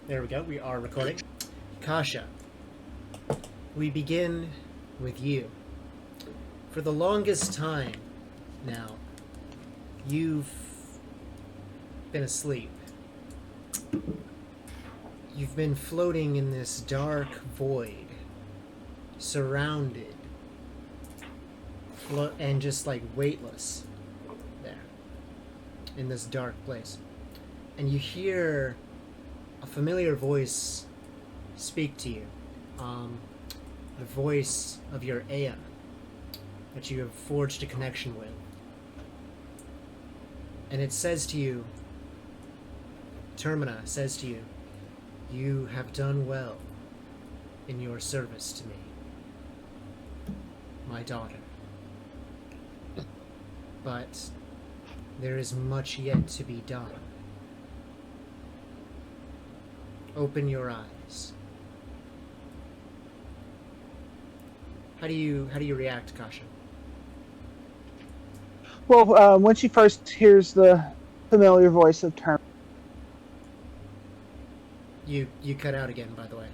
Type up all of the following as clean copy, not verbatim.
There we go. We are recording. Kasha, we begin with you. For the longest time now, you've been asleep. You've been floating in this dark void, surrounded, and just like weightless there, in this dark place. And you hear a familiar voice speak to you. The voice of your Eyon that you have forged a connection with. And it says to you, Termina says to you, you have done well in your service to me, my daughter. But there is much yet to be done. Open your eyes. How do you react, Kasha? Well, when she first hears the familiar voice of Term, You cut out again, by the way.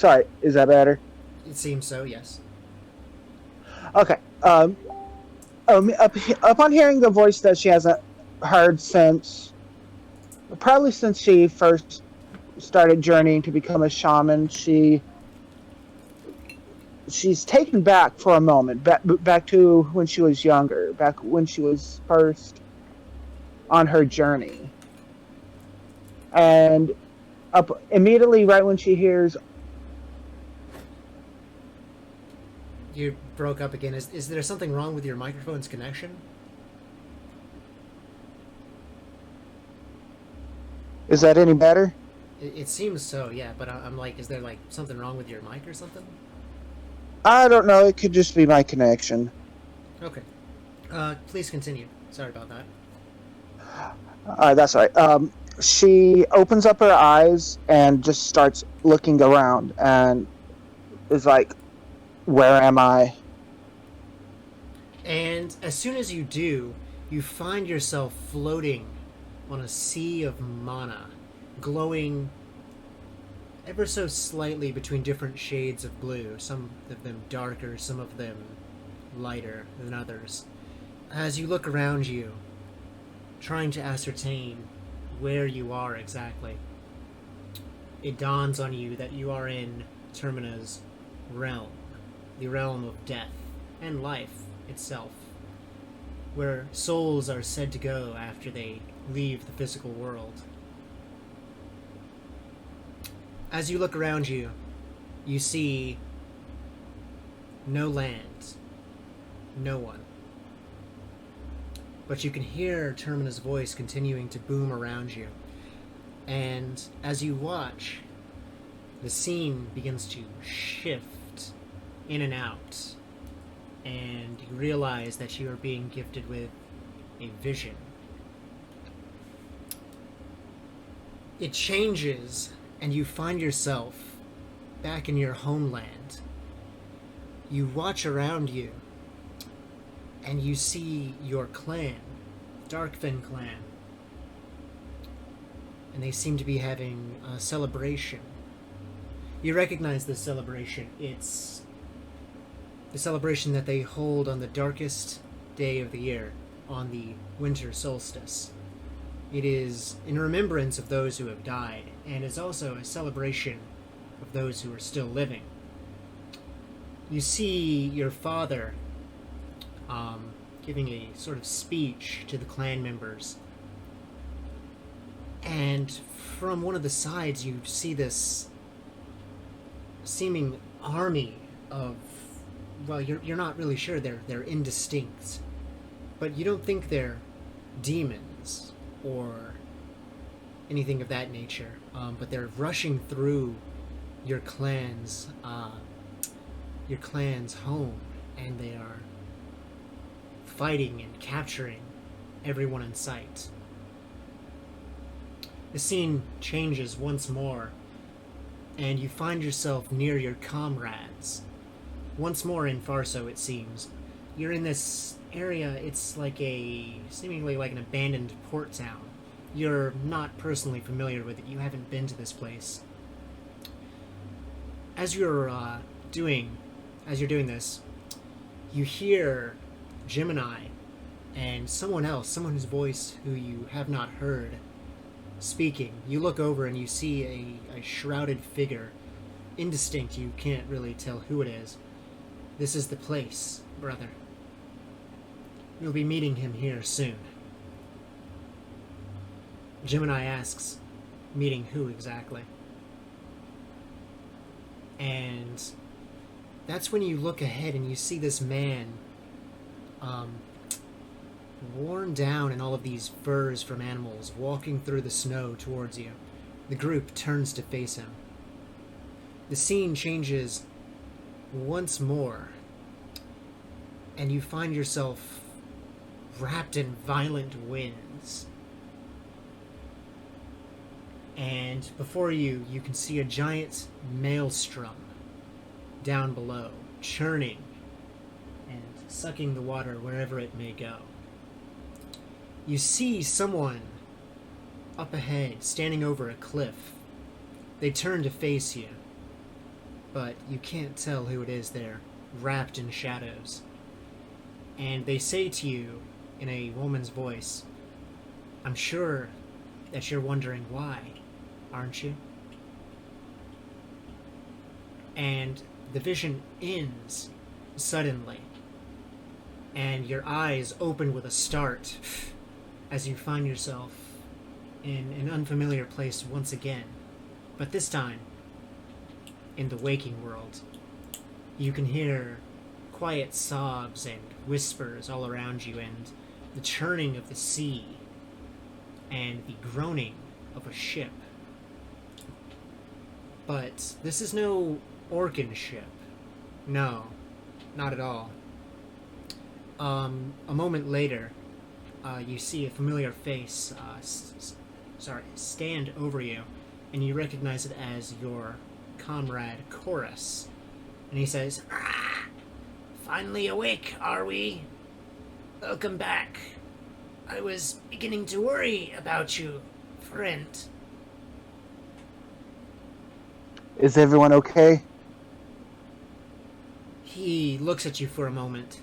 sorry, is that better? It seems so, yes. Okay. Upon hearing the voice that she hasn't heard since, probably since she first started journeying to become a shaman, she's taken back for a moment, back to when she was younger, back when she was first on her journey, and up immediately right when she hears. You broke up again. Is there something wrong with your microphone's connection? Is that any better? It seems so, yeah, but I'm like, is there like something wrong with your mic or something? I don't know. It could just be my connection. Okay. Please continue. Sorry about that. That's all right. She opens up her eyes and just starts looking around and is like, where am I? And as soon as you do, you find yourself floating on a sea of mana, glowing ever so slightly between different shades of blue, some of them darker, some of them lighter than others. As you look around you, trying to ascertain where you are exactly, it dawns on you that you are in Termina's realm, the realm of death and life itself, where souls are said to go after they leave the physical world. As you look around you, you see no land, no one. But you can hear Termina's voice continuing to boom around you. And as you watch, the scene begins to shift in and out. And you realize that you are being gifted with a vision. It changes, and you find yourself back in your homeland. You watch around you, and you see your clan, Darkfen clan, and they seem to be having a celebration. You recognize this celebration. It's the celebration that they hold on the darkest day of the year, on the winter solstice. It is in remembrance of those who have died, and is also a celebration of those who are still living. You see your father giving a sort of speech to the clan members, and from one of the sides you see this seeming army of, well, you're not really sure, they're indistinct, but you don't think they're demons or anything of that nature, but they're rushing through your clan's home, and they are fighting and capturing everyone in sight. The scene changes once more, and you find yourself near your comrades. Once more in Farso, it seems. You're in this area, it's like seemingly like an abandoned port town. You're not personally familiar with it. You haven't been to this place. As you're doing, as you're doing this, you hear Gemini and someone else, someone whose voice who you have not heard, speaking. You look over and you see a shrouded figure. Indistinct, you can't really tell who it is. This is the place, brother. You'll be meeting him here soon. Gemini asks, meeting who exactly? And that's when you look ahead and you see this man, worn down in all of these furs from animals, walking through the snow towards you. The group turns to face him. The scene changes once more, and you find yourself wrapped in violent winds. And before you, you can see a giant maelstrom down below, churning and sucking the water wherever it may go. You see someone up ahead, standing over a cliff. They turn to face you, but you can't tell who it is there, wrapped in shadows. And they say to you, in a woman's voice, "I'm sure that you're wondering why, aren't you?" And the vision ends suddenly, and your eyes open with a start as you find yourself in an unfamiliar place once again. But this time, in the waking world, you can hear quiet sobs and whispers all around you, and the churning of the sea, and the groaning of a ship. But this is no Orcan ship. No, not at all. A moment later, you see a familiar face stand over you, and you recognize it as your comrade Chorus. And he says, "Ah, finally awake, are we? Welcome back. I was beginning to worry about you, friend." Is everyone okay? He looks at you for a moment.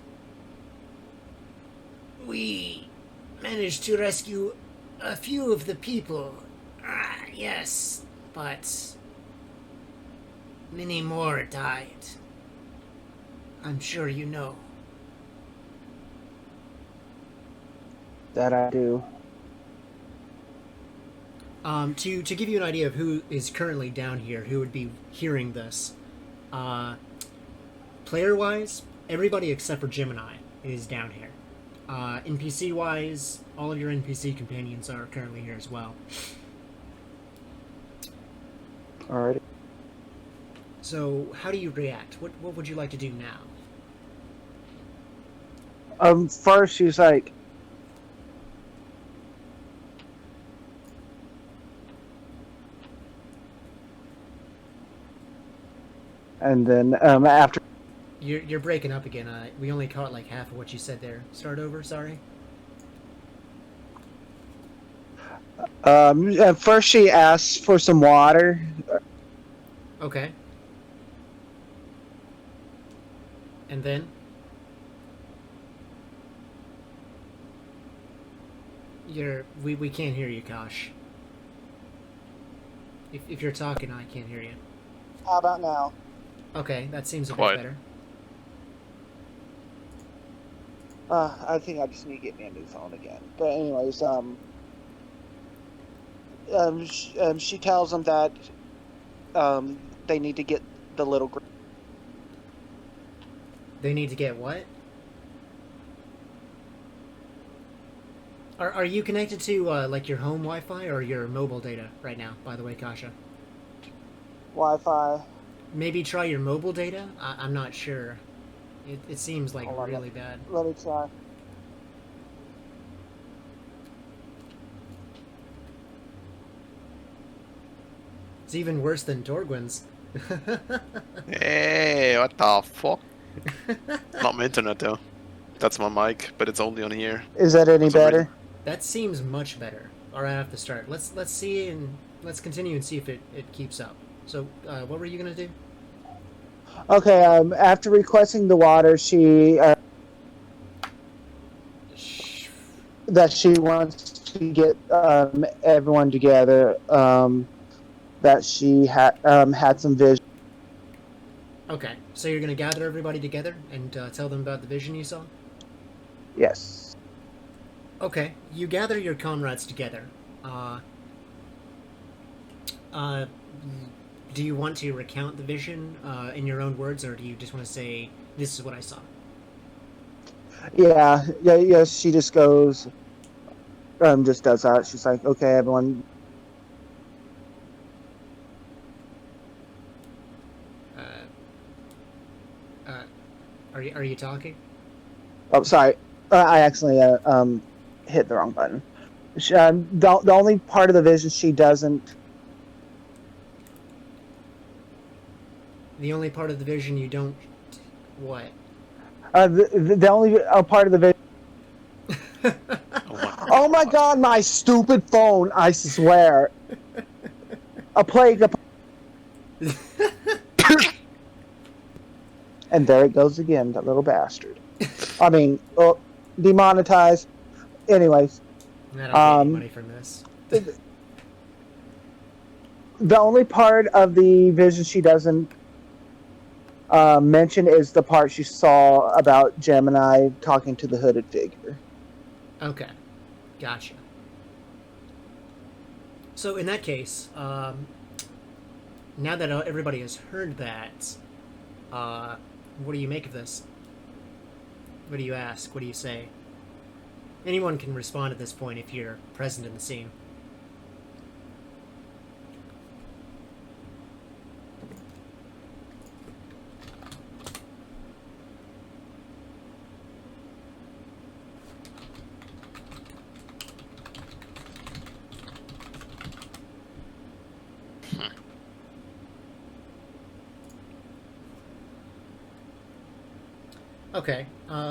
"We managed to rescue a few of the people. Yes, but many more died. I'm sure you know." That I do. To give you an idea of who is currently down here, who would be hearing this, player-wise, everybody except for Gemini is down here. NPC-wise, all of your NPC companions are currently here as well. Alrighty. So, how do you react? What would you like to do now? First she's like, and then after You're breaking up again. We only caught like half of what you said there. Start over, sorry. first she asks for some water. Okay. And then? We can't hear you, Kosh. If you're talking, I can't hear you. How about now? Okay, that seems a bit Quiet. better. I think I just need to get me a new phone again. But anyways, she tells them that they need to get the little. They need to get what? Are you connected to like your home Wi-Fi or your mobile data right now? By the way, Kasha. Wi-Fi. Maybe try your mobile data. I'm not sure. It seems like Hold on, really bad. Let me try. It's even worse than Torgwin's. Hey, what the fuck? Not my internet though. That's my mic, but it's only on here Is that any for some reason. better? That seems much better. Right off the start. Let's see and let's continue and see if it keeps up. So, what were you gonna do? Okay. After requesting the water, she Shh. that she wants to get everyone together. That she had some vision. Okay, so you're gonna gather everybody together and tell them about the vision you saw. Yes. Okay, you gather your comrades together. Uh, do you want to recount the vision in your own words, or do you just want to say, "This is what I saw"? Yeah. Yeah. Yes. She just goes. Just does that. She's like, okay, everyone. Uh, uh, are you talking? Oh, sorry. I accidentally hit the wrong button. The only part of the vision she doesn't. The only part of the vision you don't. What? The only part of the vision. Oh my Oh my god, my stupid phone! I swear. A plague. And there it goes again, that little bastard. I mean, demonetized. Anyways, I don't get any money from this. the only part of the vision she doesn't mention is the part she saw about Gemini talking to the hooded figure. Okay, gotcha. So in that case, now that everybody has heard that, what do you make of this? What do you ask? What do you say? Anyone can respond at this point if you're present in the scene. Okay.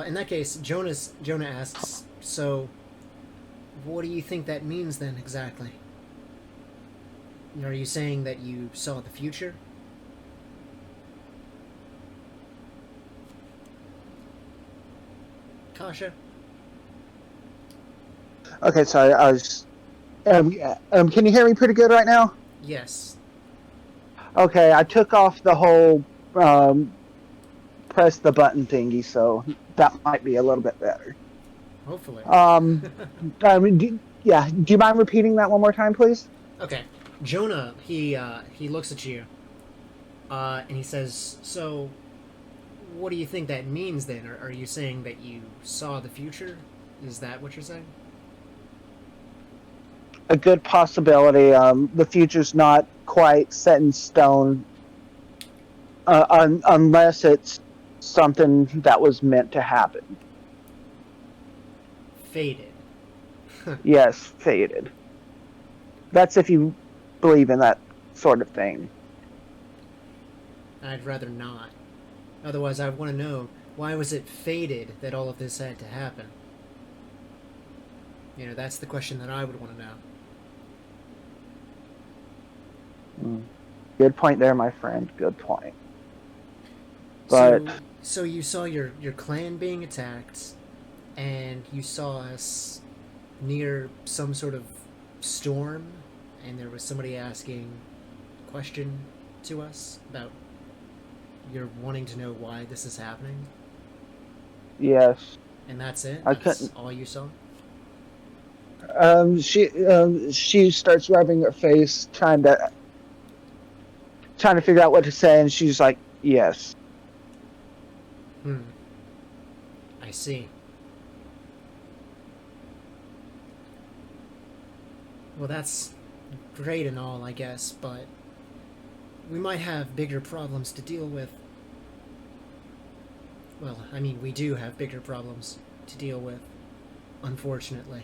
In that case, Jonah asks, so what do you think that means then exactly? Are you saying that you saw the future? Kasha? Okay, sorry, I was. Can you hear me pretty good right now? Yes. Okay, I took off the whole press the button thingy, so that might be a little bit better. Hopefully. I mean, do you mind repeating that one more time, please? Okay. Jonah, he looks at you, and he says, so what do you think that means then? Are you saying that you saw the future? Is that what you're saying? A good possibility. The future's not quite set in stone, unless it's something that was meant to happen. Fated. Yes, fated. That's if you believe in that sort of thing. I'd rather not. Otherwise, I want to know, why was it fated that all of this had to happen? You know, that's the question that I would want to know. Good point there, my friend. Good point. But so you saw your clan being attacked, and you saw us near some sort of storm, and there was somebody asking a question to us about you're wanting to know why this is happening. yes, And that's it. I That's couldn't. all you saw. She starts rubbing her face, trying to figure out what to say, and she's like, "Yes." I see. Well, that's great and all, I guess, but we might have bigger problems to deal with. Well, I mean, we do have bigger problems to deal with, unfortunately.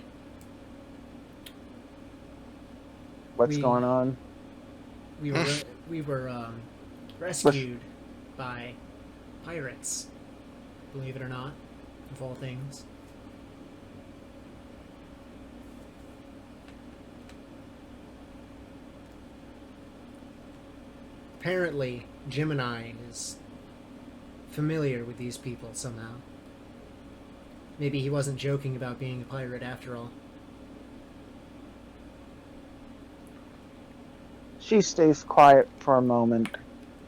What's going on? We were rescued by pirates, believe it or not. of all things. Apparently, Gemini is familiar with these people somehow. Maybe he wasn't joking about being a pirate after all. She stays quiet for a moment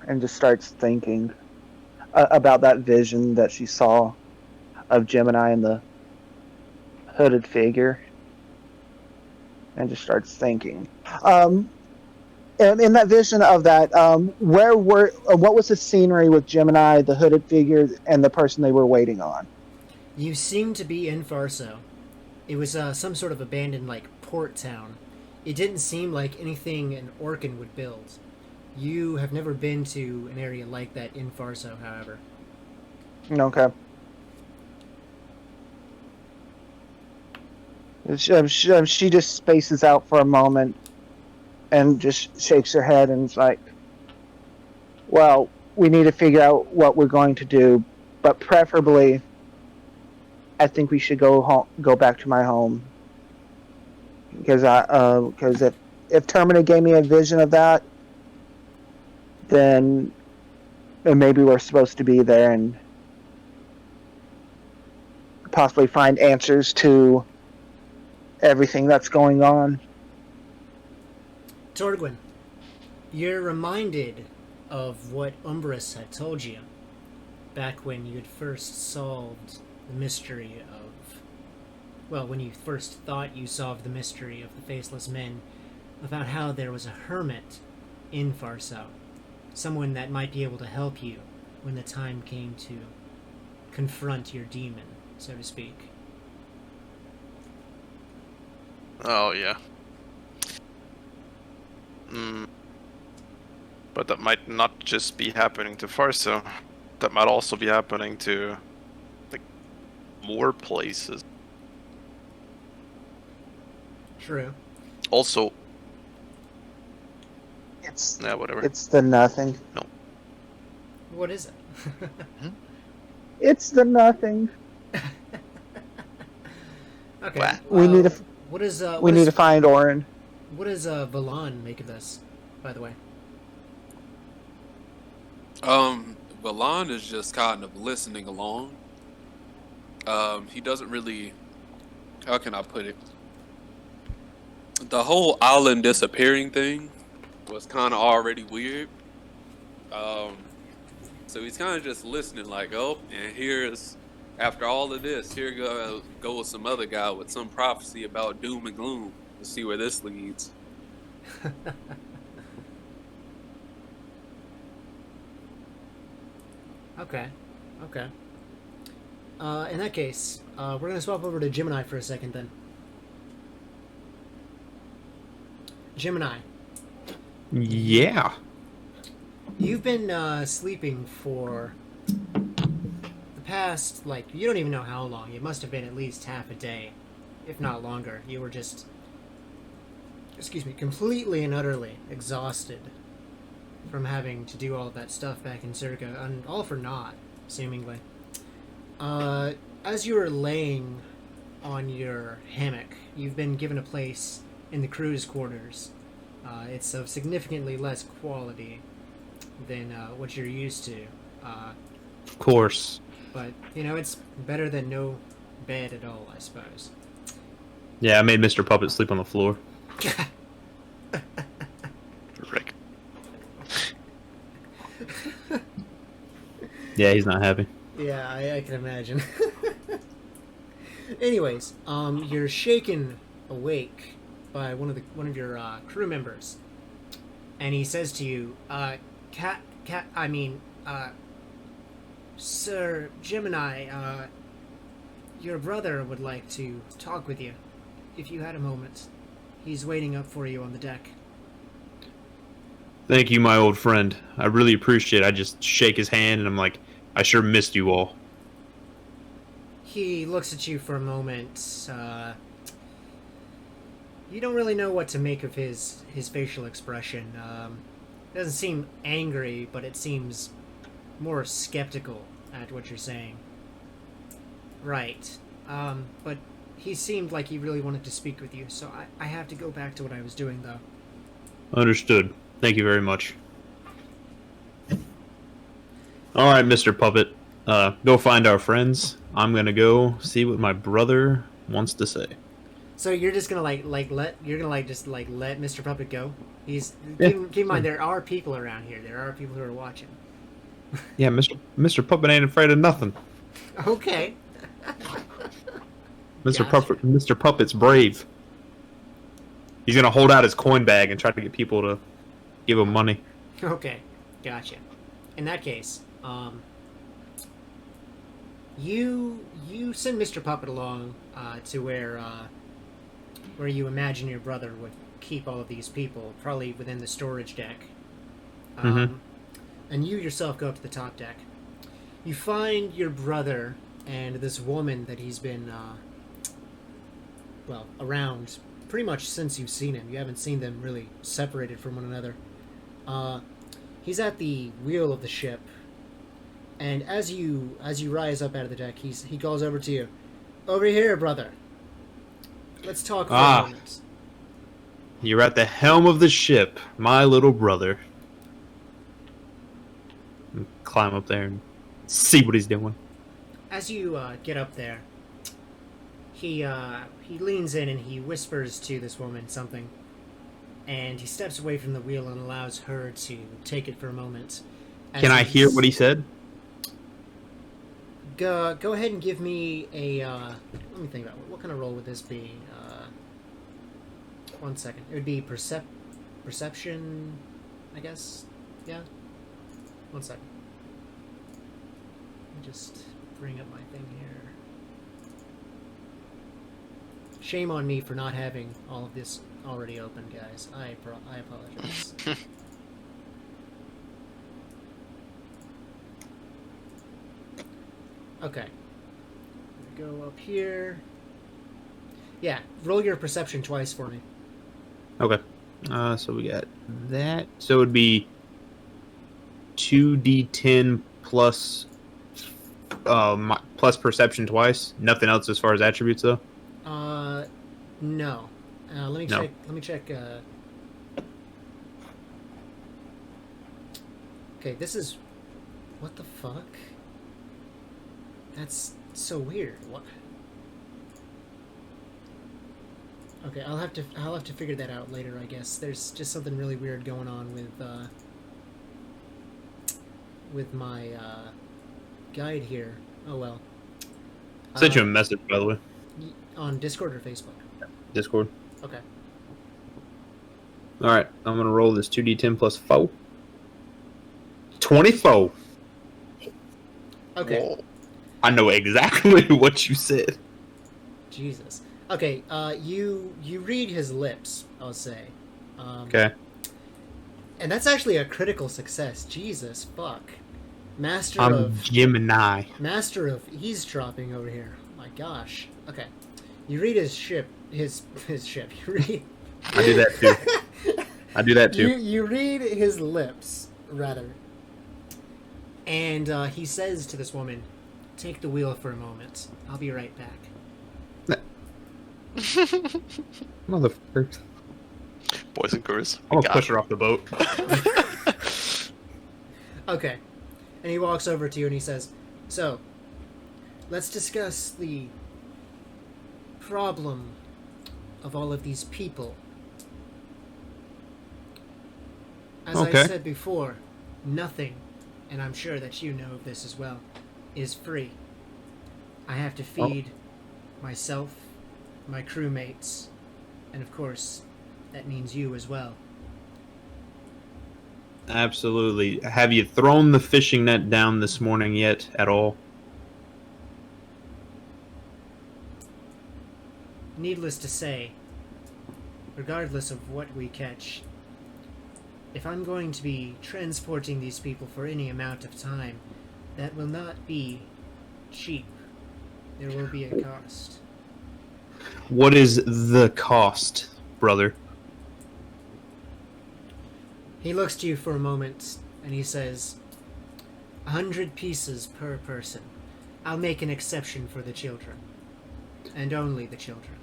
and just starts thinking about that vision that she saw of Gemini and the hooded figure, and just starts thinking. And in that vision of that, what was the scenery with Gemini, the hooded figure, and the person they were waiting on? You seem to be in Farso. It was some sort of abandoned, port town. It didn't seem like anything an Orcan would build. You have never been to an area like that in Farso, however. Okay. She just spaces out for a moment and just shakes her head and is like, well, we need to figure out what we're going to do, but preferably I think we should go back to my home, because if Termina gave me a vision of that, then maybe we're supposed to be there and possibly find answers to everything that's going on. Torgwin, you're reminded of what Umbrus had told you back when you had first solved the mystery of... Well, when you first thought you solved the mystery of the Faceless Men, about how there was a hermit in Farso. Someone that might be able to help you when the time came to confront your demon, so to speak. Oh, yeah. But that might not just be happening to Farso. That might also be happening to, more places. True. Also... Yeah, whatever. It's the nothing. No. What is it? It's the nothing. Okay. We need to. What is we need to find Orin. What does Valan make of this, by the way? Valan is just kind of listening along. He doesn't really... How can I put it? The whole island disappearing thing was kind of already weird. So he's kind of just listening like, oh, and here's... After all of this, here goes some other guy with some prophecy about doom and gloom. Let's see where this leads. Okay. In that case, we're going to swap over to Gemini for a second then. Gemini. Yeah. You've been sleeping for the past, you don't even know how long. It must have been at least half a day, if not longer. You were just, completely and utterly exhausted from having to do all of that stuff back in Circa, and all for naught, seemingly. As you were laying on your hammock, you've been given a place in the crew's quarters. It's of significantly less quality than what you're used to. Of course. But, it's better than no bed at all, I suppose. Yeah, I made Mr. Puppet sleep on the floor. Rick. Yeah, he's not happy. Yeah, I can imagine. Anyways, you're shaken awake by one of your crew members, and he says to you, Sir Gemini, your brother would like to talk with you, if you had a moment. He's waiting up for you on the deck. Thank you, my old friend. I really appreciate it. I just shake his hand, and I'm like, I sure missed you all. He looks at you for a moment. You don't really know what to make of his facial expression. It doesn't seem angry, but it seems more skeptical at what you're saying. Right. But he seemed like he really wanted to speak with you, so I have to go back to what I was doing, though. Understood. Thank you very much. All right, Mr. Puppet. Go find our friends. I'm gonna go see what my brother wants to say. So you're just gonna let Mr. Puppet go? He's Yeah, keep in mind there are people around here. There are people who are watching. Yeah, Mr. Puppet ain't afraid of nothing. Okay. Mr. Gotcha. Mr. Puppet's brave. He's gonna hold out his coin bag and try to get people to give him money. Okay. Gotcha. In that case, you send Mr. Puppet along to where you imagine your brother would keep all of these people, probably within the storage deck. And you yourself go up to the top deck. You find your brother and this woman that he's been, around pretty much since you've seen him. You haven't seen them really separated from one another. He's at the wheel of the ship, and as you rise up out of the deck, he calls over to you. Over here, brother. Let's talk for a moment. You're at the helm of the ship, my little brother. Climb up there and see what he's doing. As you get up there, he leans in and he whispers to this woman something, and he steps away from the wheel and allows her to take it for a moment. Can I hear what he said? Go ahead and give me a. Let me think about what kind of roll would this be. 1 second. It would be perception, I guess. Yeah. 1 second. Let me just bring up my thing here. Shame on me for not having all of this already open, guys. I apologize. Okay. Go up here. Yeah, roll your perception twice for me. Okay. So we got that. So it would be 2d10 plus plus perception twice. Nothing else as far as attributes though. No. Let me No. check. Let me check. Okay, this is. What the fuck? That's so weird. What? Okay, I'll have to figure that out later, I guess. There's just something really weird going on with my guide here. Oh well. Sent you a message, by the way. On Discord or Facebook? Discord. Okay. All right, I'm gonna roll this 2d10 plus 4. 24. Okay. Whoa. I know exactly what you said. Jesus. Okay. You read his lips, I'll say. Okay. And that's actually a critical success. Jesus fuck. Master I'm of eavesdropping over here. My gosh. Okay. You read his ship. His ship. You read. I do that too. You read his lips, rather. And he says to this woman, "Take the wheel for a moment. I'll be right back." Motherfucker. Boys and girls. I'm gonna push her off the boat. Okay. And he walks over to you and he says, "So, let's discuss the problem of all of these people. As I Okay. said before, nothing, and I'm sure that you know of this as well, is free. I have to feed myself, my crewmates, and of course, that means you as well." Absolutely. Have you thrown the fishing net down this morning yet at all? Needless to say, regardless of what we catch, if I'm going to be transporting these people for any amount of time, that will not be cheap. There will be a cost. What is the cost, brother? He looks to you for a moment and he says, 100 pieces per person. I'll make an exception for the children. And only the children.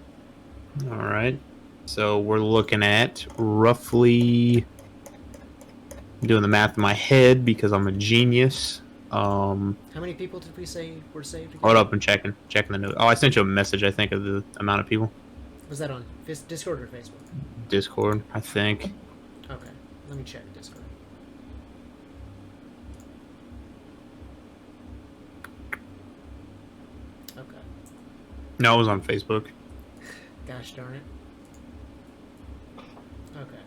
All right. So we're looking at roughly doing the math in my head because I'm a genius. How many people did we say were saved again? Hold up, I'm checking the note. Oh, I sent you a message, I think, of the amount of people. Was that on Discord or Facebook? Discord, I think. Okay, let me check Discord. Okay. No, it was on Facebook. Gosh darn it. Okay.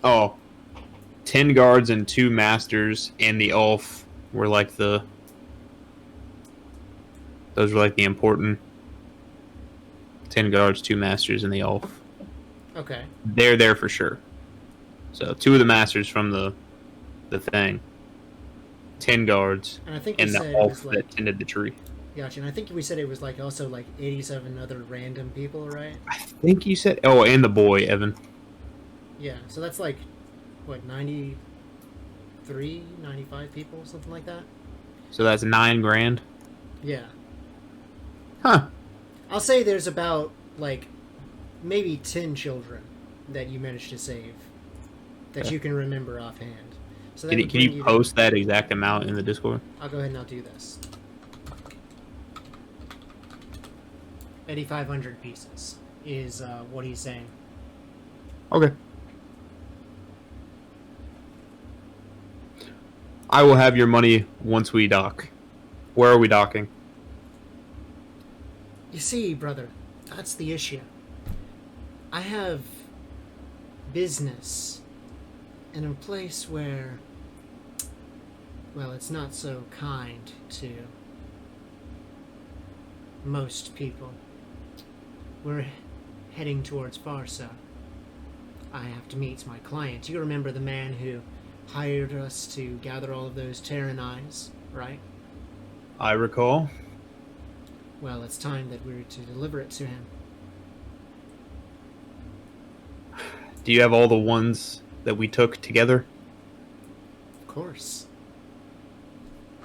Oh, 10 guards and 2 masters, and the elf were like the... Those were like the important 10 guards, 2 masters, and the elf. Okay. They're there for sure. So 2 of the masters from the thing, 10 guards, And I think and we the said elf it was like, that tended the tree. gotcha. And I think we said it was like also like 87 other random people, right? I think you said... Oh, and the boy, Evan. Yeah. So that's like, what, 93, 95 people, something like that? So that's 9 grand. Yeah. Huh. I'll say there's about like maybe 10 children that you managed to save that you can remember offhand. So that Can would you bring post that exact amount in the Discord? I'll go ahead and I'll do this. 8,500 pieces is what he's saying. Okay. I will have your money once we dock. Where are we docking? You see, brother, that's the issue. I have business in a place where, well, it's not so kind to most people. We're heading towards Farsa. I have to meet my client. You remember the man who hired us to gather all of those Terran eyes, right? I recall. Well, it's time that we're to deliver it to him. Do you have all the ones that we took together? Of course.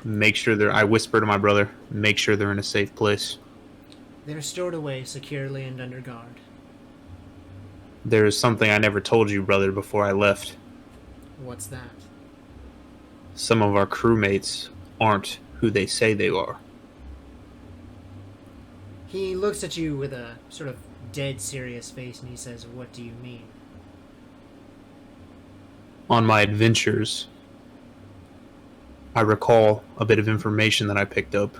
Make sure they're... I whisper to my brother, make sure they're in a safe place. They're stored away securely and under guard. There is something I never told you, brother, before I left. What's that? Some of our crewmates aren't who they say they are. He looks at you with a sort of dead serious face and he says, "What do you mean?" On my adventures, I recall a bit of information that I picked up,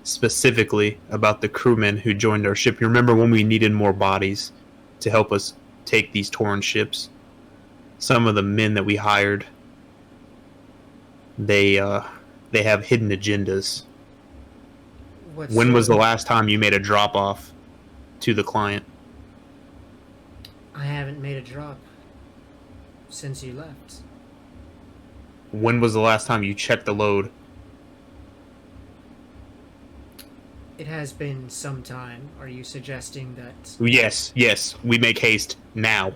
specifically about the crewmen who joined our ship. You remember when we needed more bodies to help us take these torn ships? Some of the men that we hired, they have hidden agendas. When was the last time you made a drop off to the client? I haven't made a drop since you left. When was the last time you checked the load? It has been some time. Are you suggesting that... Yes, we make haste now.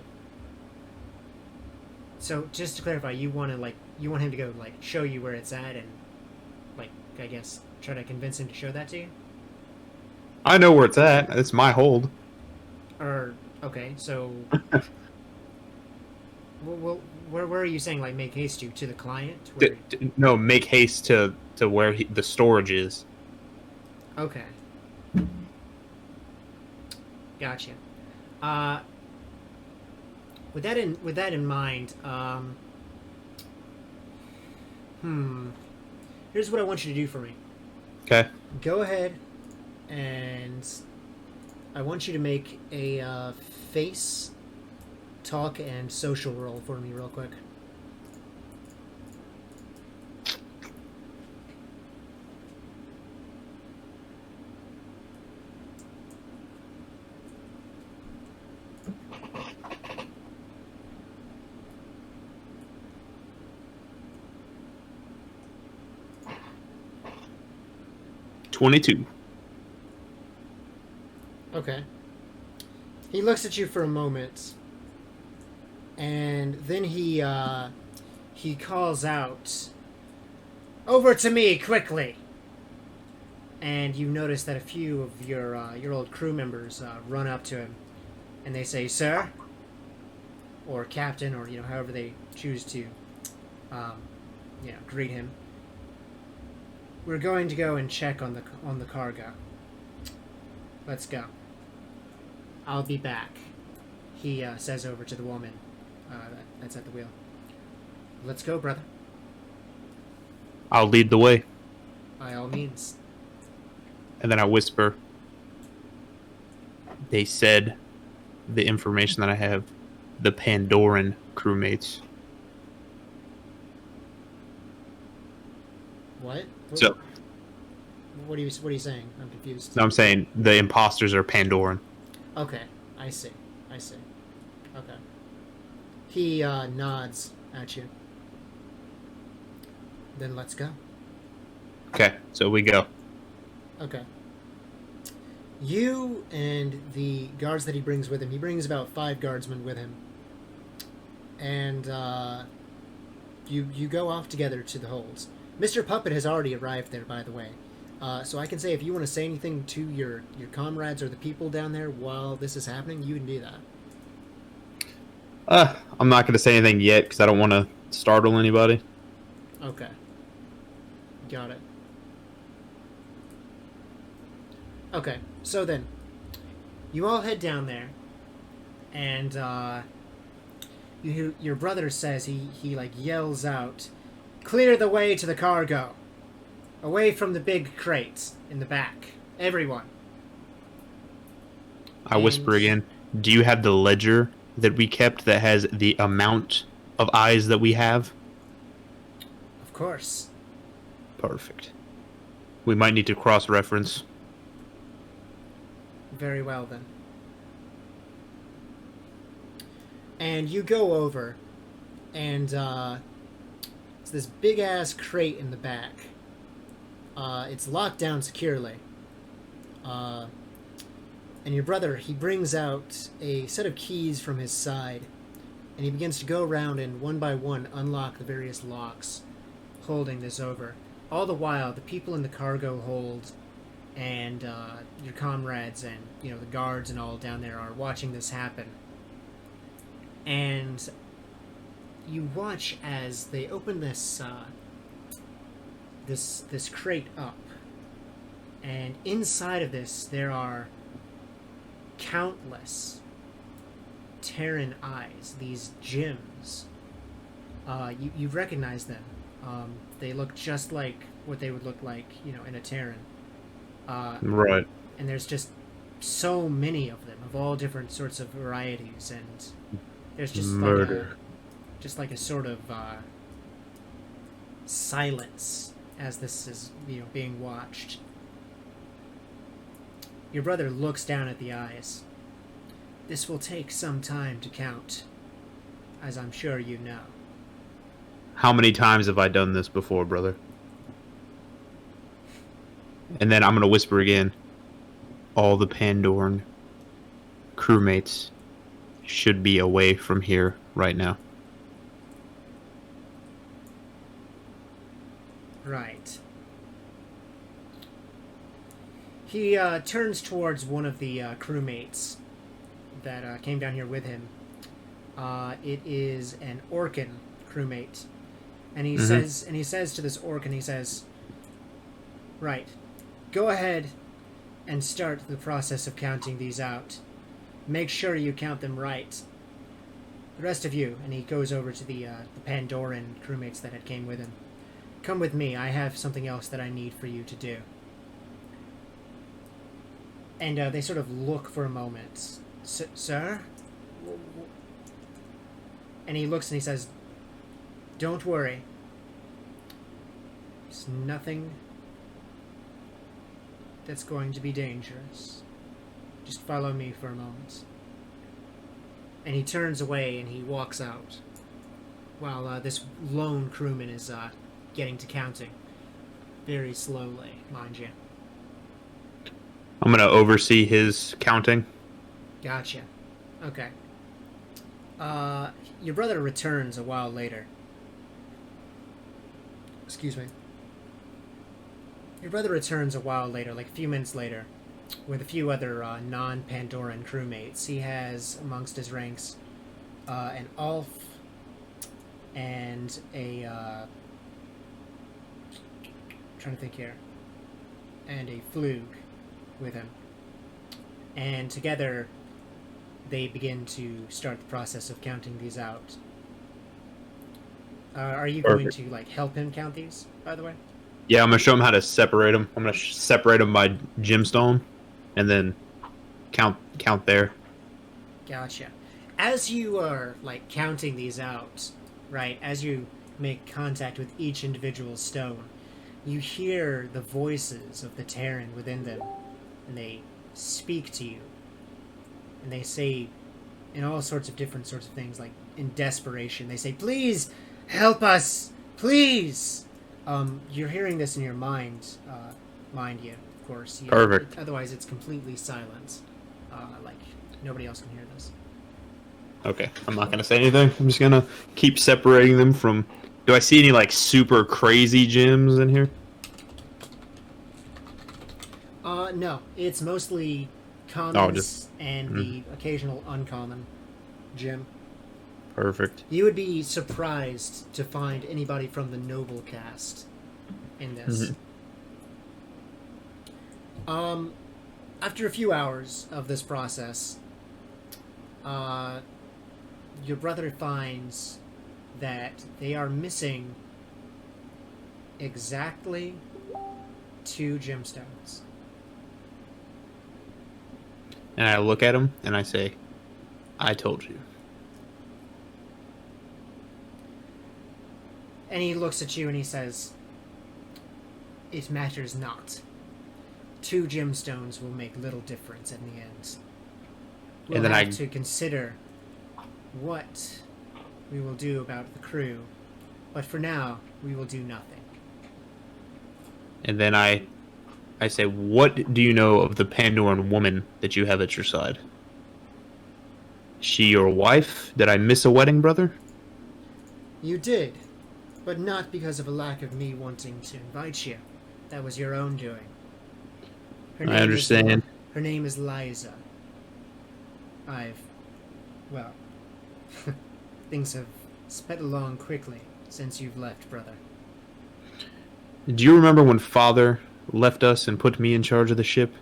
So, just to clarify, you want him to go, like, show you where it's at and, like, I guess, try to convince him to show that to you? I know where it's at. It's my hold. Or, okay, so... well, where are you saying, like, make haste to the client? Where... No, make haste to where the storage is. Okay. Gotcha. With that in mind, here's what I want you to do for me. Okay. Go ahead and I want you to make a face, talk, and social roll for me real quick. Okay. He looks at you for a moment, and then he calls out, "Over to me, quickly!" And you notice that a few of your old crew members run up to him, and they say, "Sir," or "Captain," or however they choose to, greet him. "We're going to go and check on the cargo. Let's go. I'll be back," he says over to the woman that's at the wheel. "Let's go, brother." I'll lead the way. By all means. And then I whisper, they said the information that I have, the Pandoran crewmates. What? So, What are you saying? I'm confused. no, I'm saying the imposters are Pandoran. Okay, I see. Okay. He nods at you. Then let's go. Okay, so we go. Okay. You and the guards that he brings with him, he brings about 5 guardsmen with him. And you go off together to the holds. Mr. Puppet has already arrived there, by the way. So I can say if you want to say anything to your comrades or the people down there while this is happening, you can do that. I'm not going to say anything yet because I don't want to startle anybody. Okay. Got it. Okay, so then, you all head down there, and you hear your brother says he like yells out, "Clear the way to the cargo, away from the big crates in the back, everyone." I whisper again, do you have the ledger that we kept that has the amount of eyes that we have? Of course. Perfect. We might need to cross-reference. Very well, then. And you go over, and it's this big-ass crate in the back. It's locked down securely. And your brother, he brings out a set of keys from his side, and he begins to go around and one by one unlock the various locks, holding this over. All the while, the people in the cargo hold and your comrades and the guards and all down there are watching this happen. And you watch as they open this this crate up, and inside of this there are countless Terran eyes, these gems. You recognize them. They look just like what they would look like, in a Terran. Right. And there's just so many of them, of all different sorts of varieties, and there's just murder. like a sort of silence as this is, being watched. Your brother looks down at the eyes. "This will take some time to count, as I'm sure you know." How many times have I done this before, brother? And then I'm going to whisper again. All the Pandoran crewmates should be away from here right now. Right. He turns towards one of the crewmates that came down here with him. It is an Orcan crewmate, and he says to this Orcan, he says, "Right, go ahead and start the process of counting these out. Make sure you count them right. The rest of you," and he goes over to the Pandoran crewmates that had came with him. "Come with me. I have something else that I need for you to do." And they sort of look for a moment. "Sir?" And he looks and he says, "Don't worry. It's nothing that's going to be dangerous. Just follow me for a moment." And he turns away and he walks out, while this lone crewman is getting to counting. Very slowly, mind you. I'm gonna oversee his counting. Gotcha. Okay. Your brother returns a while later. Excuse me. Your brother returns a while later, like a few minutes later, with a few other non-Pandoran crewmates. He has amongst his ranks an Alf and a trying to think here, and a Flug with him, and together they begin to start the process of counting these out. Are you going to like help him count these, by the way? Yeah, I'm gonna show him how to separate them. I'm gonna separate them by gemstone, and then count there. Gotcha. As you are like counting these out, right? As you make contact with each individual stone, you hear the voices of the Terran within them, and they speak to you, and they say, in all sorts of different sorts of things, like in desperation, they say, "Please help us, please." You're hearing this in your mind, mind you, of course. Perfect. Otherwise, it's completely silent. Like nobody else can hear this. Okay, I'm not gonna say anything. I'm just gonna keep separating them from. Do I see any like super crazy gems in here? No, it's mostly commons and Mm. the occasional uncommon gem. Perfect. You would be surprised to find anybody from the noble caste in this. After a few hours of this process, your brother finds that they are missing exactly 2 gemstones. And I look at him and I say, "I told you." And he looks at you and he says, "It matters not. 2 gemstones will make little difference in the end. We'll And then have to consider what we will do about the crew, but for now, we will do nothing." And then I say, "What do you know of the Pandoran woman that you have at your side? Is she your wife? Did I miss a wedding, brother?" You did, but not because of a lack of me wanting to invite you. That was your own doing. I understand. Her name is Liza. Well, things have sped along quickly since you've left, brother. Do you remember when Father left us and put me in charge of the ship?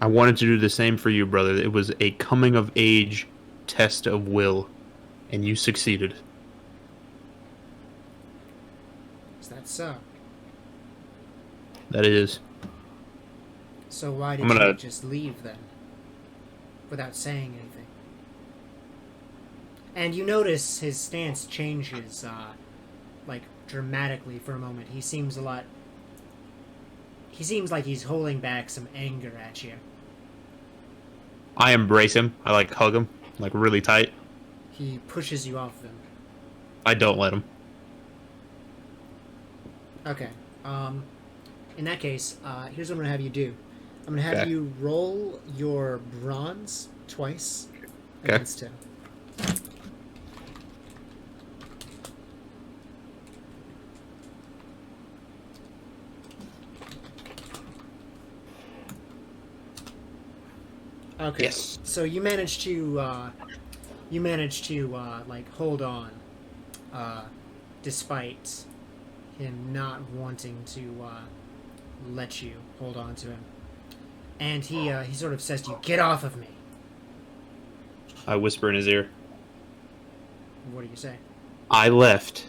I wanted to do the same for you, brother. It was a coming-of-age test of will, and you succeeded. Is that so? That is. So why did I'm gonna- you just leave then? Without saying anything. And you notice his stance changes, like, dramatically for a moment. He seems like he's holding back some anger at you. I embrace him. I, like, hug him, like, really tight. He pushes you off of him. I don't let him. Okay. In that case, here's what I'm gonna have you do. I'm gonna have Okay. you roll your bronze twice Okay. against him. Okay. Yes. So you managed to like hold on, despite him not wanting to let you hold on to him, and he sort of says to you, "Get off of me." I whisper in his ear. What do you say? I left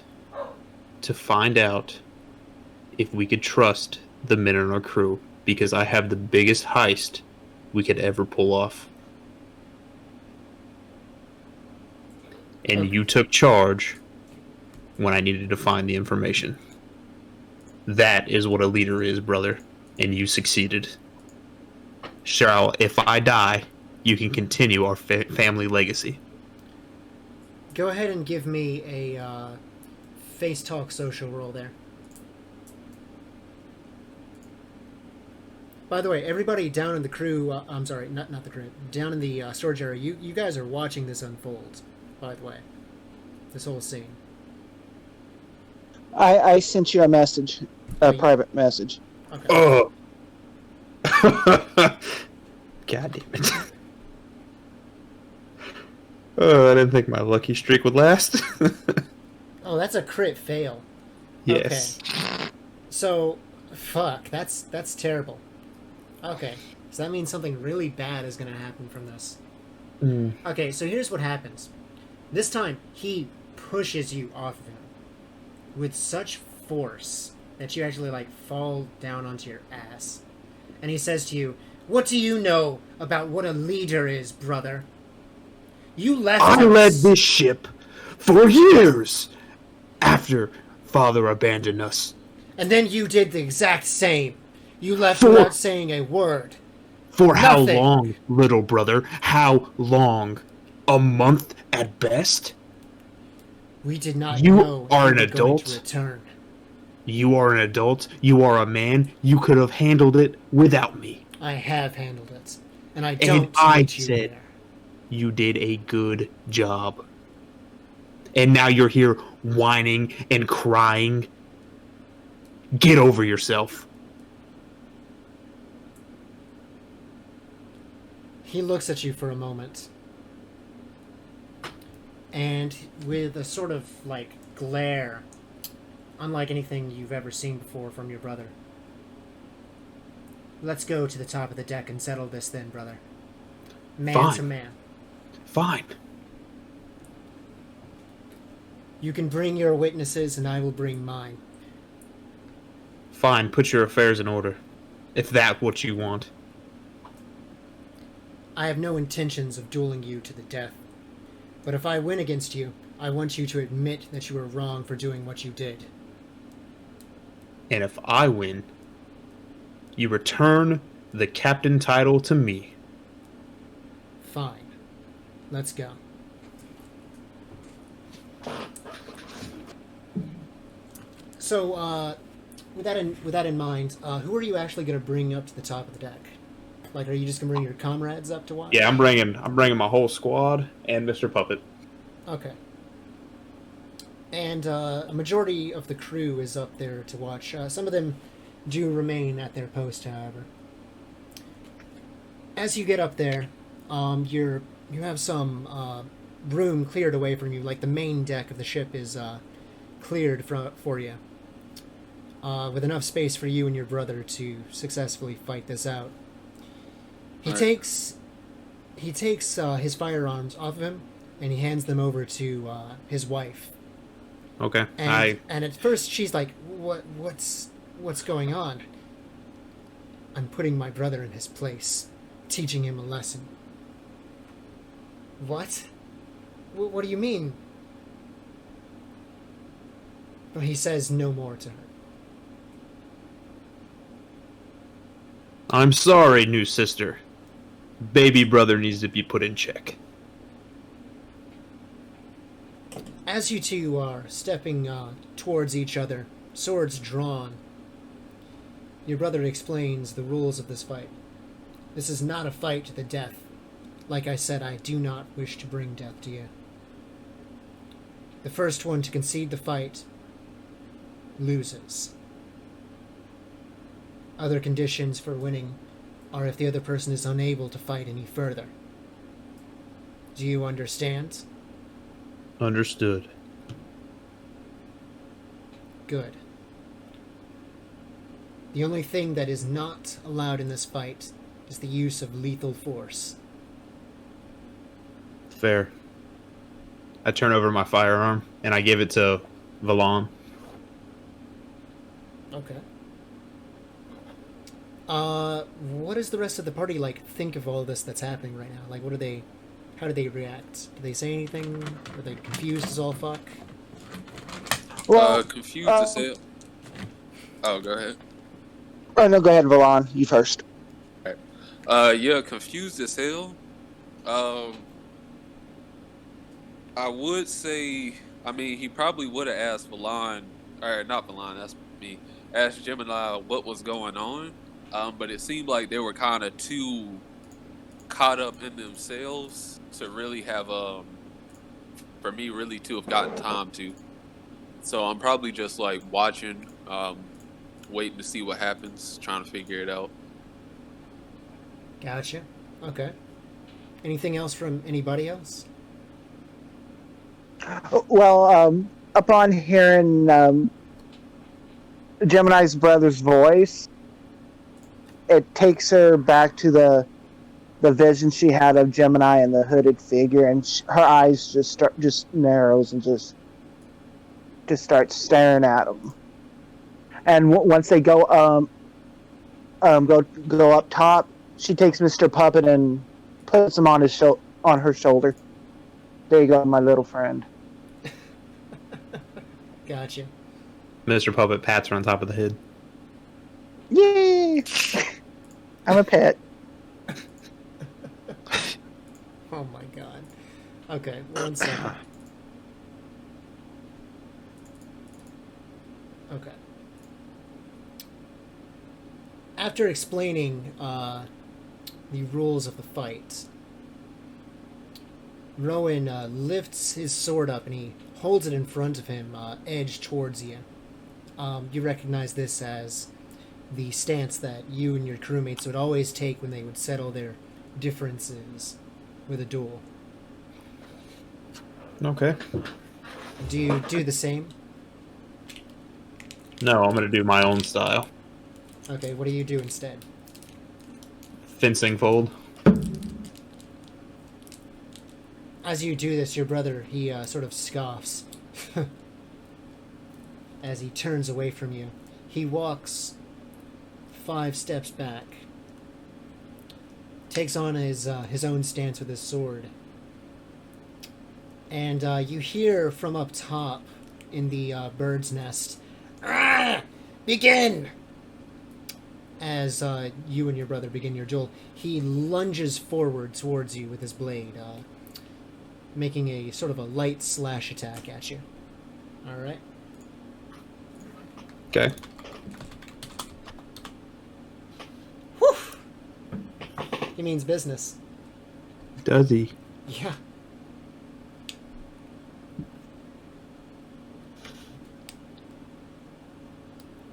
to find out if we could trust the men in our crew, because I have the biggest heist we could ever pull off. And Okay. you took charge when I needed to find the information. That is what a leader is, brother, and you succeeded. Shall, if I die, you can continue our family legacy. Go ahead and give me a face talk social roll there. By the way, everybody down in the crew, I'm sorry, not the crew, down in the storage area, you guys are watching this unfold, by the way. This whole scene. I sent you a message, a you- private message. Okay. Oh. God damn it. Oh, I didn't think my lucky streak would last. Oh, that's a crit fail. Yes. Okay. So, fuck, that's terrible. Okay, so that means something really bad is going to happen from this. Mm. Okay, so here's what happens. This time, he pushes you off of him with such force that you actually, like, fall down onto your ass. And he says to you, "What do you know about what a leader is, brother? You left I us." led this ship for years after Father abandoned us. And then you did the exact same. You left For- without saying a word. For how Nothing. long, little brother? How long? A month at best? We did not You know are you an were going adult? to return. You are an adult. You are a man. You could have handled it without me. I have handled it, and I don't I want you said- there. You did a good job. And now you're here whining and crying. Get over yourself. He looks at you for a moment, and with a sort of like glare, unlike anything you've ever seen before from your brother. Let's go to the top of the deck and settle this then, brother. Man Fine. to man. Fine. You can bring your witnesses, and I will bring mine. Fine, put your affairs in order. If that's what you want. I have no intentions of dueling you to the death. But if I win against you, I want you to admit that you were wrong for doing what you did. And if I win, you return the captain title to me. Fine. Let's go. So, with that in mind, who are you actually going to bring up to the top of the deck? Like, are you just going to bring your comrades up to watch? Yeah, I'm bringing my whole squad and Mr. Puppet. Okay. And a majority of the crew is up there to watch. Some of them do remain at their post, however. As you get up there, you have some room cleared away from you. Like the main deck of the ship is cleared for you, with enough space for you and your brother to successfully fight this out. He Alright. takes his firearms off of him, and he hands them over to his wife. Okay. And at first she's like, "What's going on?" "I'm putting my brother in his place, teaching him a lesson." "What? What do you mean?" But he says no more to her. I'm sorry, new sister. Baby brother needs to be put in check. As you two are stepping towards each other, swords drawn, your brother explains the rules of this fight. This is not a fight to the death. Like I said, I do not wish to bring death to you. The first one to concede the fight loses. Other conditions for winning are if the other person is unable to fight any further. Do you understand? Understood. Good. The only thing that is not allowed in this fight is the use of lethal force. Fair. I turn over my firearm and I give it to Valon. Okay. What does the rest of the party think of all this that's happening right now? Like, how do they react? Do they say anything? Are they confused as all fuck? Well, Confused as hell. Oh, go ahead. oh no, go ahead, Valon. You first. Yeah, confused as hell. I would say, I mean, he probably would have asked Valon, or not Valon, that's me, asked Gemini what was going on. but it seemed like they were kind of too caught up in themselves to really have for me really to have gotten time to. So I'm probably just like watching, waiting to see what happens, trying to figure it out. Gotcha. Okay. Anything else from anybody else? Well, upon hearing Gemini's brother's voice, it takes her back to the vision she had of Gemini and the hooded figure, and her eyes just narrows and just starts staring at him. And once they go go up top, she takes Mr. Puppet and puts him on on her shoulder. There you go, my little friend. Gotcha. Mr. Puppet pats her on top of the head. Yay! I'm a pet. Oh my god. Okay, 1 second. Okay. After explaining the rules of the fight, Rowan lifts his sword up and he holds it in front of him, edged towards you. You recognize this as the stance that you and your crewmates would always take when they would settle their differences with a duel. Okay. Do you do the same? No, I'm gonna do my own style. Okay, what do you do instead? Fencing fold. As you do this, your brother, he sort of scoffs as he turns away from you. He walks 5 steps back, takes on his own stance with his sword, and you hear from up top in the bird's nest, "Ah! Begin!" As you and your brother begin your duel, he lunges forward towards you with his blade, making a sort of a light slash attack at you. Alright. Okay. Whew! He means business. Does he? Yeah.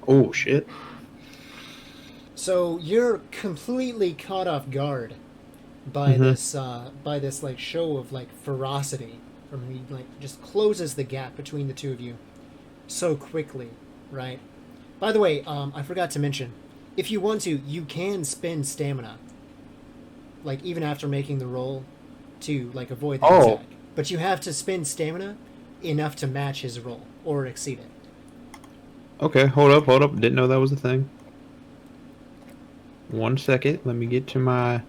Oh shit. So you're completely caught off guard by this like show of like ferocity from he like just closes the gap between the two of you so quickly, right? By the way, I forgot to mention, if you want to, you can spend stamina, like even after making the roll, to like avoid the attack. But you have to spend stamina enough to match his roll or exceed it. Okay, hold up. Didn't know that was a thing. 1 second. Let me get to my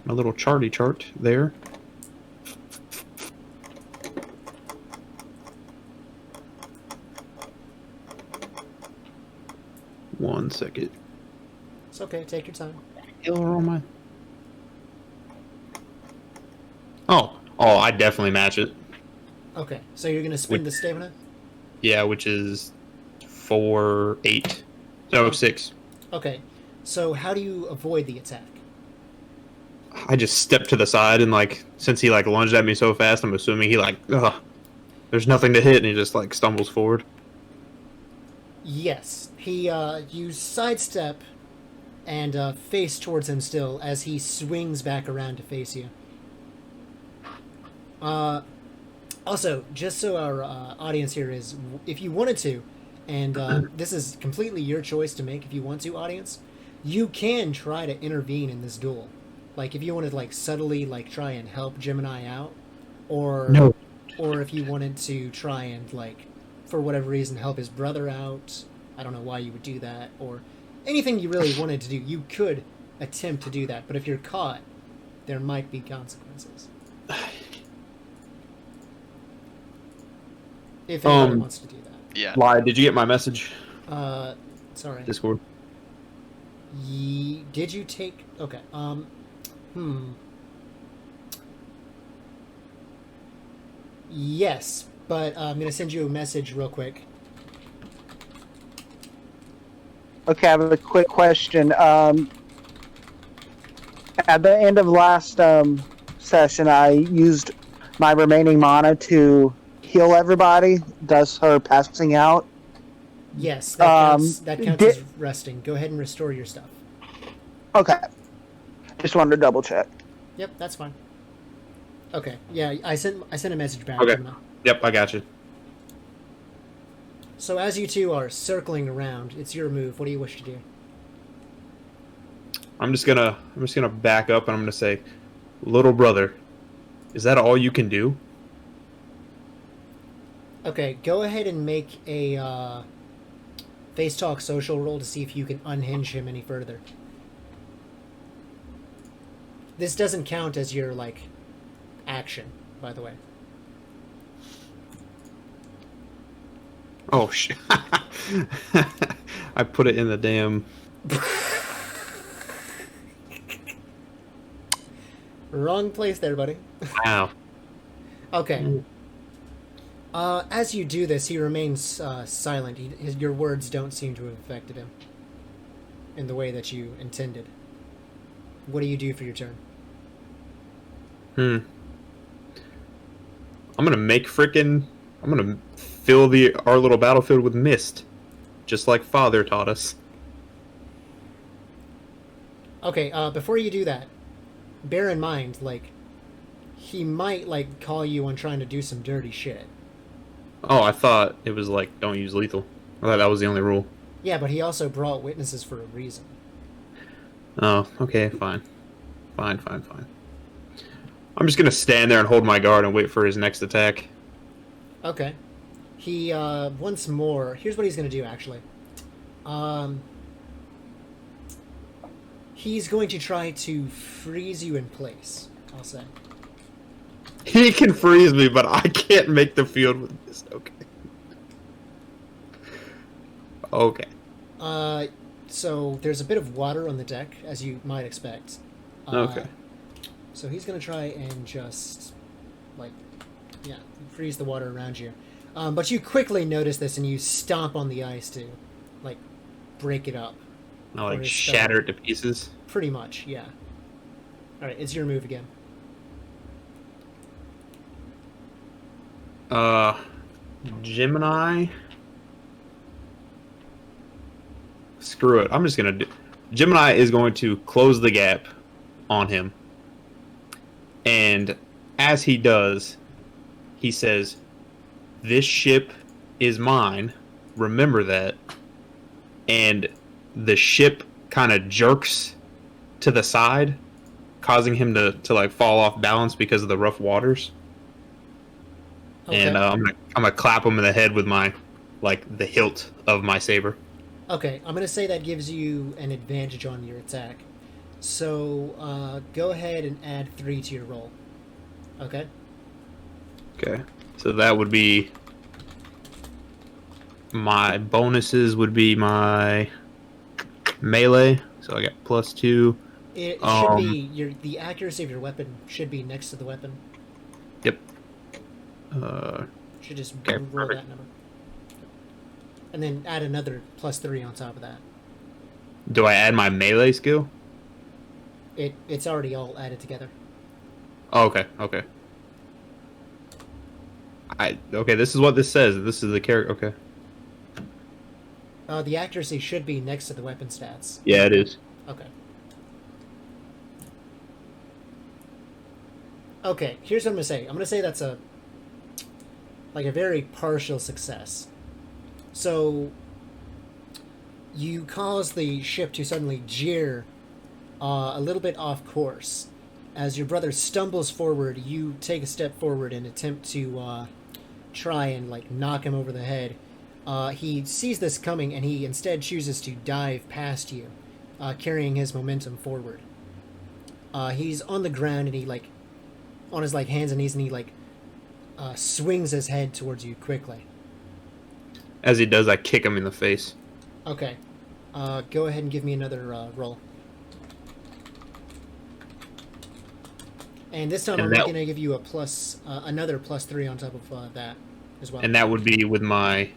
little charty chart there. One second. It's okay, take your time. Hell are on my... Oh, I definitely match it. Okay, so you're gonna spend the stamina? Yeah, which is 4, 8. No, 6. Okay, so how do you avoid the attack? I just stepped to the side and like, since he like lunged at me so fast, I'm assuming he like, there's nothing to hit, and he just like stumbles forward. Yes, he you sidestep and face towards him still as he swings back around to face you. Also, just so our audience here is, if you wanted to, and this is completely your choice to make if you want to, audience, you can try to intervene in this duel. Like, if you wanted to, like, subtly, like, try and help Gemini out, or No. or if you wanted to try and, like, for whatever reason, help his brother out. I don't know why you would do that, or anything you really wanted to do, you could attempt to do that. But if you're caught, there might be consequences. If anyone wants to do that. Yeah. Lie, did you get my message? Sorry. Discord. Did you take... Okay, Yes, but I'm going to send you a message real quick. Okay, I have a quick question. At the end of last session, I used my remaining mana to heal everybody, thus her passing out. Yes, that counts. That counts Did, as resting. Go ahead and restore your stuff. okay, just wanted to double check. Yep, that's fine. Okay, yeah, I sent a message back. Okay. Gemini. Yep, I got you. So as you two are circling around, it's your move. What do you wish to do? I'm just gonna back up and I'm gonna say, little brother, is that all you can do? Okay, go ahead and make a face talk social roll to see if you can unhinge him any further. This doesn't count as your like action, by the way. Oh shit! I put it in the damn. Wrong place there, buddy. Wow. Okay. As you do this, he remains silent. Your words don't seem to have affected him in the way that you intended. What do you do for your turn? I'm gonna fill our little battlefield with mist, just like Father taught us. Okay, before you do that, bear in mind, like, he might, like, call you on trying to do some dirty shit. Oh, I thought it was like, don't use lethal. I thought that was the only rule. Yeah, but he also brought witnesses for a reason. Oh, okay, fine. Fine. I'm just gonna stand there and hold my guard and wait for his next attack. Okay. He, once more... Here's what he's gonna do, actually. He's going to try to freeze you in place, I'll say. He can freeze me, but I can't make the field with this. Okay. So there's a bit of water on the deck, as you might expect. Okay. So he's going to try and just, like, yeah, freeze the water around you. But you quickly notice this and you stomp on the ice to, like, break it up. I like shatter it to pieces. Pretty much, yeah. Alright, it's your move again. Gemini. Screw it. I'm just gonna do. Gemini is going to close the gap on him. And as he does, he says, "This ship is mine. Remember that." And the ship kind of jerks to the side, causing him to like fall off balance because of the rough waters. Okay. And I'm gonna clap him in the head with my, like, the hilt of my saber. Okay, I'm going to say that gives you an advantage on your attack. So, go ahead and add 3 to your roll. Okay? Okay. So that would be... My bonuses would be my melee. So I got +2. It should be... the accuracy of your weapon should be next to the weapon. Yep. Should just Okay, roll perfect. that number. And then add another +3 on top of that. Do I add my melee skill? It's already all added together. Oh, okay. Okay, this is what this says. This is the character. Okay. The accuracy should be next to the weapon stats. Yeah, it is. Okay. Okay, here's what I'm going to say. I'm going to say that's a very partial success. So, you cause the ship to suddenly jeer a little bit off course. As your brother stumbles forward, you take a step forward and attempt to try and, like, knock him over the head. He sees this coming and he instead chooses to dive past you, carrying his momentum forward. He's on the ground and he, like, on his, like, hands and knees, and he, like, swings his head towards you quickly. As he does, I kick him in the face. Okay. Go ahead and give me another roll. And this time I'm going to give you a another +3 on top of that as well. And that would be with my...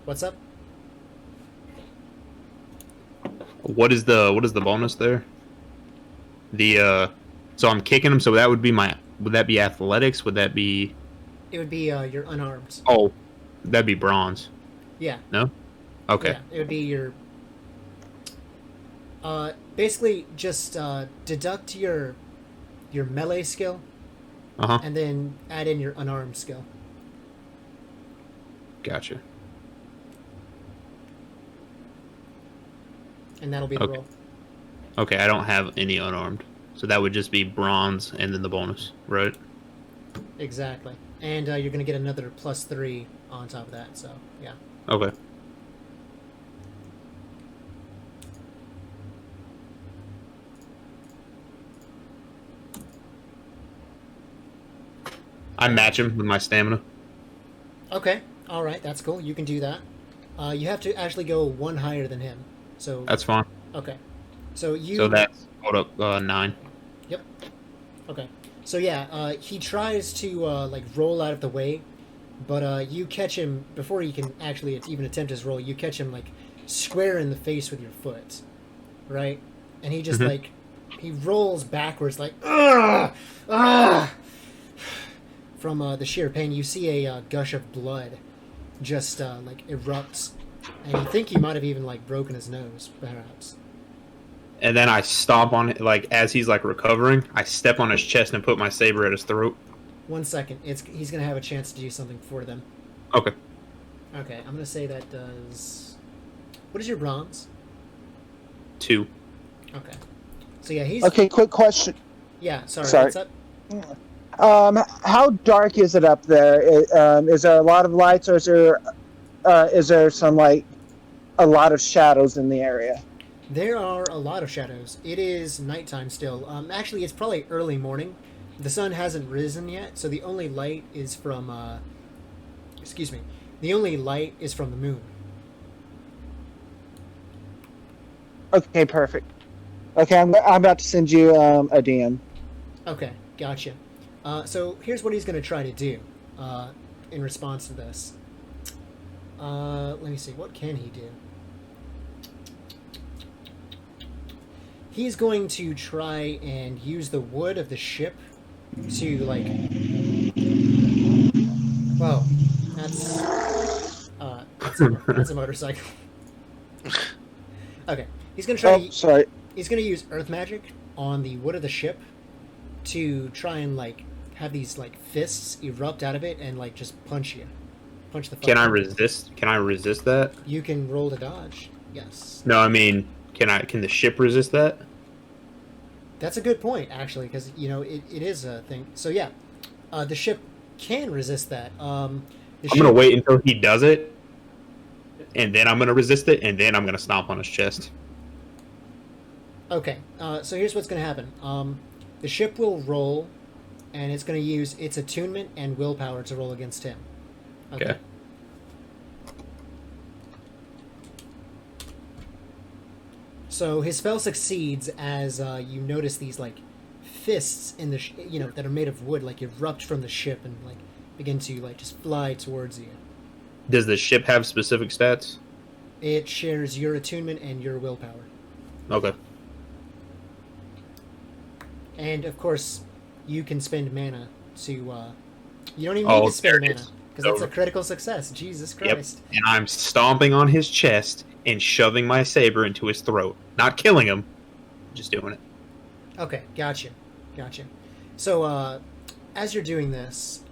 What's up? What is the bonus there? So I'm kicking him. So that would be would that be athletics? Would that be? It would be your unarmed. Oh, that'd be bronze. Yeah. No. Okay. Yeah, it would be your. Basically, just deduct your melee skill, Uh huh. and then add in your unarmed skill. Gotcha. And that'll be the Okay. roll. Okay, I don't have any unarmed, so that would just be bronze and then the bonus, right? Exactly. And you're going to get another +3 on top of that, so, yeah. Okay. I match him with my stamina. Okay, alright, that's cool. You can do that. You have to actually go one higher than him. So, That's fine. okay. So you... So that's hold up 9. Yep. Okay. So yeah, he tries to like roll out of the way, but you catch him before he can actually even attempt his roll. You catch him like square in the face with your foot, right? And he just like he rolls backwards like ah ah. From the sheer pain, you see a gush of blood just like erupts, and you think he might have even like broken his nose, perhaps. And then I stomp on it, like as he's like recovering. I step on his chest and put my saber at his throat. 1 second. He's gonna have a chance to do something for them. Okay. Okay, I'm gonna say that does. What is your bronze? 2. Okay. So yeah, he's. Okay, quick question. Yeah, sorry. Sorry. What's up? How dark is it up there? Is there a lot of lights, or is there some like a lot of shadows in the area? There are a lot of shadows. It is nighttime still. Actually, it's probably early morning. The sun hasn't risen yet, so the only light is from. Excuse me. The only light is from the moon. Okay, perfect. Okay, I'm about to send you a DM. Okay, gotcha. So here's what he's going to try to do in response to this. Let me see. What can he do? He's going to try and use the wood of the ship to, like... Whoa. That's a motorcycle. Okay. He's going to try Oh, sorry. He's going to use earth magic on the wood of the ship to try and, like, have these, like, fists erupt out of it and, like, just punch you. Punch the fuck Can I out of you. resist? Can I resist that? You can roll to dodge. Yes. No, I mean, can the ship resist that? That's a good point, actually, because, you know, it is a thing. So, yeah, the ship can resist that. I'm gonna wait until he does it, and then I'm gonna resist it, and then I'm gonna stomp on his chest. Okay, so here's what's going to happen. The ship will roll, and it's going to use its attunement and willpower to roll against him. Okay. So his spell succeeds as you notice these like fists in the that are made of wood like erupt from the ship and like begin to like just fly towards you. Does the ship have specific stats? It shares your attunement and your willpower, Okay. and of course, you can spend mana to. You don't even Oh, need to spend there it mana is. because that's a Over. critical success. Jesus Yep. Christ! And I'm stomping on his chest and shoving my saber into his throat. Not killing him, just doing it. Okay, gotcha. So, as you're doing this,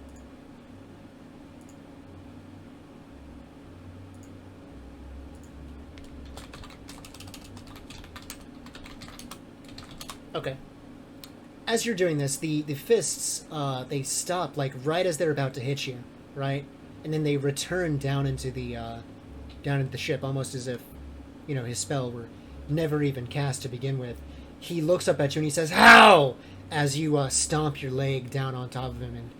okay. As you're doing this, the fists they stop like right as they're about to hit you, right? And then they return down into the ship, almost as if his spell were never even cast to begin with. He looks up at you and he says, "How?" As you stomp your leg down on top of him and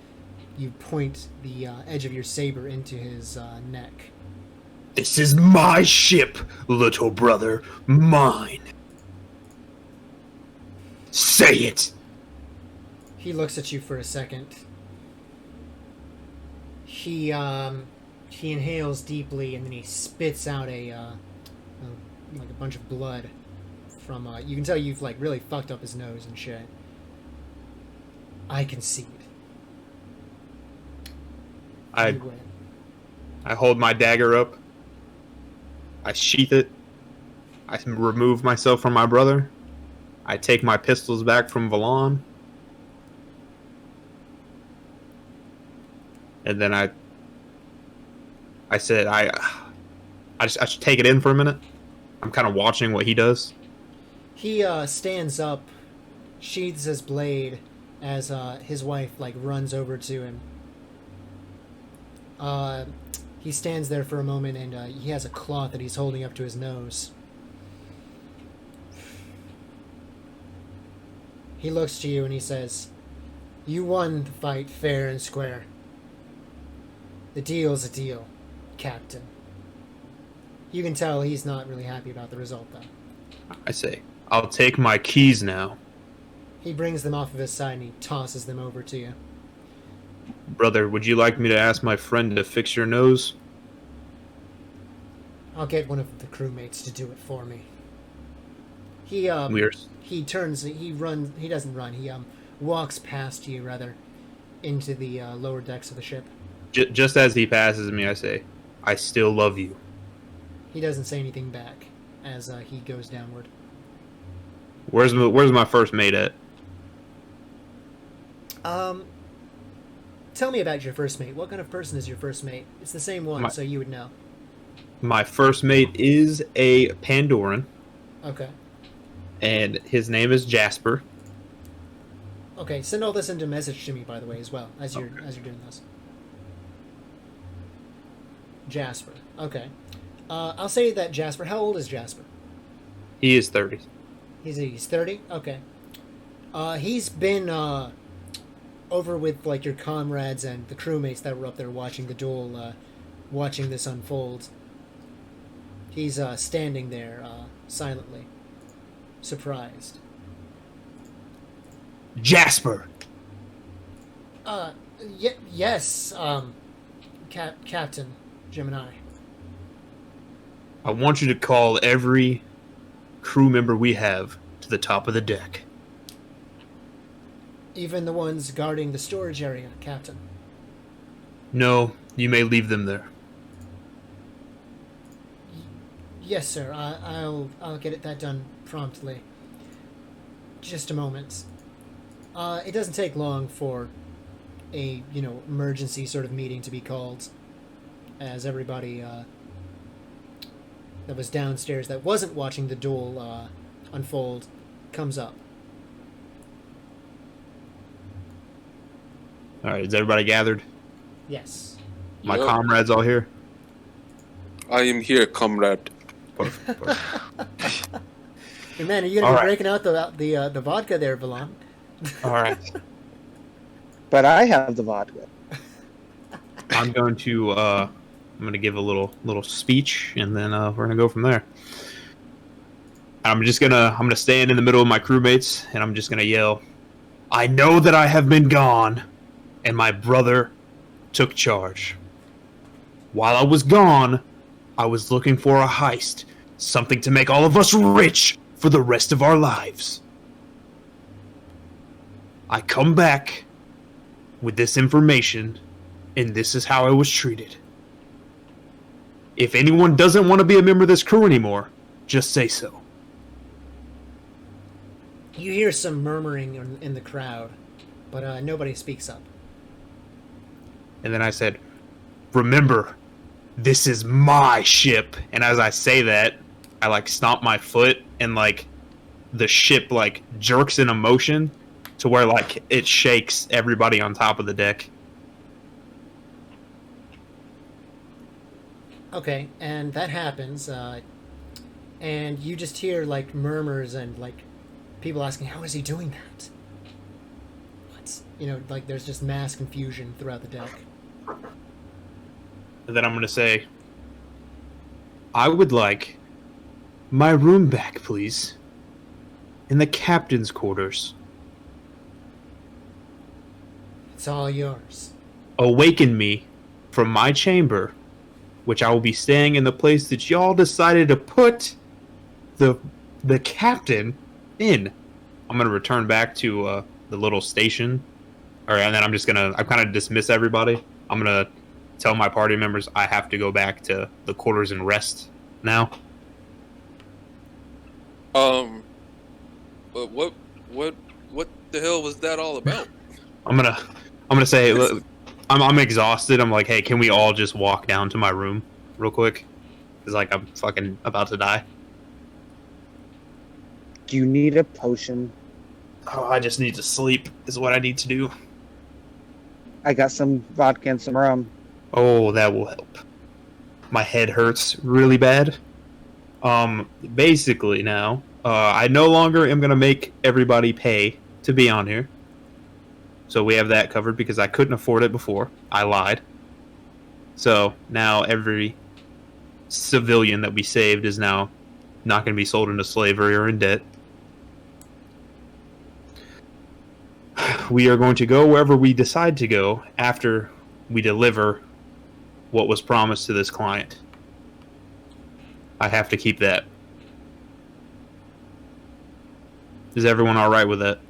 you point the edge of your saber into his neck. This is my ship, little brother. Mine. Say it. He looks at you for a second. He He inhales deeply and then he spits out like a bunch of blood from. You can tell you've like really fucked up his nose and shit. I concede. I You win. I hold my dagger up. I sheath it. I remove myself from my brother. I take my pistols back from Valon. And then I said I should take it in for a minute. I'm kind of watching what he does. He stands up, sheathes his blade as his wife like runs over to him. He stands there for a moment and he has a cloth that he's holding up to his nose. He looks to you and he says, "You won the fight fair and square. The deal's a deal, Captain." You can tell he's not really happy about the result, though. I say, I'll take my keys now. He brings them off of his side and he tosses them over to you. Brother, would you like me to ask my friend to fix your nose? I'll get one of the crewmates to do it for me. He doesn't run, he walks past you, rather, into the lower decks of the ship. Just as he passes me, I say, I still love you. He doesn't say anything back as he goes downward. Where's my first mate at? Tell me about your first mate. What kind of person is your first mate? It's the same one, so you would know. My first mate is a Pandoran, Okay. and his name is Jasper. Okay, send all this into message to me, by the way, as well, as you're doing this. Jasper. Okay. I'll say that Jasper... How old is Jasper? He is 30. He's 30? Okay. He's been over with like your comrades and the crewmates that were up there watching the duel, watching this unfold. He's standing there silently, surprised. Jasper! Yes, Captain Gemini. I want you to call every crew member we have to the top of the deck. Even the ones guarding the storage area, Captain. No, you may leave them there. Yes, sir. I'll get that done promptly. Just a moment. It doesn't take long for a emergency sort of meeting to be called, as everybody that was downstairs that wasn't watching the duel unfold comes up. All right, is everybody gathered? Yes. My Yep. comrades all here? I am here, comrade. Perfect. Hey man, are you gonna All be right. breaking out the vodka there, Valon? All right. But I have the vodka. I'm going to give a little speech, and then we're gonna go from there. I'm gonna stand in the middle of my crewmates, and I'm just gonna yell, "I know that I have been gone, and my brother took charge. While I was gone, I was looking for a heist, something to make all of us rich for the rest of our lives. I come back with this information, and this is how I was treated. If anyone doesn't want to be a member of this crew anymore, just say so." You hear some murmuring in the crowd, but nobody speaks up. And then I said, "Remember, this is my ship." And as I say that, I like stomp my foot, and like the ship like jerks in a motion to where like it shakes everybody on top of the deck. Okay, and that happens, and you just hear like murmurs and like people asking, "How is he doing that?" What? Like there's just mass confusion throughout the deck. And then I'm gonna say, "I would like my room back, please, in the captain's quarters. It's all yours. Awaken me from my chamber which I will be staying in the place that y'all decided to put the captain in. I'm gonna return back to the little station, and then I'm kind of dismiss everybody. I'm gonna tell my party members I have to go back to the quarters and rest now. But what the hell was that all about? I'm gonna say, look, I'm exhausted. I'm like, hey, can we all just walk down to my room real quick? Cause like I'm fucking about to die. Do you need a potion? Oh, I just need to sleep. Is what I need to do. I got some vodka and some rum. Oh, that will help. My head hurts really bad. Basically now, I no longer am gonna make everybody pay to be on here. So we have that covered because I couldn't afford it before. I lied. So now every civilian that we saved is now not going to be sold into slavery or in debt. We are going to go wherever we decide to go after we deliver what was promised to this client. I have to keep that. Is everyone all right with that?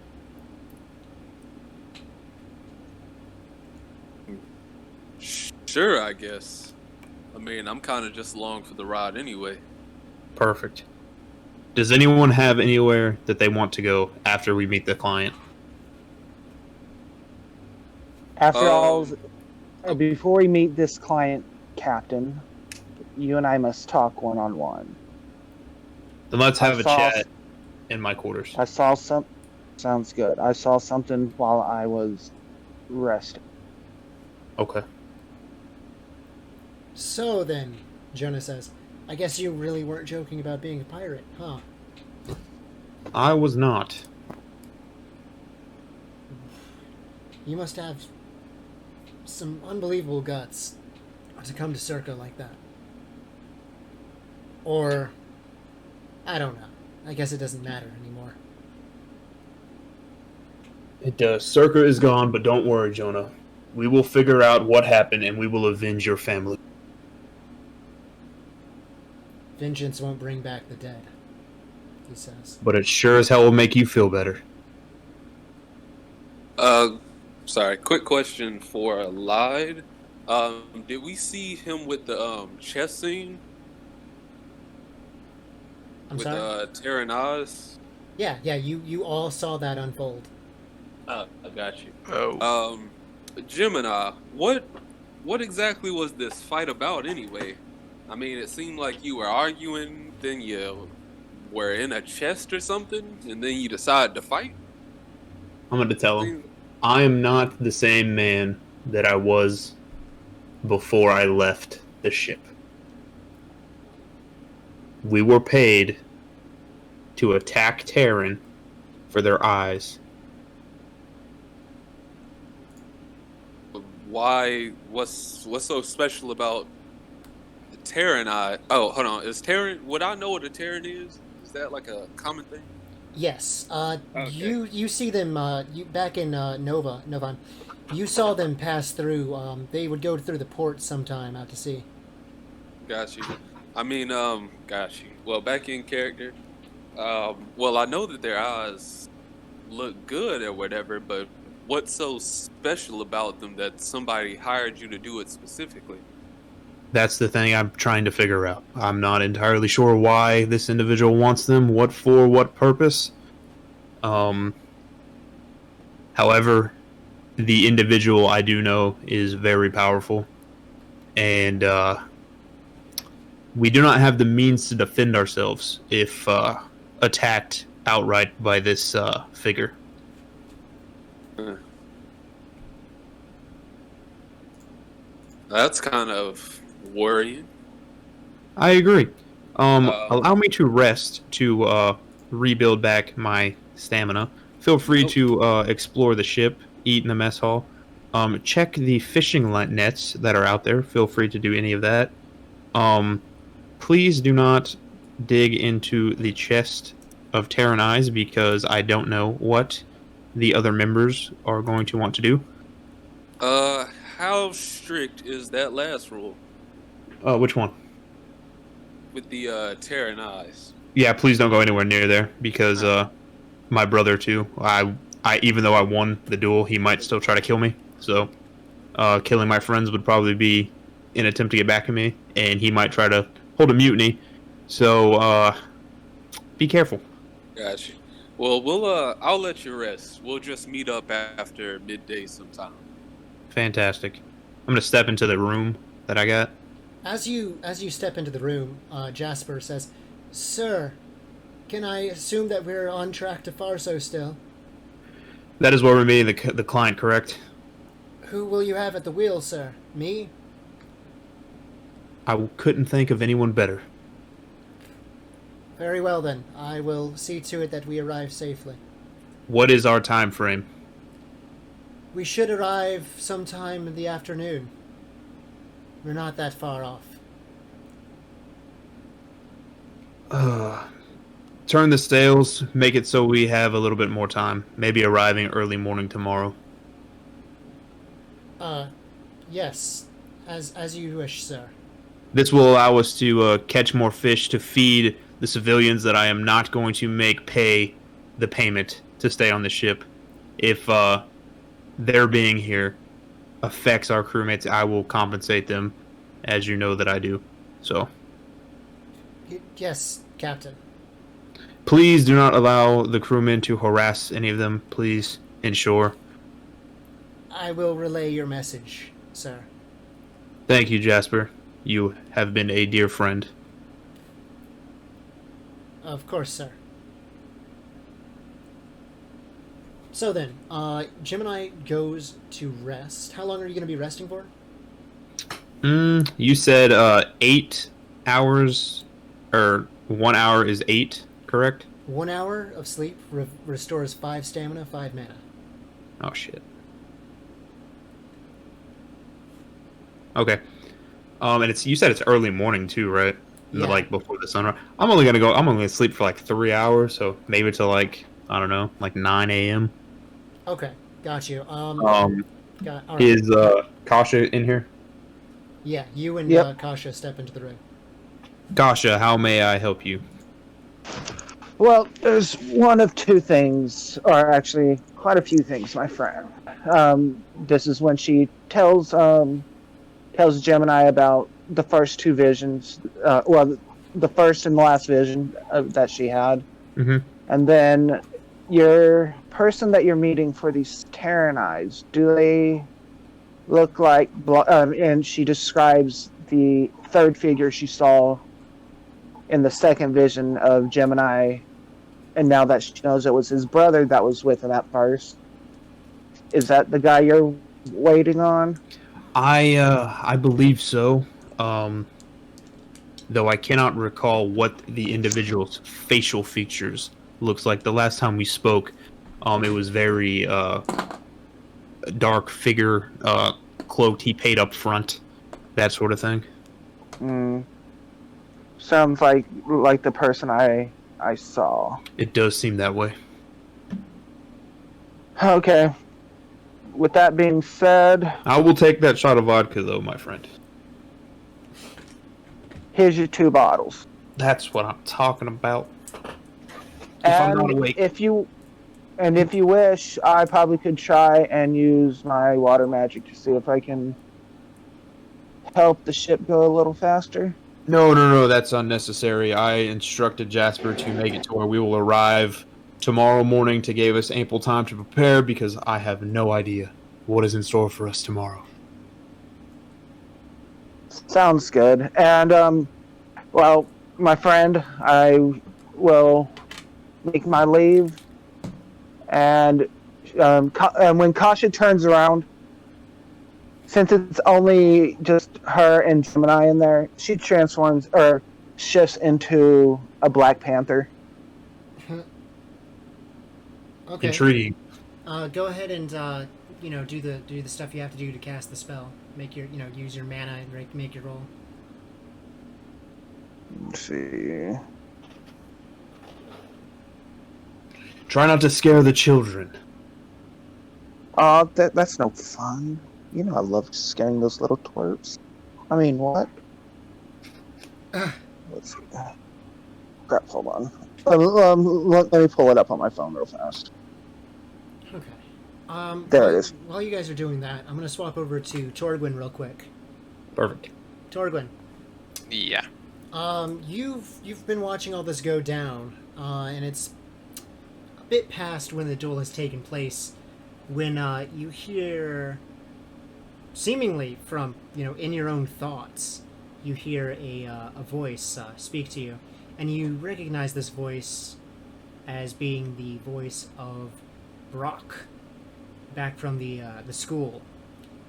Sure, I guess. I mean, I'm kind of just along for the ride anyway. Perfect. Does anyone have anywhere that they want to go after we meet the client? After all, before we meet this client, Captain, you and I must talk one-on-one. Then let's have a chat in my quarters. I saw some... Sounds good. I saw something while I was resting. Okay. So then, Jonah says, I guess you really weren't joking about being a pirate, huh? I was not. You must have some unbelievable guts to come to Circa like that. Or, I don't know. I guess it doesn't matter anymore. It does. Circa is gone, but don't worry, Jonah. We will figure out what happened and we will avenge your family. Vengeance won't bring back the dead, he says. But it sure as hell will make you feel better. Sorry, quick question for Lied. Did we see him with the chess scene? I'm with sorry? Terranaz? Yeah, you all saw that unfold. I got you. Oh. Gemini, what exactly was this fight about anyway? I mean, it seemed like you were arguing, then you were in a chest or something, and then you decided to fight? I'm going to tell him, I am not the same man that I was before I left the ship. We were paid to attack Terran for their eyes. Why? What's so special about the Terran eye? Oh, hold on. Is Terran? Would I know what a Terran is? Is that like a common thing? Yes. Okay. You see them you back in Novan. You saw them pass through. They would go through the port sometime out to sea. Got you. I mean, got you. Well, back in character. Well, I know that their eyes look good or whatever, but what's so special about them that somebody hired you to do it specifically? That's the thing I'm trying to figure out. I'm not entirely sure why this individual wants them, what for, what purpose. However, the individual I do know is very powerful, and we do not have the means to defend ourselves if attacked outright by this figure. That's kind of worrying. I agree. Allow me to rest to rebuild back my stamina. Feel free to explore the ship, eat in the mess hall. Check the fishing nets that are out there. Feel free to do any of that. Please do not dig into the chest of Terran Eyes because I don't know what the other members are going to want to do. How strict is that last rule? Which one? with the tearing eyes. Yeah, please don't go anywhere near there because my brother too. I even though I won the duel, he might still try to kill me. So, killing my friends would probably be an attempt to get back at me, and he might try to hold a mutiny. So, be careful. Gotcha. Well, I'll let you rest. We'll just meet up after midday sometime. Fantastic. I'm gonna step into the room that I got. As you step into the room, Jasper says, "Sir, can I assume that we're on track to Farso still? That is where we're meeting the client, correct? Who will you have at the wheel, sir? Me? I couldn't think of anyone better. Very well then. I will see to it that we arrive safely. What is our time frame? We should arrive sometime in the afternoon. We're not that far off." Turn the sails, make it so we have a little bit more time. Maybe arriving early morning tomorrow. Yes. As you wish, sir. This will allow us to catch more fish to feed the civilians that I am not going to make pay the payment to stay on the ship. If their being here affects our crewmates, I will compensate them, as you know that I do. So, Yes, Captain. please do not allow the crewmen to harass any of them. Please ensure. I will relay your message, sir. Thank you, Jasper. You have been a dear friend. Of course, sir. So then, Gemini goes to rest. How long are you going to be resting for? You said 8 hours, or 1 hour is 8, correct? 1 hour of sleep restores 5 stamina, 5 mana. Oh shit. Okay. And you said it's early morning too, right? Yeah. Like before the sunrise. I'm only gonna sleep for like 3 hours, so maybe to like, I don't know, like 9 a.m. Okay, got you. All right. Is Kasha in here? Yeah, you and Yep. Kasha step into the room. Kasha, how may I help you? Well, there's one of two things, or actually quite a few things, my friend. This is when she tells Gemini about the first two visions, the first and the last vision that she had. Mm-hmm. And then your person that you're meeting for these Terran eyes, do they look like... and she describes the third figure she saw in the second vision of Gemini, and now that she knows it was his brother that was with him at first. Is that the guy you're waiting on? I believe so. Though I cannot recall what the individual's facial features looks like. The last time we spoke, it was very dark figure, cloaked. He paid up front, that sort of thing. Sounds like the person I saw. It does seem that way. Okay. With that being said, I will take that shot of vodka, though, my friend. here's your 2 bottles. That's what I'm talking about. If I'm not awake. If you wish, I probably could try and use my water magic to see if I can help the ship go a little faster. No, that's unnecessary. I instructed Jasper to make it to where we will arrive tomorrow morning to give us ample time to prepare, because I have no idea what is in store for us tomorrow. Sounds good. And, well, my friend, I will make my leave. And when Kasha turns around, since it's only just her and Gemini in there, she transforms or shifts into a Black Panther. Okay. Intriguing. Go ahead and do the stuff you have to do to cast the spell. Make your use your mana and make your roll. Let's see. Try not to scare the children. Oh, that's no fun. You know I love scaring those little twerps. I mean, what? Let's see. Crap, hold on. Let me pull it up on my phone real fast. Okay. There it is. While you guys are doing that, I'm gonna swap over to Torgwin real quick. Perfect. Torgwin, Yeah. you've been watching all this go down, and it's a bit past when the duel has taken place, when you hear, seemingly from in your own thoughts, you hear a voice speak to you, and you recognize this voice as being the voice of Brock, back from the school,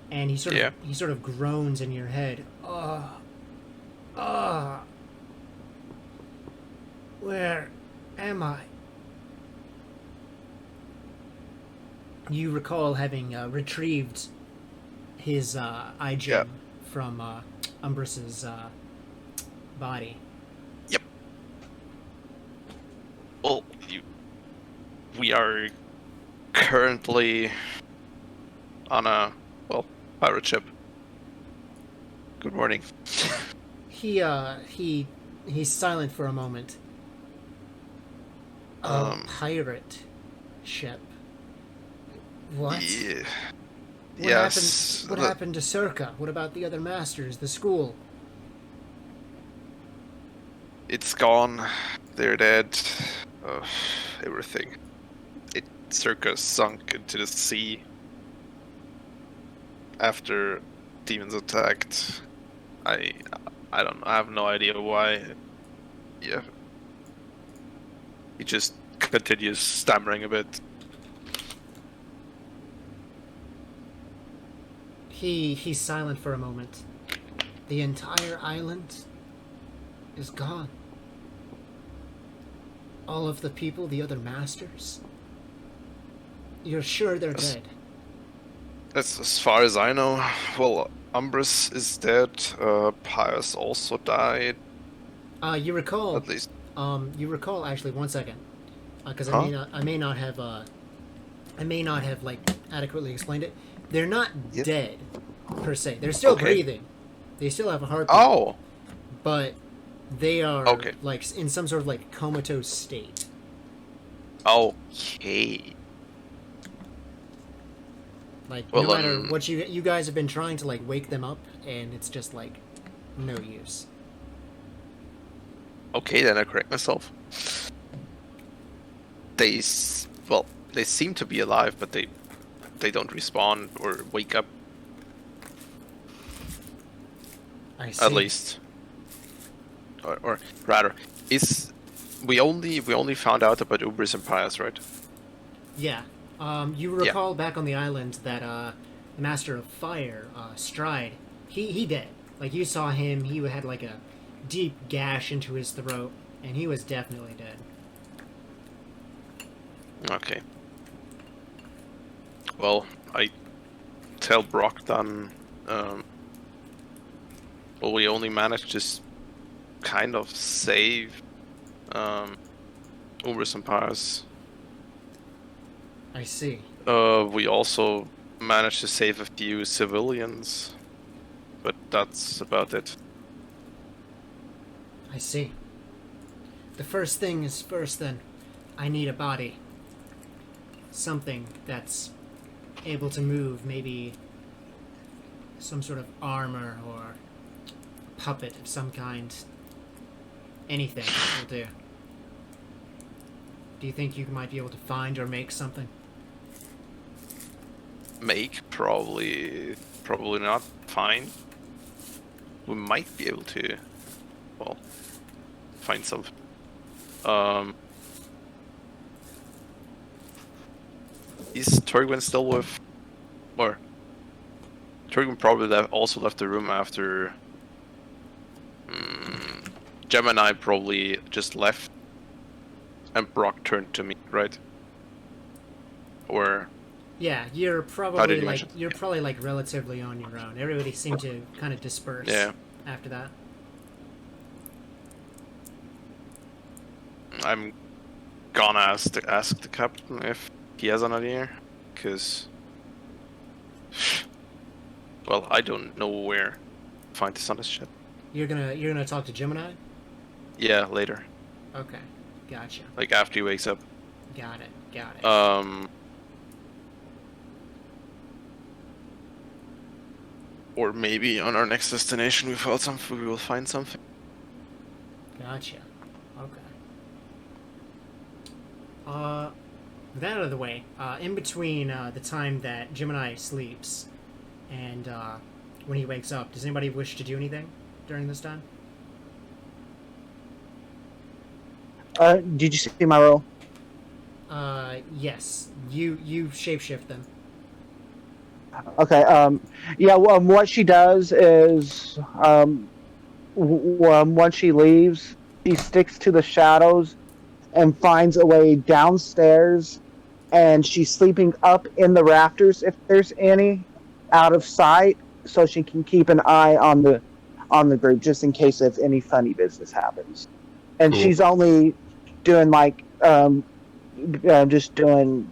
and he sort of groans in your head. Where am I? You recall having retrieved his eye gem from Umbrus's body. Yep. Well, we are currently on a pirate ship. Good morning. He's silent for a moment. A pirate ship. What? Yeah. What Yes. happened? What happened to Circa? What about the other masters? The school? It's gone. They're dead. Everything. Circa sunk into the sea after demons attacked. I don't know. I have no idea why. Yeah. He just continues stammering a bit. He's silent for a moment. The entire island is gone. All of the people, the other masters. You're sure they're dead? That's as far as I know. Well, Umbrus is dead. Pius also died. You recall? At least. You recall actually. 1 second, because I may not have like adequately explained it. They're not dead per se. They're still breathing. They still have a heartbeat. Oh. But they are Okay. like in some sort of like comatose state. Okay. Like Well, no matter what you guys have been trying to like wake them up, and it's just like no use. Okay, then I correct myself. They seem to be alive, but they don't respond or wake up. I see. At least, or rather, we only found out about Ubris and Pius, right? Yeah. You recall back on the island that the Master of Fire, Stride, he dead. Like you saw him, he had like a deep gash into his throat, and he was definitely dead. Okay. Well, I tell Brock then. Well, we only managed to kind of save Ubris and Pius. I see. We also managed to save a few civilians, but that's about it. I see. The first thing is first, then. I need a body. Something that's able to move, maybe some sort of armor or puppet of some kind. Anything will do. Do you think you might be able to find or make something? Make probably not. Find. We might be able to, well, find something. Is Torgwin still with, or Torgwin probably also left the room after. Gemini probably just left, and Brock turned to me, right? Or. Yeah, you're probably you like mention- you're probably like relatively on your own. Everybody seemed to kind of disperse after that. I'm gonna ask the captain if he has an idea, because, well, I don't know where to find this on this ship. You're gonna talk to Gemini? Yeah, later. Okay. Gotcha. Like after he wakes up. Got it. Got it. Or maybe on our next destination we will find something. Gotcha. Okay. With that out of the way, in between the time that Gemini sleeps and when he wakes up, does anybody wish to do anything during this time? Did you see my roll? Yes. You shapeshift them. Okay. Yeah. Well, what she does is, once she leaves, she sticks to the shadows and finds a way downstairs, and she's sleeping up in the rafters if there's any, out of sight, so she can keep an eye on the group just in case if any funny business happens. And Cool. she's only doing just doing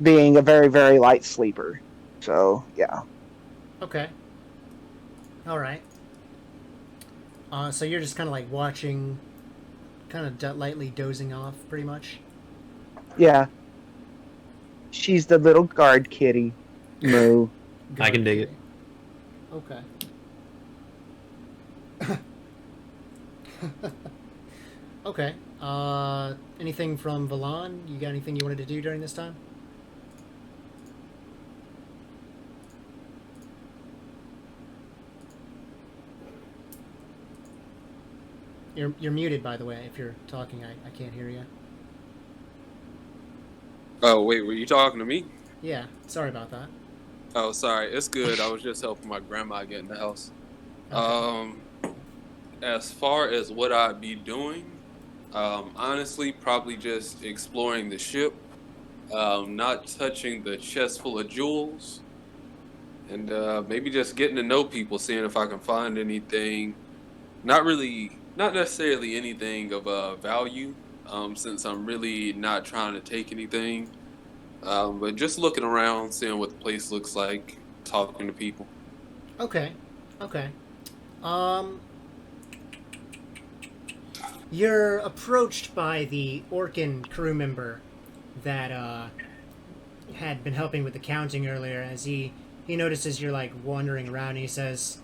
being a very, very light sleeper. So yeah. Okay. All right. So you're just kind of like watching, kind of lightly dozing off, pretty much. Yeah. She's the little guard kitty. Moo. I can dig it. Okay. Okay. Anything from Valan? You got anything you wanted to do during this time? You're muted, by the way. If you're talking, I can't hear you. Oh, wait, were you talking to me? Yeah. Sorry about that. Oh, sorry. It's good. I was just helping my grandma get in the house. Okay. As far as what I'd be doing, honestly, probably just exploring the ship, not touching the chest full of jewels, and maybe just getting to know people, seeing if I can find anything. Not necessarily anything of value, since I'm really not trying to take anything. But just looking around, seeing what the place looks like, talking to people. Okay. Okay. You're approached by the Orcan crew member that had been helping with the counting earlier. As he notices you're like wandering around, and he says,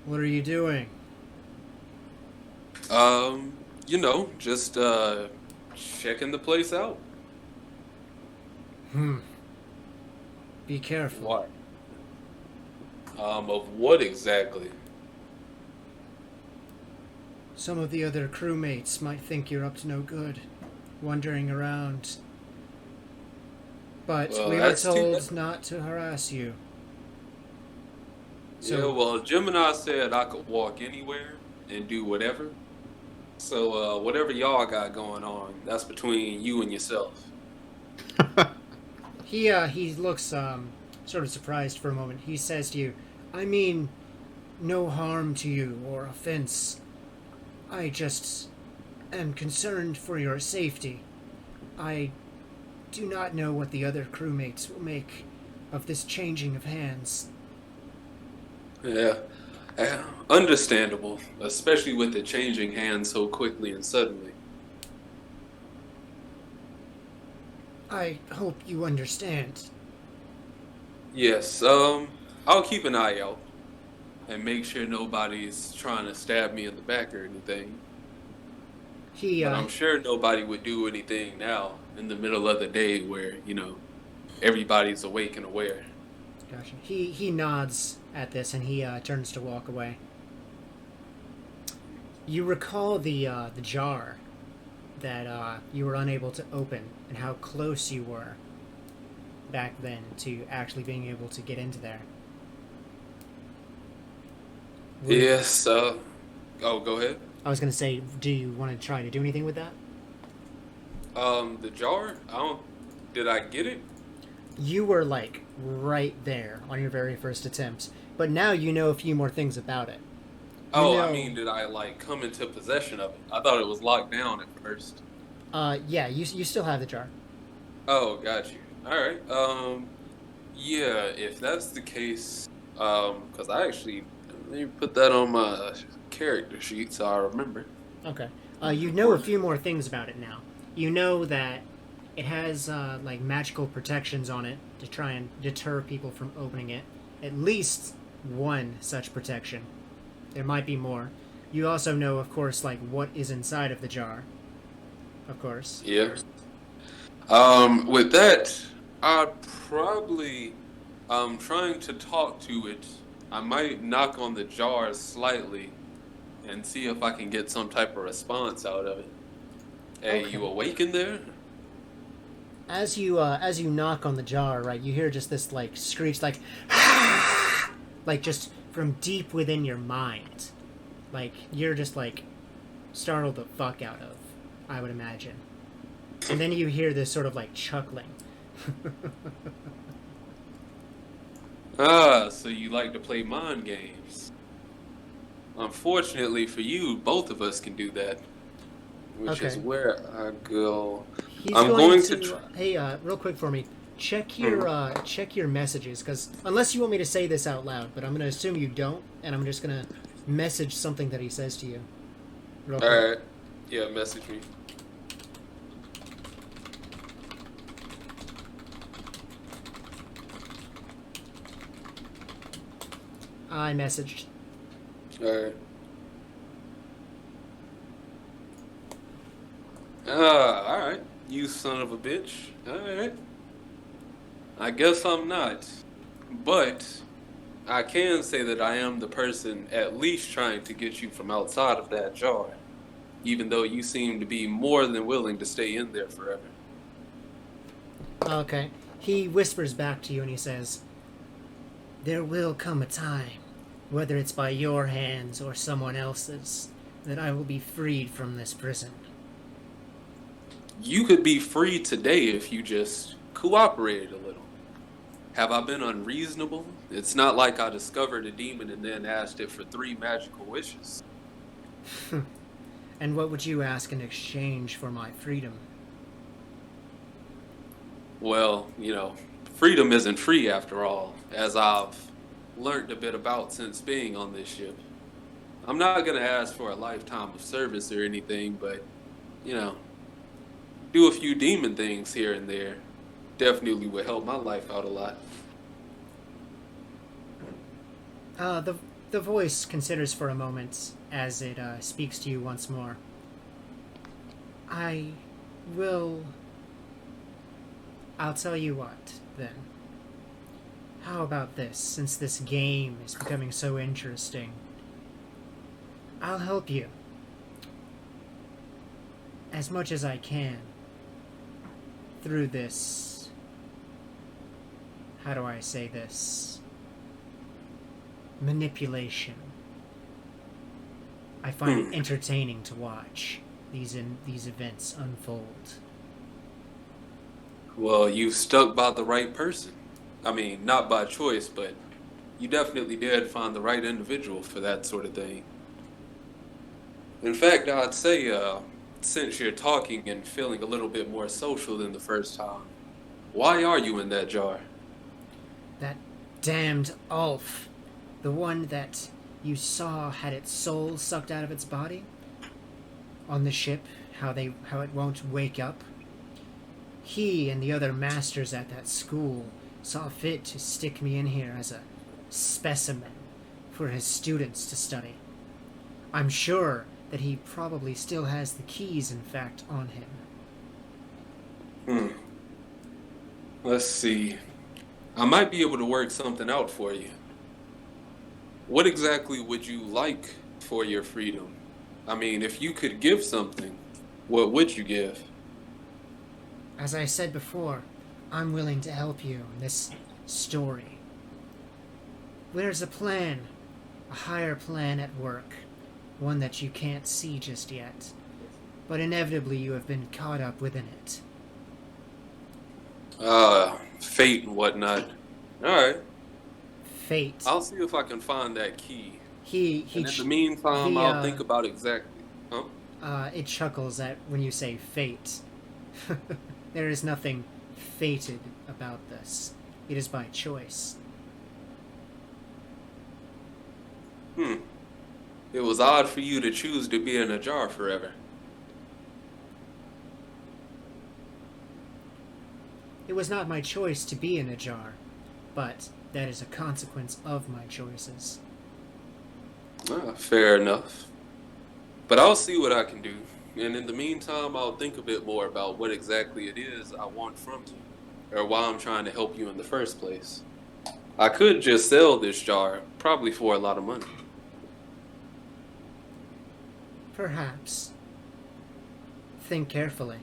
"What are you doing?" Just checking the place out. Be careful. What? Of what exactly? Some of the other crewmates might think you're up to no good, wandering around. But Well, we were that's too told bad. not to harass you. Yeah, well, Gemini said I could walk anywhere and do whatever. So, whatever y'all got going on, that's between you and yourself. He looks sort of surprised for a moment. He says to you, "I mean, no harm to you or offense. I just am concerned for your safety. I do not know what the other crewmates will make of this changing of hands." Yeah, understandable, especially with it changing hands so quickly and suddenly. I hope you understand. Yes, I'll keep an eye out and make sure nobody's trying to stab me in the back or anything. He But I'm sure nobody would do anything now in the middle of the day where, everybody's awake and aware. gotcha. He nods at this and he turns to walk away. You recall the jar that you were unable to open and how close you were back then to actually being able to get into there. Yes, oh, go ahead. I was going to say, do you want to try to do anything with that? The jar? Did I get it? You were like right there on your very first attempt, but now you know a few more things about it. I mean, did I come into possession of it? I thought it was locked down at first. Yeah, you still have the jar. Oh, got you. All right. Yeah, if that's the case, because I actually Let me put that on my character sheet so I remember. Okay. You know a few more things about it now. You know that it has like magical protections on it to try and deter people from opening it. At least one such protection. There might be more. You also know, of course, like what is inside of the jar. Of course. Yeah. With that, I'd probably, trying to talk to it, I might knock on the jar slightly and see if I can get some type of response out of it. Hey, Okay. you awake in there? As you knock on the jar, right, you hear just this like screech, like like just from deep within your mind, like you're just like startled the fuck out of, I would imagine. And then you hear this sort of like chuckling. Ah, so you like to play mind games. Unfortunately for you, both of us can do that. Which is Okay. where I go. He's I'm going going to. to Hey, real quick for me, check your messages, because unless you want me to say this out loud, but I'm gonna assume you don't, and I'm just gonna message something that he says to you. Real quick. Alright. Yeah, message me. I messaged. Alright. Alright. You son of a bitch. Alright. I guess I'm not. But I can say that I am the person at least trying to get you from outside of that jar. Even though you seem to be more than willing to stay in there forever. Okay. He whispers back to you and he says, "There will come a time, whether it's by your hands or someone else's, that I will be freed from this prison." You could be free today if you just cooperated a little. Have I been unreasonable? It's not like I discovered a demon and then asked it for 3 magical wishes. And what would you ask in exchange for my freedom? Well, freedom isn't free after all, as I've learned a bit about since being on this ship. I'm not going to ask for a lifetime of service or anything, but, do a few demon things here and there. Definitely would help my life out a lot. The voice considers for a moment as it speaks to you once more. I will... I'll tell you what, then. How about this, since this game is becoming so interesting? I'll help you. As much as I can. Through this... How do I say this? Manipulation. I find it entertaining to watch these events unfold. Well, you stuck by the right person. I mean, not by choice, but you definitely did find the right individual for that sort of thing. In fact, I'd say, since you're talking and feeling a little bit more social than the first time, why are you in that jar? That damned Ulf, the one that you saw had its soul sucked out of its body on the ship, how it won't wake up. He and the other masters at that school saw fit to stick me in here as a specimen for his students to study. I'm sure that he probably still has the keys, in fact, on him. Let's see. I might be able to work something out for you. What exactly would you like for your freedom? I mean, if you could give something, what would you give? As I said before, I'm willing to help you in this story. There's a plan, a higher plan at work, one that you can't see just yet, but inevitably you have been caught up within it. Fate and whatnot. Alright, Fate. I'll see if I can find that key. And in the meantime, I'll think about exactly. It chuckles at when you say fate. There is nothing fated about this. It is by choice. Hmm. It was odd for you to choose to be in a jar forever. It was not my choice to be in a jar, but that is a consequence of my choices. Fair enough. But I'll see what I can do. And in the meantime, I'll think a bit more about what exactly it is I want from you, or why I'm trying to help you in the first place. I could just sell this jar, probably for a lot of money. Perhaps. Think carefully.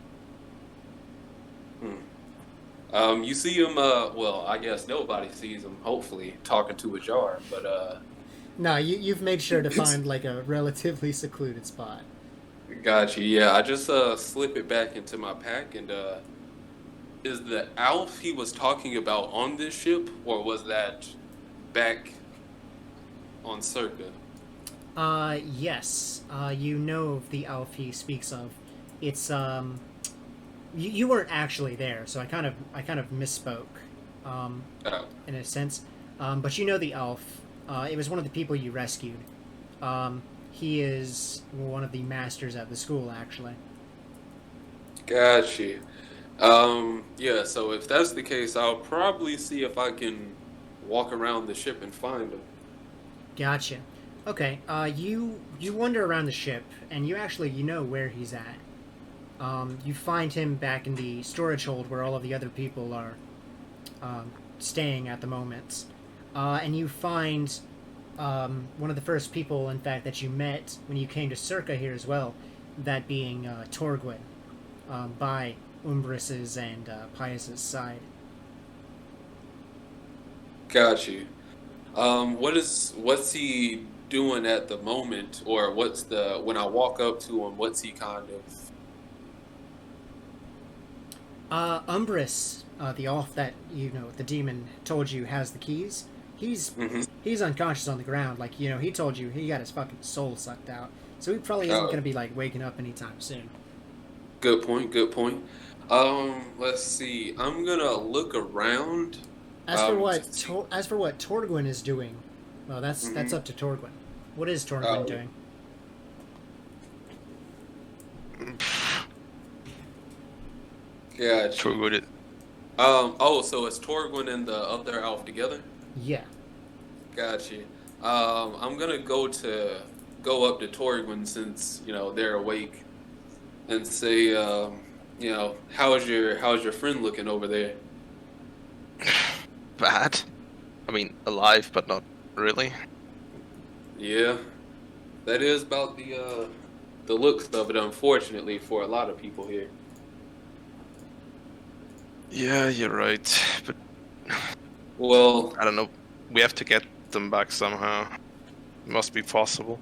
You see him, well, I guess nobody sees him, hopefully, talking to a jar, but, No, you've made sure to find like a relatively secluded spot. got you. Yeah, I just, slip it back into my pack, and, is the Alf he was talking about on this ship, or was that back on Circa? Yes. You know of the Alf he speaks of. It's, you weren't actually there, so I kind of misspoke, Oh, in a sense. But you know the Alf. It was one of the people you rescued. He is one of the masters at the school, actually. got you. Yeah, so if that's the case, I'll probably see if I can walk around the ship and find him. Gotcha. Okay. You wander around the ship, and you know where he's at. You find him back in the storage hold where all of the other people are staying at the moment. And you find one of the first people, in fact, that you met when you came to Circa here as well, that being Torgwin, by Umbris's and Pius's side. Got you. What's he doing at the moment, or when I walk up to him, what's he kind of? Umbris, the elf that, the demon told you has the keys, he's unconscious on the ground. Like, he told you he got his fucking soul sucked out. So he probably isn't going to be, like, waking up anytime soon. Good point. Good point. Let's see. I'm gonna look around. As for what to see- Torgwin is doing, well, that's up to Torgwin. What is Torgwin doing? Gotcha. True with it. Oh, so it's Torgwin and the other elf together? Yeah. Gotcha. I'm gonna go up to Torgwin since they're awake, and say, how's your friend looking over there? Bad. I mean, alive, but not really. Yeah, that is about the looks of it, unfortunately, for a lot of people here. Yeah, you're right. But Well, I don't know. We have to get them back somehow. It must be possible.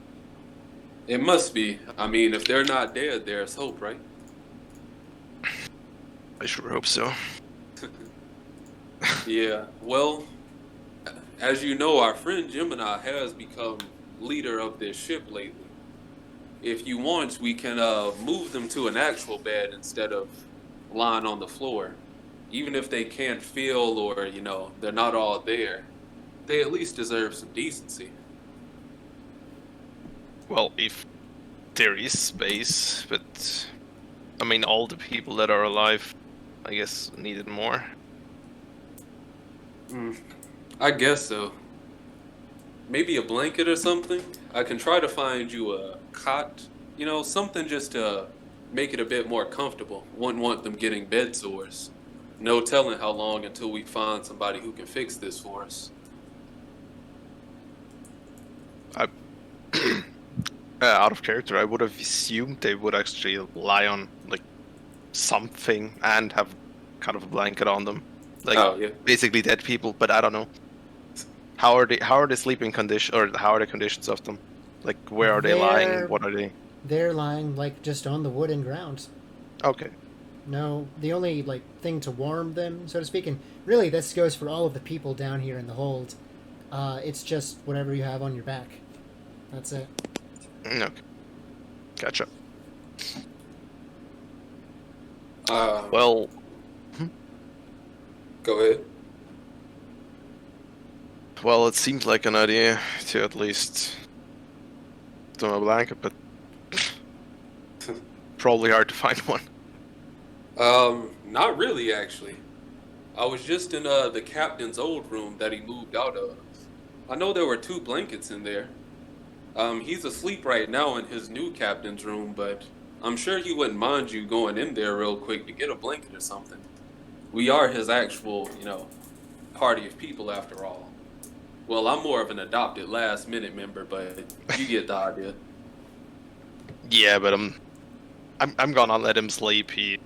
it must be. I mean, if they're not dead, there's hope, right? I sure hope so. Yeah. Well, as you know, our friend Gemini has become leader of this ship lately. If you want, we can move them to an actual bed instead of lying on the floor. Even if they can't feel or, they're not all there, they at least deserve some decency. Well, if there is space, but I mean, all the people that are alive, I guess, needed more. I guess so. Maybe a blanket or something? I can try to find you a cot, something just to make it a bit more comfortable. Wouldn't want them getting bed sores. No telling how long until we find somebody who can fix this for us. Out of character, I would have assumed they would actually lie on like something and have kind of a blanket on them, like Oh, yeah. basically dead people. But I don't know. How are the sleeping condition, or how are the conditions of them? Like, where are they lying? They're- What are they? They're lying, like, just on the wooden ground. Okay. No, the only, like, thing to warm them, so to speak, and really this goes for all of the people down here in the hold, it's just whatever you have on your back. That's it. Okay. Gotcha. Well, Go ahead. well, it seems like an idea to at least them a blanket, but probably hard to find one. Not really, actually. I was just in the captain's old room that he moved out of. I know there were 2 blankets in there. He's asleep right now in his new captain's room, but I'm sure he wouldn't mind you going in there real quick to get a blanket or something. We are his actual, party of people after all. Well, I'm more of an adopted last minute member, but you get the idea. Yeah, but I'm gonna let him sleep. He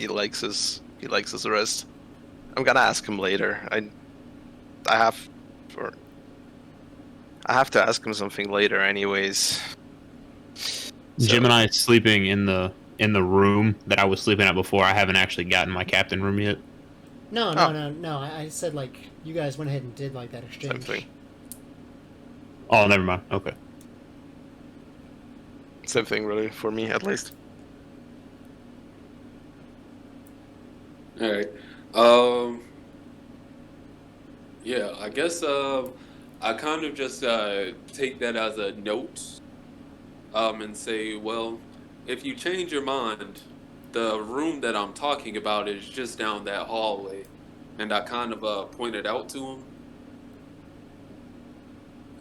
likes his rest. I'm gonna ask him later. I have to ask him something later, anyways. Gemini is sleeping in the room that I was sleeping at before. I haven't actually gotten my captain room yet. No. Oh. I said like you guys went ahead and did like that exchange. Same thing. Oh, never mind. Okay. Same thing, really, for me at least. All right. Yeah, I guess I kind of just take that as a note and say, well, if you change your mind, the room that I'm talking about is just down that hallway. And I kind of pointed out to him.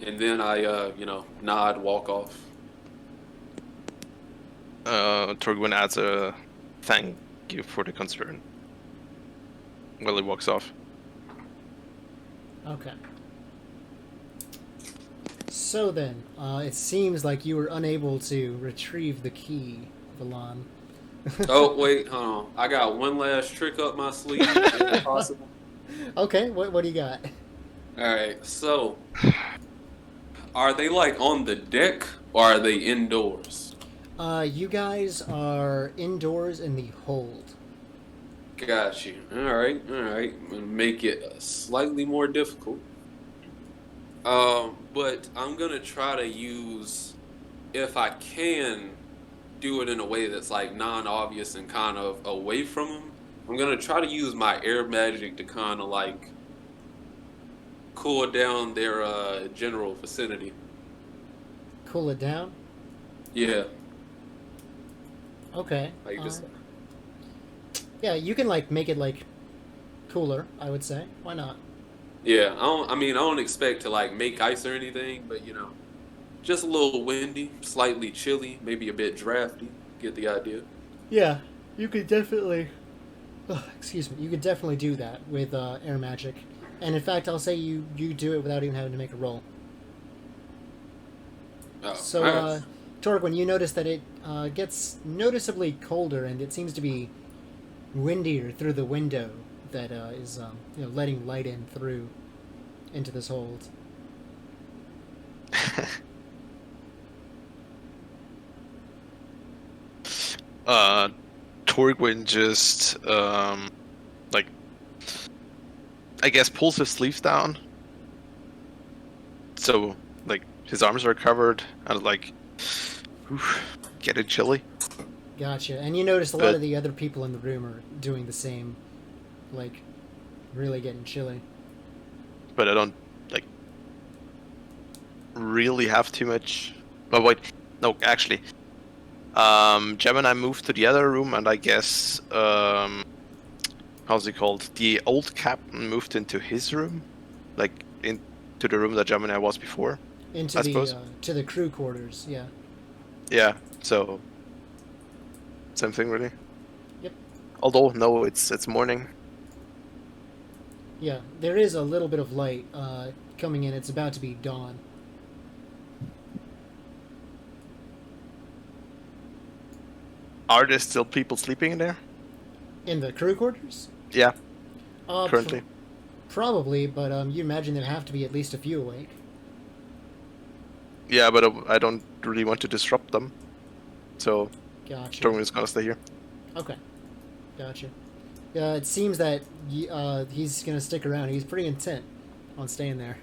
And then I, nod, walk off. Torgwin adds a thank you for the concern. Well, he walks off. Okay. So then, it seems like you were unable to retrieve the key, Valon. Oh, wait, hold on. I got one last trick up my sleeve, if possible. Okay, what do you got? Alright, so, are they, like, on the deck, or are they indoors? You guys are indoors in the hold. Got you. Alright. I'm gonna make it slightly more difficult. But I'm gonna try to use, if I can, do it in a way that's like non-obvious and kind of away from them. I'm gonna try to use my air magic to kind of like cool down their general vicinity. Cool it down? Yeah. Okay. Like just Yeah, you can like make it like cooler, I would say. Why not? yeah. I don't expect to like make ice or anything, but just a little windy, slightly chilly, maybe a bit drafty. Get the idea? Yeah, you could definitely. Excuse me. You could definitely do that with air magic, and in fact, I'll say you do it without even having to make a roll. Oh, So, alright. Torgwin, you notice that it gets noticeably colder, and it seems to be windier through the window that is letting light in through into this hold. Torgwin just like, I guess, pulls his sleeves down, so like his arms are covered and like getting chilly. Gotcha. And you notice a lot But- of the other people in the room are doing the same, like really getting chilly. But I don't like really have too much. But wait, no, actually, Gem and I moved to the other room, and I guess how's it called? The old captain moved into his room, like into the room that Gem and I was before. Into I the suppose. to the crew quarters, yeah. Yeah, so same thing really. Yep. Although no, it's morning. Yeah, there is a little bit of light coming in. It's about to be dawn. Are there still people sleeping in there? In the crew quarters? Yeah, Uh, currently. Probably, but you imagine there'd have to be at least a few awake. Yeah, but I don't really want to disrupt them, so Gotcha. Stormwind is gonna stay here. Okay. Gotcha. It seems that he's going to stick around. He's pretty intent on staying there.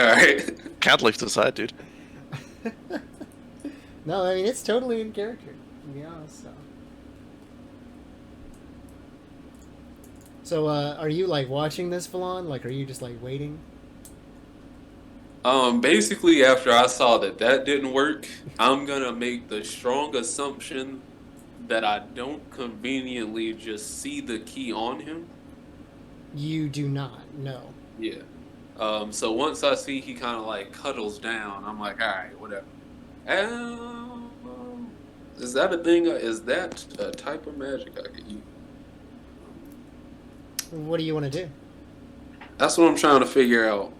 Alright. Can't leave the side, dude. No, I mean, it's totally in character, to be honest. So are you, like, watching this, Falon? Like, are you just, like, waiting? Basically, after I saw that didn't work, I'm gonna make the strong assumption that I don't conveniently just see the key on him. You do not. No. Yeah. So once I see he kind of like cuddles down, I'm like, all right, whatever. Um, is that a thing? Is that a type of magic I could use? What do you want to do? That's what I'm trying to figure out.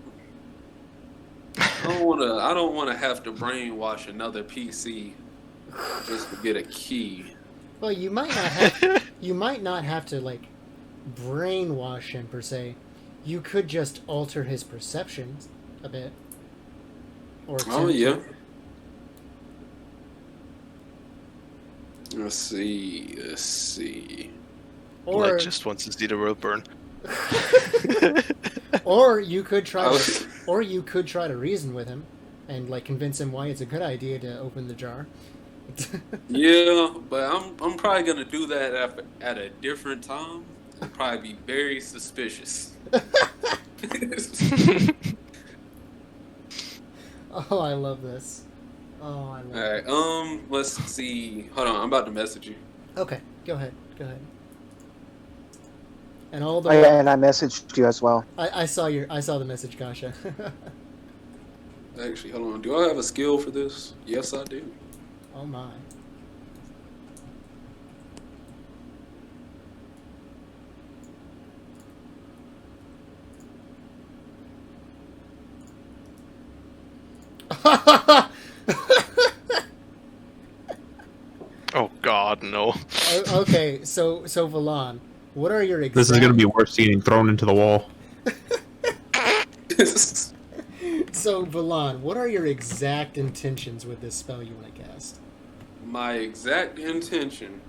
I don't wanna have to brainwash another PC just to get a key. Well, you might not have. You might not have to like brainwash him per se. You could just alter his perceptions a bit. Or Oh attempt yeah. to. Let's see. Or Like, just wants to see the world burn. or you could try. I was- Or you could try to reason with him, and like convince him why it's a good idea to open the jar. Yeah, but I'm probably gonna do that at a different time. It'll probably be very suspicious. Oh, I love this. Oh, I love it. Alright, let's see. Hold on, I'm about to message you. Okay, go ahead. Go ahead. And all the Oh, yeah, and I messaged you as well. I saw the message, Kasha. Actually, hold on. Do I have a skill for this? Yes, I do. Oh my. Oh God, no. Okay, so Valan, what are your exact... This is going to be worse than getting thrown into the wall. So Valan, what are your exact intentions with this spell you want to cast? My exact intention.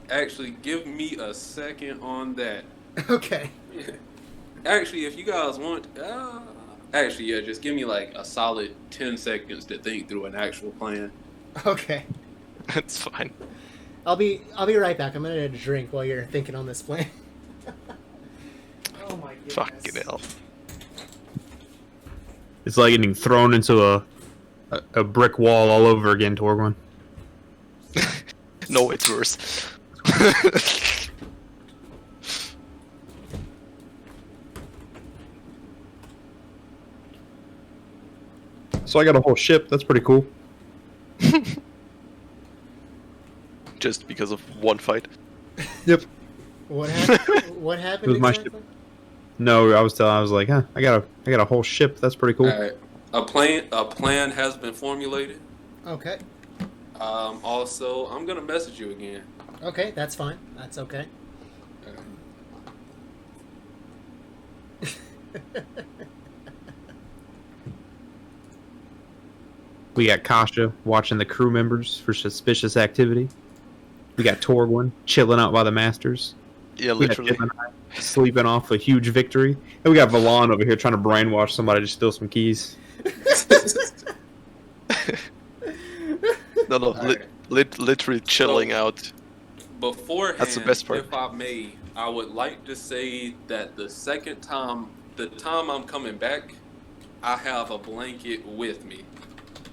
Actually, give me a second on that. Okay. Actually, if you guys want, actually, yeah, just give me like a solid 10 seconds to think through an actual plan. Okay. It's fine. I'll be right back. I'm gonna get a drink while you're thinking on this plan. Oh my goodness. Fucking hell. It's like getting thrown into a brick wall all over again, Torgwin. No, it's worse. So I got a whole ship. That's pretty cool. Just because of one fight. Yep. What happened? What happened It was my exactly? No, I was like, huh, I got a whole ship. That's pretty cool. All right, a plan has been formulated. Okay. Also, I'm gonna message you again. Okay, that's fine. That's okay. We got Kasha watching the crew members for suspicious activity. We got Torgwin chilling out by the masters. Yeah, We got literally. Gemini sleeping off a huge victory. And we got Valan over here trying to brainwash somebody to steal some keys. No, Alright. literally chilling out. Beforehand, That's the best part. if I may, I would like to say that the time I'm coming back, I have a blanket with me.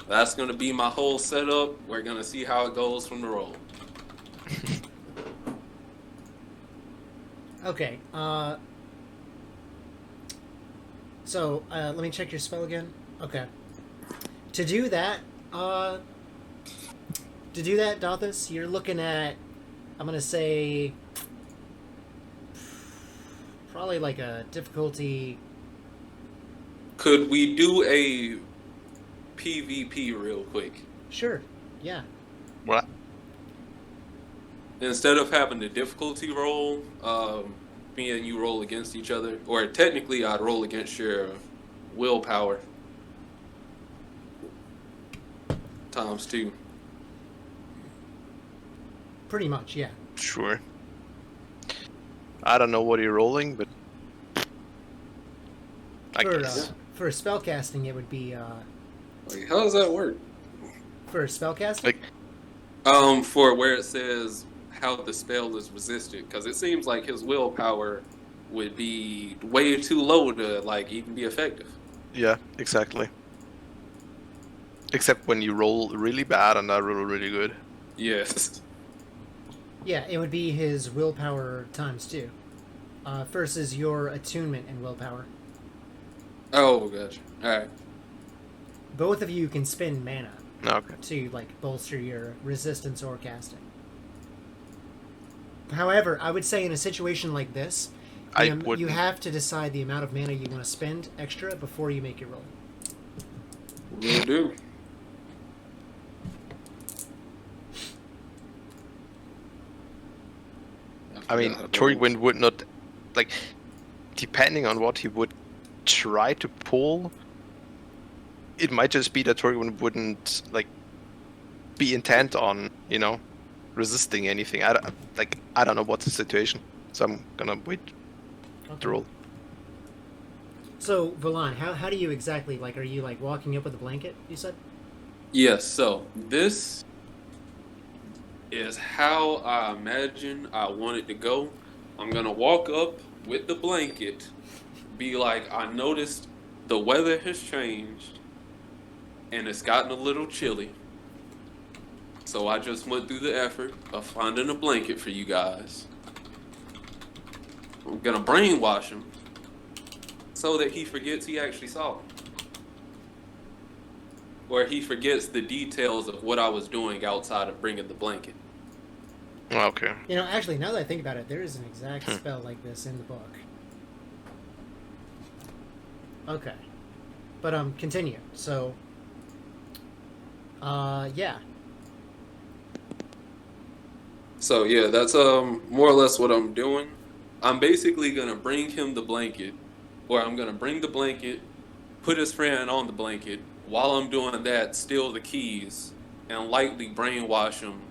That's gonna be my whole setup. We're gonna see how it goes from the roll. Okay. So let me check your spell again. Okay. To do that, Dothis, you're looking at, I'm gonna say, probably like a difficulty. Could we do a PvP real quick? Sure. Yeah. What? Instead of having the difficulty roll, me and you roll against each other, or technically I'd roll against your willpower times 2. Pretty much. Yeah. Sure. I don't know what you're rolling, but I guess. For spellcasting, it would be Like, how does that work? for spellcasting. Like- For where it says how the spell is resisted, because it seems like his willpower would be way too low to like even be effective. Yeah, exactly. Except when you roll really bad and I roll really good. Yes. Yeah, it would be his willpower times 2. Versus your attunement and willpower. Oh, gotcha. All right. Both of you can spend mana Okay. to like bolster your resistance or casting. However, I would say in a situation like this, I you wouldn't. have to decide the amount of mana you want to spend extra before you make your roll. Will do. I mean, Torgwyn would not, like, depending on what he would try to pull, it might just be that Torgwyn wouldn't, like, be intent on, you know, resisting anything. I don't know what's the situation, so I'm gonna wait to roll. So, Valan, how do you exactly, like, are you, like, walking up with a blanket, you said? Yes, so this is how I imagine I want it to go. I'm gonna walk up with the blanket, be like, I noticed the weather has changed and it's gotten a little chilly. So I just went through the effort of finding a blanket for you guys. I'm gonna brainwash him so that he forgets he actually saw me. Or he forgets the details of what I was doing outside of bringing the blanket. Okay. You know, actually, now that I think about it, there is an exact spell like this in the book. Okay. But, continue. So, yeah. So yeah, that's more or less what I'm doing. I'm basically gonna bring him the blanket, or I'm gonna bring the blanket, put his friend on the blanket. While I'm doing that, steal the keys and lightly brainwash him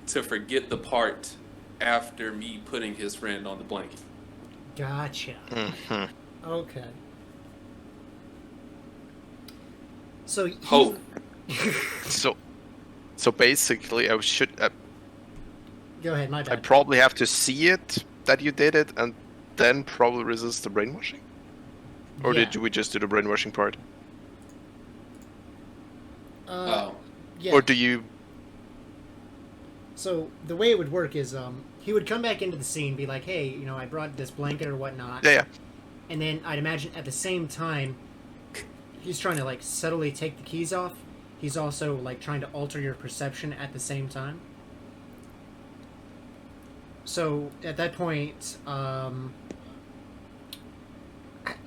to forget the part after me putting his friend on the blanket. Gotcha. Mm-hmm. Okay. So, Hope. So basically, I should. Go ahead, my I bad. probably have to see it that you did it, and then probably resist the brainwashing. Or Yeah. did we just do the brainwashing part? Yeah. Or do you? So the way it would work is, he would come back into the scene, be like, "Hey, you know, I brought this blanket or whatnot," Yeah. and then I'd imagine at the same time, he's trying to like subtly take the keys off. He's also like trying to alter your perception at the same time. So at that point,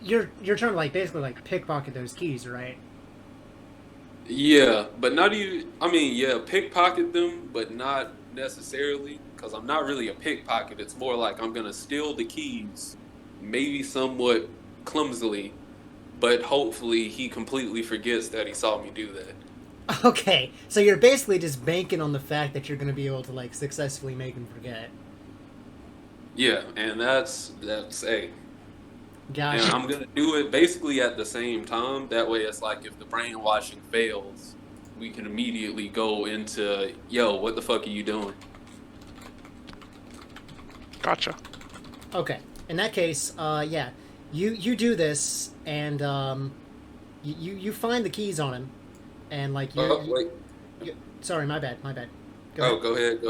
you're trying to like basically like pickpocket those keys, right? Yeah, but not even. I mean, yeah, pickpocket them, but not necessarily, because I'm not really a pickpocket. It's more like I'm gonna steal the keys, maybe somewhat clumsily, but hopefully he completely forgets that he saw me do that. Okay, so you're basically just banking on the fact that you're going to be able to like successfully make him forget. Yeah, and that's a. Gotcha. And I'm gonna do it basically at the same time. That way, it's like if the brainwashing fails, we can immediately go into, yo, what the fuck are you doing? Gotcha. Okay. In that case, yeah, you do this, and you find the keys on him, and like you. Oh, wait. Sorry, my bad. Go ahead.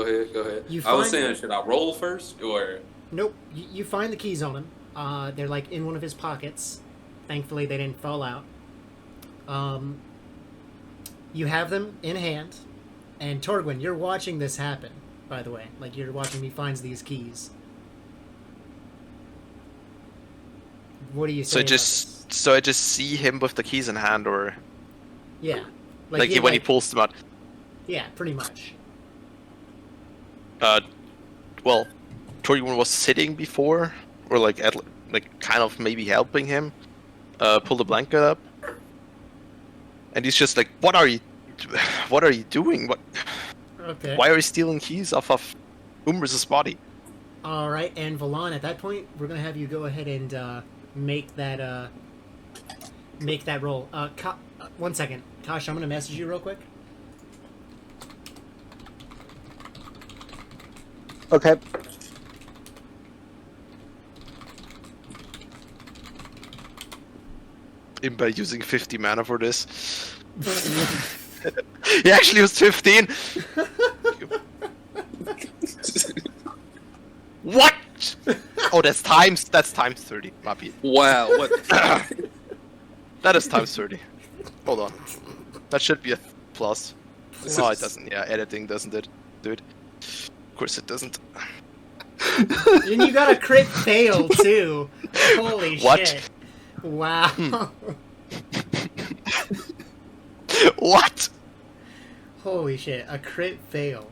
You I was find- saying, should I roll first or? Nope. You find the keys on him. They're like in one of his pockets. Thankfully, they didn't fall out. You have them in hand, and Torgwyn, you're watching this happen. By the way, like you're watching me finds these keys. What do you say? So I just see him with the keys in hand, or Yeah. like when he pulls them out. Yeah, pretty much. Well, Torgwyn was sitting before, or like kind of maybe helping him pull the blanket up, and he's just like, what are you doing? What? Okay. Why are you stealing keys off of Umbrus's body? All right, and Valan, at that point, we're gonna have you go ahead and make that roll. One second, Tosh, I'm gonna message you real quick. Okay. him by using 50 mana for this. He actually used 15! What? Oh, that's times 30, Mappy. Wow, what? That is times 30. Hold on. That should be a plus. No, it doesn't. Yeah, editing doesn't it, dude? Of course it doesn't. And you got a crit fail too. Holy What? shit! Wow. What? Holy shit! A crit fail.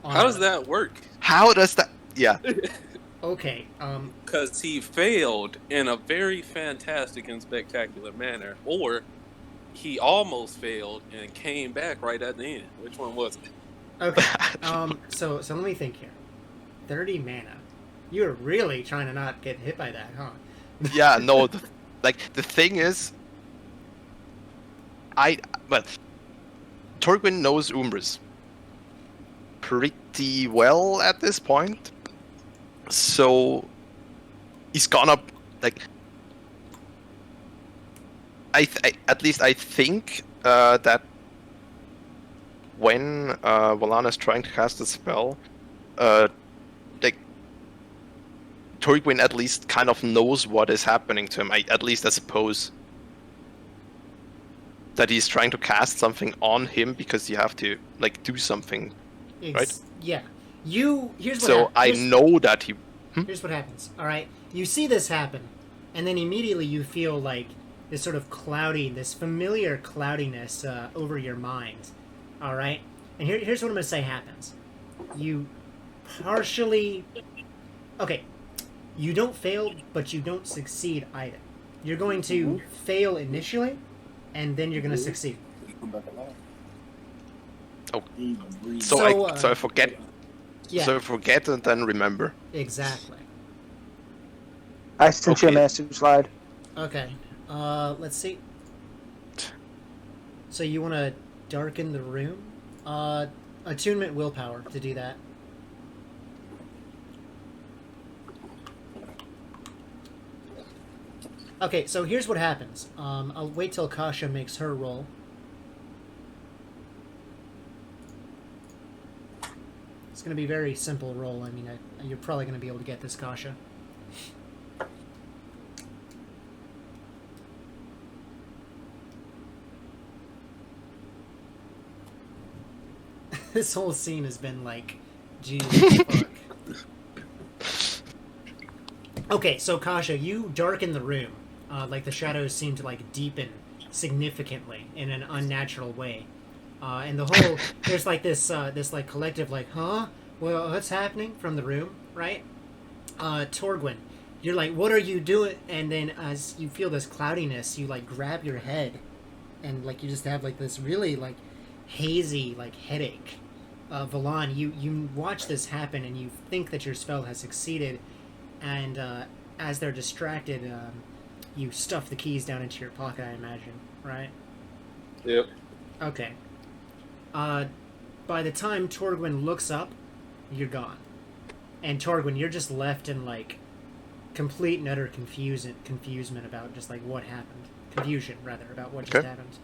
How does that work? How does that? Yeah. Okay. Because he failed in a very fantastic and spectacular manner, or he almost failed and came back right at the end. Which one was it? Okay. So let me think here. 30 mana. You're really trying to not get hit by that, huh? Yeah. No. The thing is, Torgwin knows Umbris pretty well at this point, so he's gonna at least I think that when Valana is trying to cast a spell, Torgwin at least kind of knows what is happening to him. At least I suppose that he's trying to cast something on him because you have to do something, right? Yeah. Here's what So I know that he. Here's what happens. All right. You see this happen, and then immediately you feel like this sort of this familiar cloudiness over your mind. All right. And here's what I'm gonna say happens. You partially. Okay. You don't fail, but you don't succeed either. You're going to fail initially, and then you're going to succeed. Oh. So I forget. Yeah. So I forget and then remember. Exactly. I sent you a message, Slide. Okay. Let's see. So you want to darken the room? Attunement willpower to do that. Okay, so here's what happens. I'll wait till Kasha makes her roll. It's going to be a very simple roll. I mean, you're probably going to be able to get this, Kasha. This whole scene has been like, Jesus fuck. Okay, so Kasha, you darken the room. The shadows seem to deepen significantly in an unnatural way, and the whole there's this collective huh? Well, what's happening from the room, right? Torgwin, you're like, what are you doing? And then as you feel this cloudiness, you grab your head, and you just have this really hazy headache. Valan, you watch this happen, and you think that your spell has succeeded, and as they're distracted. You stuff the keys down into your pocket, I imagine, right? Yep. Okay. By the time Torgwin looks up, you're gone. And Torgwin, you're just left in, complete and utter confusement about just, what happened. Confusion, rather, about what just happened.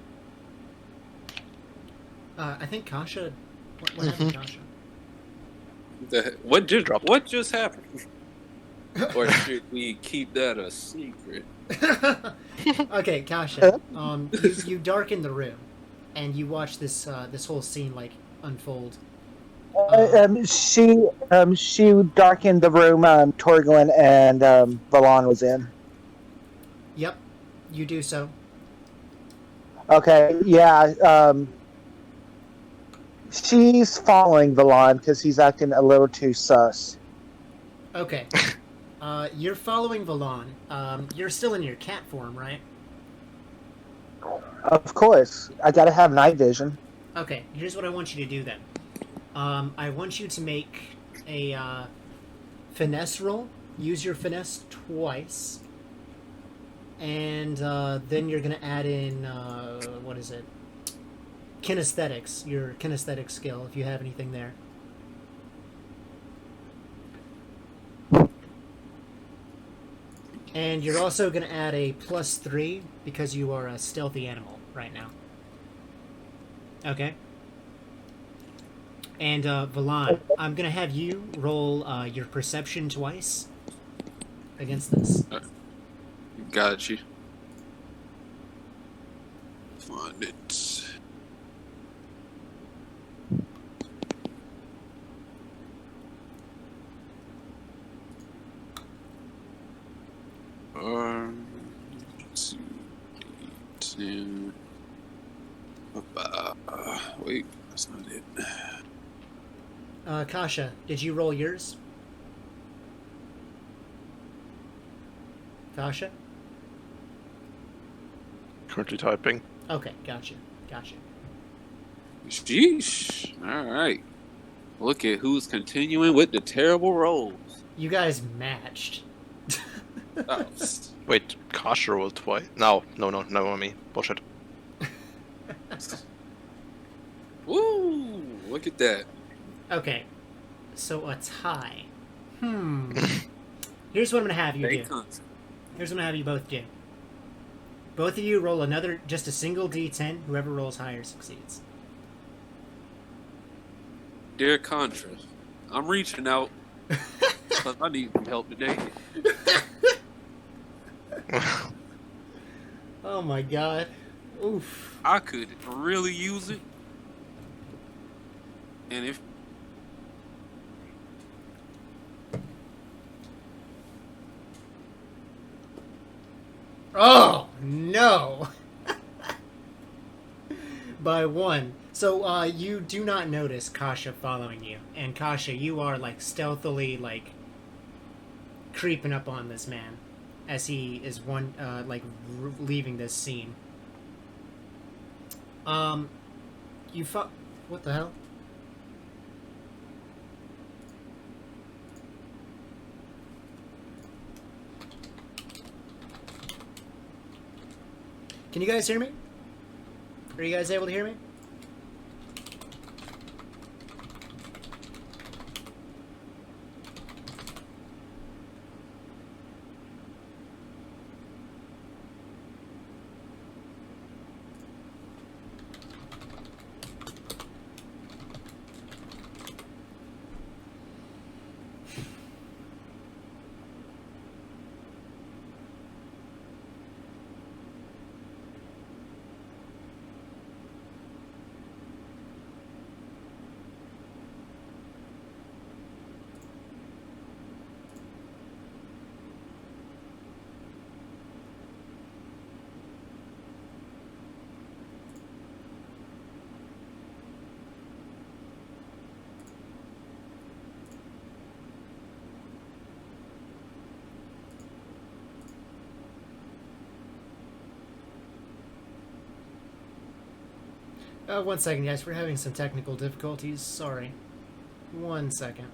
I think Kasha... What happened, Kasha? What just happened? Or should we keep that a secret? Okay, Kasha. You darken the room, and you watch this whole scene unfold. She darkened the room. Torgwin and Valan was in. Yep, you do so. Okay, yeah. She's following Valan because he's acting a little too sus. Okay. You're following Valan. You're still in your cat form, right? Of course. I gotta have night vision. Okay, here's what I want you to do then. I want you to make a finesse roll. Use your finesse twice. And then you're going to add in, what is it? Kinesthetics. Your kinesthetic skill, if you have anything there. And you're also going to add a +3 because you are a stealthy animal right now. Okay. And Valan, I'm going to have you roll your perception twice against this. Got you. Find it. Two, 10. Wait, that's not it. Kasha, did you roll yours? Kasha? Currently typing. Okay, gotcha. Sheesh. All right. Look at who's continuing with the terrible rolls. You guys matched. Oh, Wait, Kasha rolled twice. No, me. Bullshit. woo! Look at that. Okay, so a tie. Here's what I'm gonna have you do. Here's what I'm gonna have you both do. Both of you roll just a single D10. Whoever rolls higher succeeds. Dear Contra, I'm reaching out because I need some help today. Oh my god. Oof. I could really use it. And if Oh no. By 1. So you do not notice Kasha following you, and Kasha, you are like stealthily like creeping up on this man as he is leaving this scene. What the hell? Can you guys hear me? Are you guys able to hear me? One second, guys. We're having some technical difficulties. Sorry. 1 second.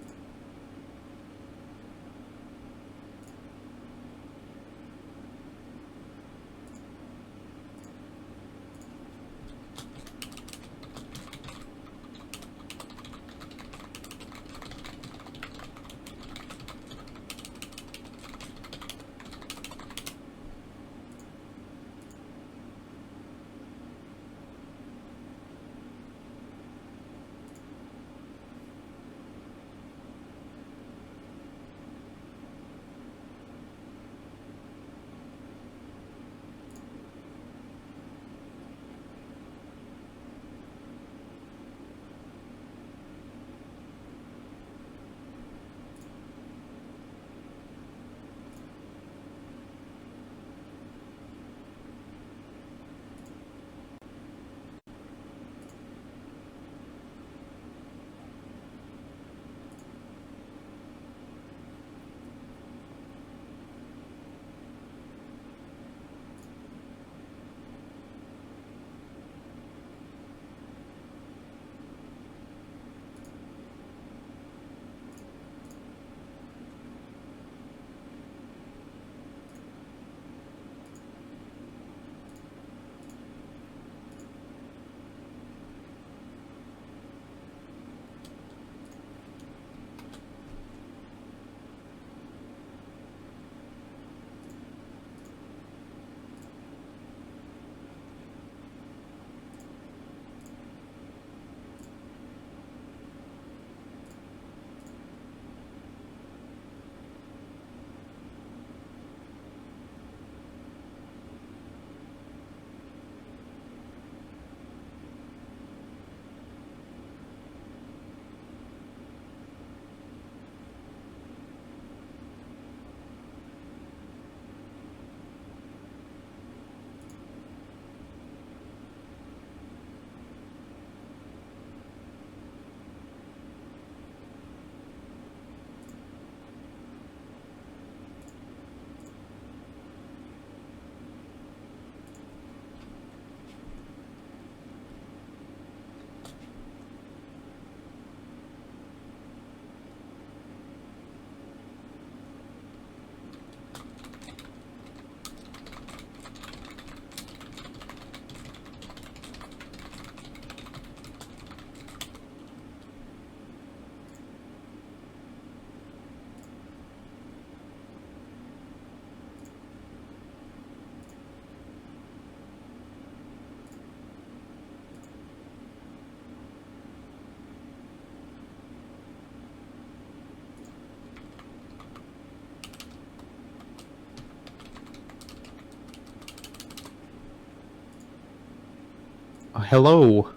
hello.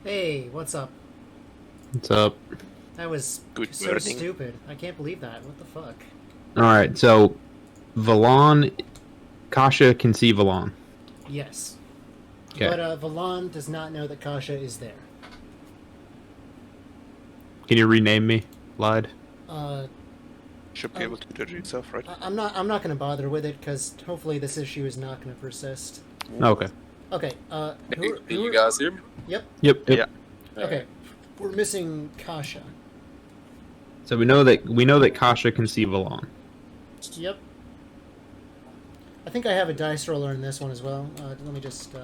Hey, what's up? What's up? That was Good so morning. stupid. I can't believe that. What the fuck? Alright, so Valon, Kasha can see Valon. Yes. Okay. But Valon does not know that Kasha is there. Can you rename me, Lied? Should be able to do it yourself, right? I'm not going to bother with it because hopefully this issue is not going to persist. Okay. Okay. Can you guys hear me? Yep. Yep. Yeah. Okay. We're missing Kasha. So we know that Kasha can see Valon. Yep. I think I have a dice roller in this one as well. Let me just...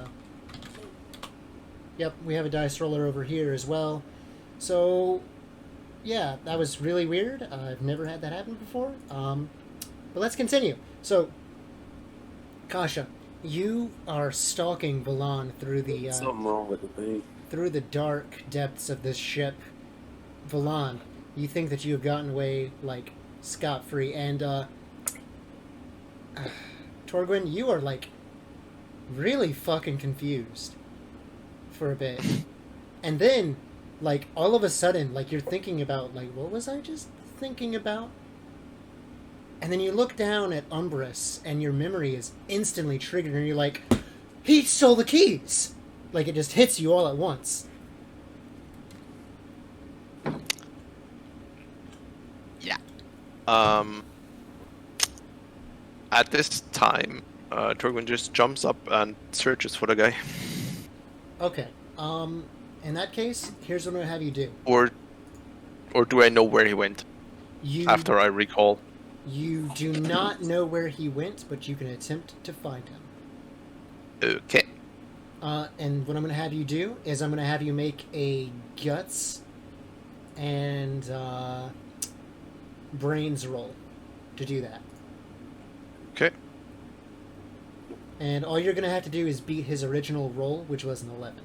Yep, we have a dice roller over here as well. So, yeah, that was really weird. I've never had that happen before. But let's continue. So, Kasha, you are stalking Valon through the... Something wrong with the thing. through the dark depths of this ship. Valon, you think that you have gotten away, like, scot-free, and, Torgwin, you are, like, really fucking confused for a bit. And then, like, all of a sudden, like, you're thinking about, like, what was I just thinking about? And then you look down at Umbrus, and your memory is instantly triggered, and you're like, he stole the keys! Like, it just hits you all at once. Yeah. At this time, Torgwin just jumps up and searches for the guy. Okay. In that case, here's what I'm gonna have you do. Or do I know where he went You after I recall? You do not know where he went, but you can attempt to find him. Okay. And what I'm gonna have you do is I'm gonna have you make a guts and brains roll to do that. Okay. And all you're gonna have to do is beat his original roll, which was an 11.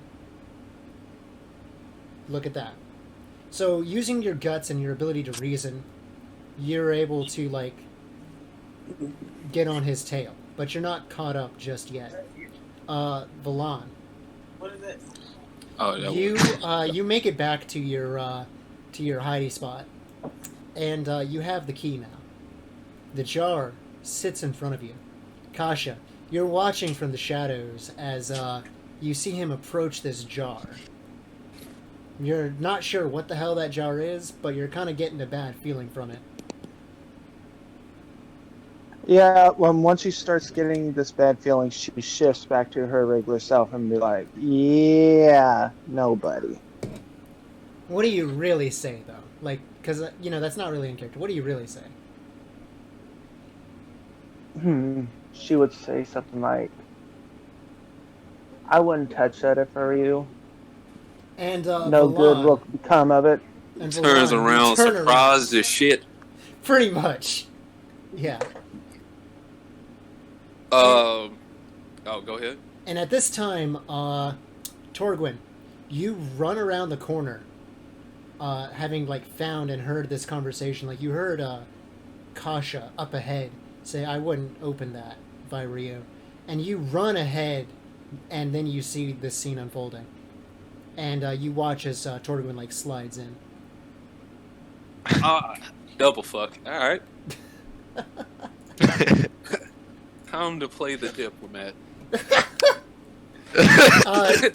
Look at that. So using your guts and your ability to reason, you're able to, like, get on his tail. But you're not caught up just yet. Valon. What is it? Oh, yeah. You make it back to your hidey spot. And you have the key now. The jar sits in front of you. Kasha, you're watching from the shadows as you see him approach this jar. You're not sure what the hell that jar is, but you're kind of getting a bad feeling from it. Yeah, once she starts getting this bad feeling, she shifts back to her regular self and be like, yeah, nobody. What do you really say, though? Like, because, that's not really in character. What do you really say? She would say something like, I wouldn't touch that if I were you. And, No Valon, good will come of it. and Turns Valon, you around, turn surprised as shit. Pretty much. Yeah. Oh, go ahead. And at this time, Torgwin, you run around the corner, having, like, found and heard this conversation. Like, you heard Kasha up ahead say, I wouldn't open that if I were you. And you run ahead, and then you see this scene unfolding. And you watch as Torgwin, like, slides in. Double fuck. All right. Time to play the diplomat.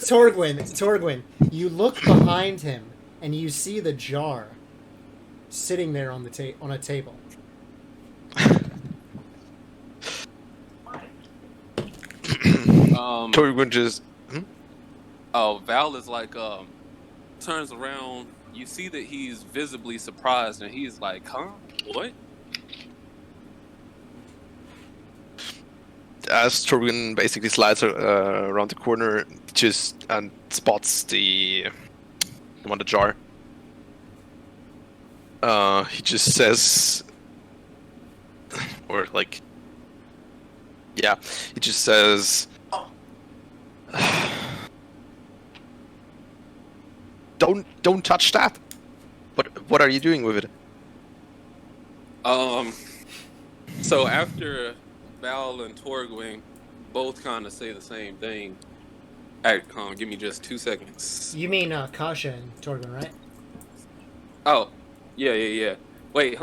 Torgwin, you look behind him, and you see the jar sitting there on the on a table. Torgwin just... Val is like, turns around. You see that he's visibly surprised, and he's like, huh? What? As Torgwin basically slides around the corner, just and spots the jar. He just says, or like, yeah, he just says, "Don't touch that." What are you doing with it? So after Val and Torgwin both kind of say the same thing, Alright, give me just 2 seconds. You mean Kasha and Torgrim, right? Oh, yeah. Wait,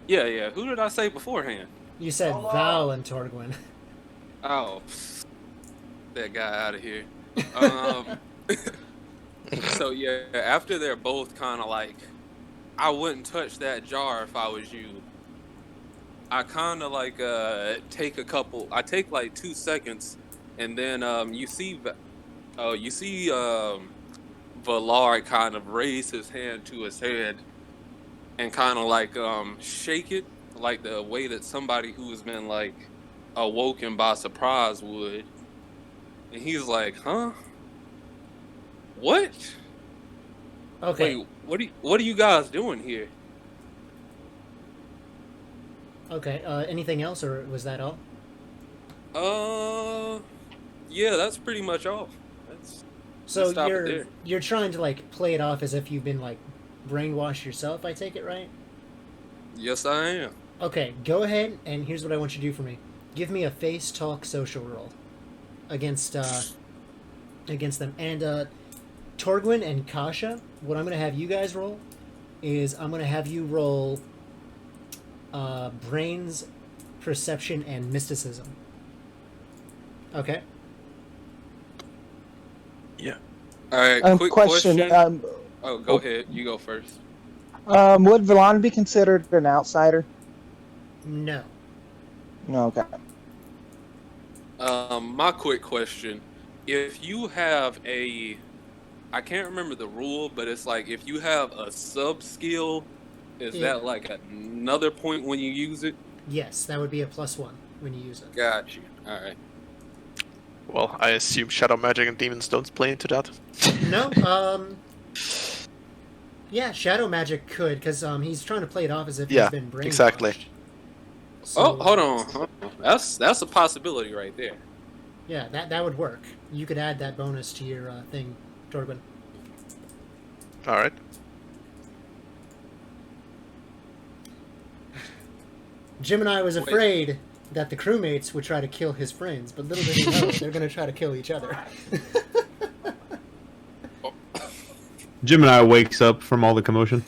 yeah. Who did I say beforehand? You said Val and Torgrim. Oh, that guy out of here. Um, so yeah, after they're both kind of like, I wouldn't touch that jar if I was you. I kind of like take like 2 seconds, and then you see Vallard kind of raise his hand to his head and kind of like shake it like the way that somebody who has been like awoken by surprise would. And he's like, "Huh? What? Okay. Wait, what are you guys doing here?" Okay. Anything else, or was that all? Yeah, that's pretty much all. Let's So stop it there. you're trying to like play it off as if you've been like brainwashed yourself. I take it, right? Yes, I am. Okay. Go ahead, and here's what I want you to do for me. Give me a face talk social roll against them. And Torgwin and Kasha, what I'm gonna have you guys roll is I'm gonna have you roll brains, perception, and mysticism. Okay. Yeah. All right, quick question. Oh, go ahead. You go first. Would Vallon be considered an outsider? No. No, okay. My quick question: if you have I can't remember the rule, but it's like if you have a sub skill, is that like another point when you use it? Yes, that would be a +1 when you use it. Got you. All right. Well, I assume shadow magic and demons don't play into that. No. Yeah, shadow magic could, because he's trying to play it off as if he's been brainwashed. Exactly. So, Hold on. That's a possibility right there. Yeah, that would work. You could add that bonus to your thing, Torgwin. All right. Gemini was afraid that the crewmates would try to kill his friends, but little did he know they're going to try to kill each other. Gemini wakes up from all the commotion.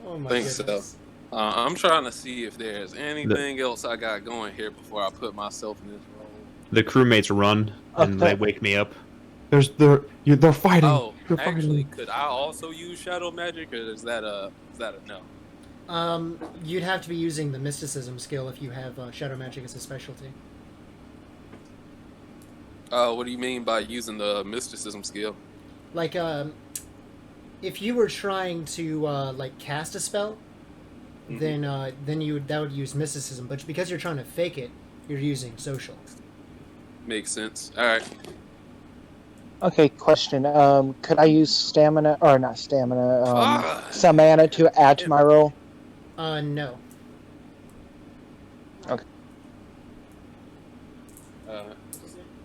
Oh my Think goodness. so. I'm trying to see if there's anything else I got going here before I put myself in this role. The crewmates run and Okay. they wake me up. They're fighting. Oh, They're actually, fighting. could I also use shadow magic, or is that a no? You'd have to be using the mysticism skill if you have shadow magic as a specialty. What do you mean by using the mysticism skill? Like, if you were trying to like cast a spell, then that would use mysticism. But because you're trying to fake it, you're using social. Makes sense. All right. Okay, question. Could I use stamina, or not stamina, some mana to add to my roll? No.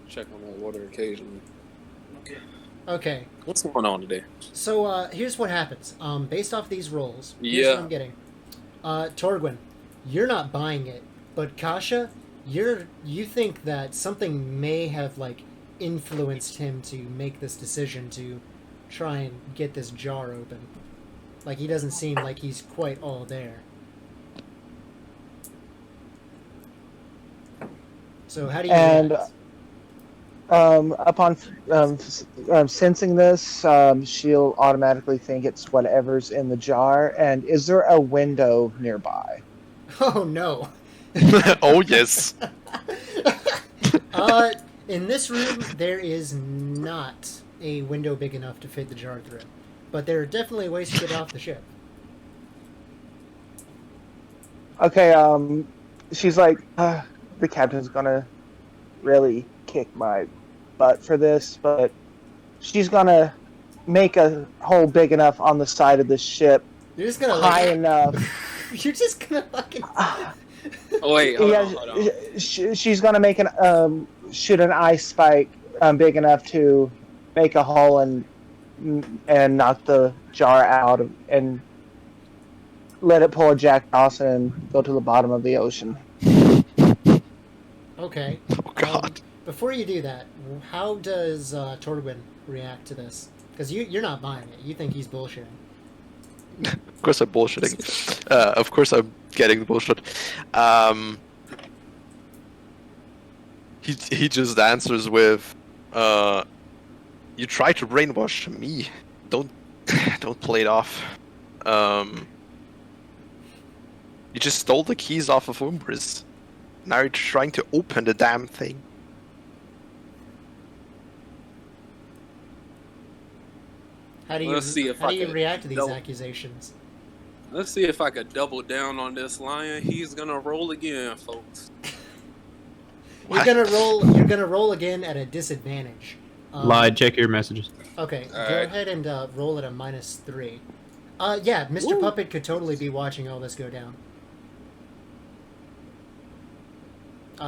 Check on that water occasionally. Okay. What's going on today? So here's what happens. Based off these rolls, here's what I'm getting. Torgwin, you're not buying it, but Kasha, you think that something may have like influenced him to make this decision to try and get this jar open. Like he doesn't seem like he's quite all there. So how do you react? Upon sensing this, she'll automatically think it's whatever's in the jar. And is there a window nearby? Oh no. Oh yes. In this room, there is not a window big enough to fit the jar through, but there are definitely ways to get off the ship. Okay, she's like, the captain's gonna really kick my butt for this, but she's gonna make a hole big enough on the side of the ship, You're just gonna high enough. You're just gonna fucking. Oh, wait, hold on. She's gonna make shoot an ice spike big enough to make a hole and knock the jar out and let it pull a Jack Dawson and go to the bottom of the ocean. Okay. Oh god. before you do that, how does Torgwin react to this? Because you're not buying it. You think he's bullshitting. Of course I'm bullshitting. Of course I'm getting the bullshit. He just answers with, "You try to brainwash me. Don't play it off. You just stole the keys off of Umbris. Now you're trying to open the damn thing." How do you Let's see if how I do you can react to these double- accusations? Let's see if I could double down on this lion. He's gonna roll again, folks. You're gonna roll again at a disadvantage. Lied. Check your messages. Okay, All go right. ahead and roll at a -3. Yeah, Mr. Woo. Puppet could totally be watching all this go down.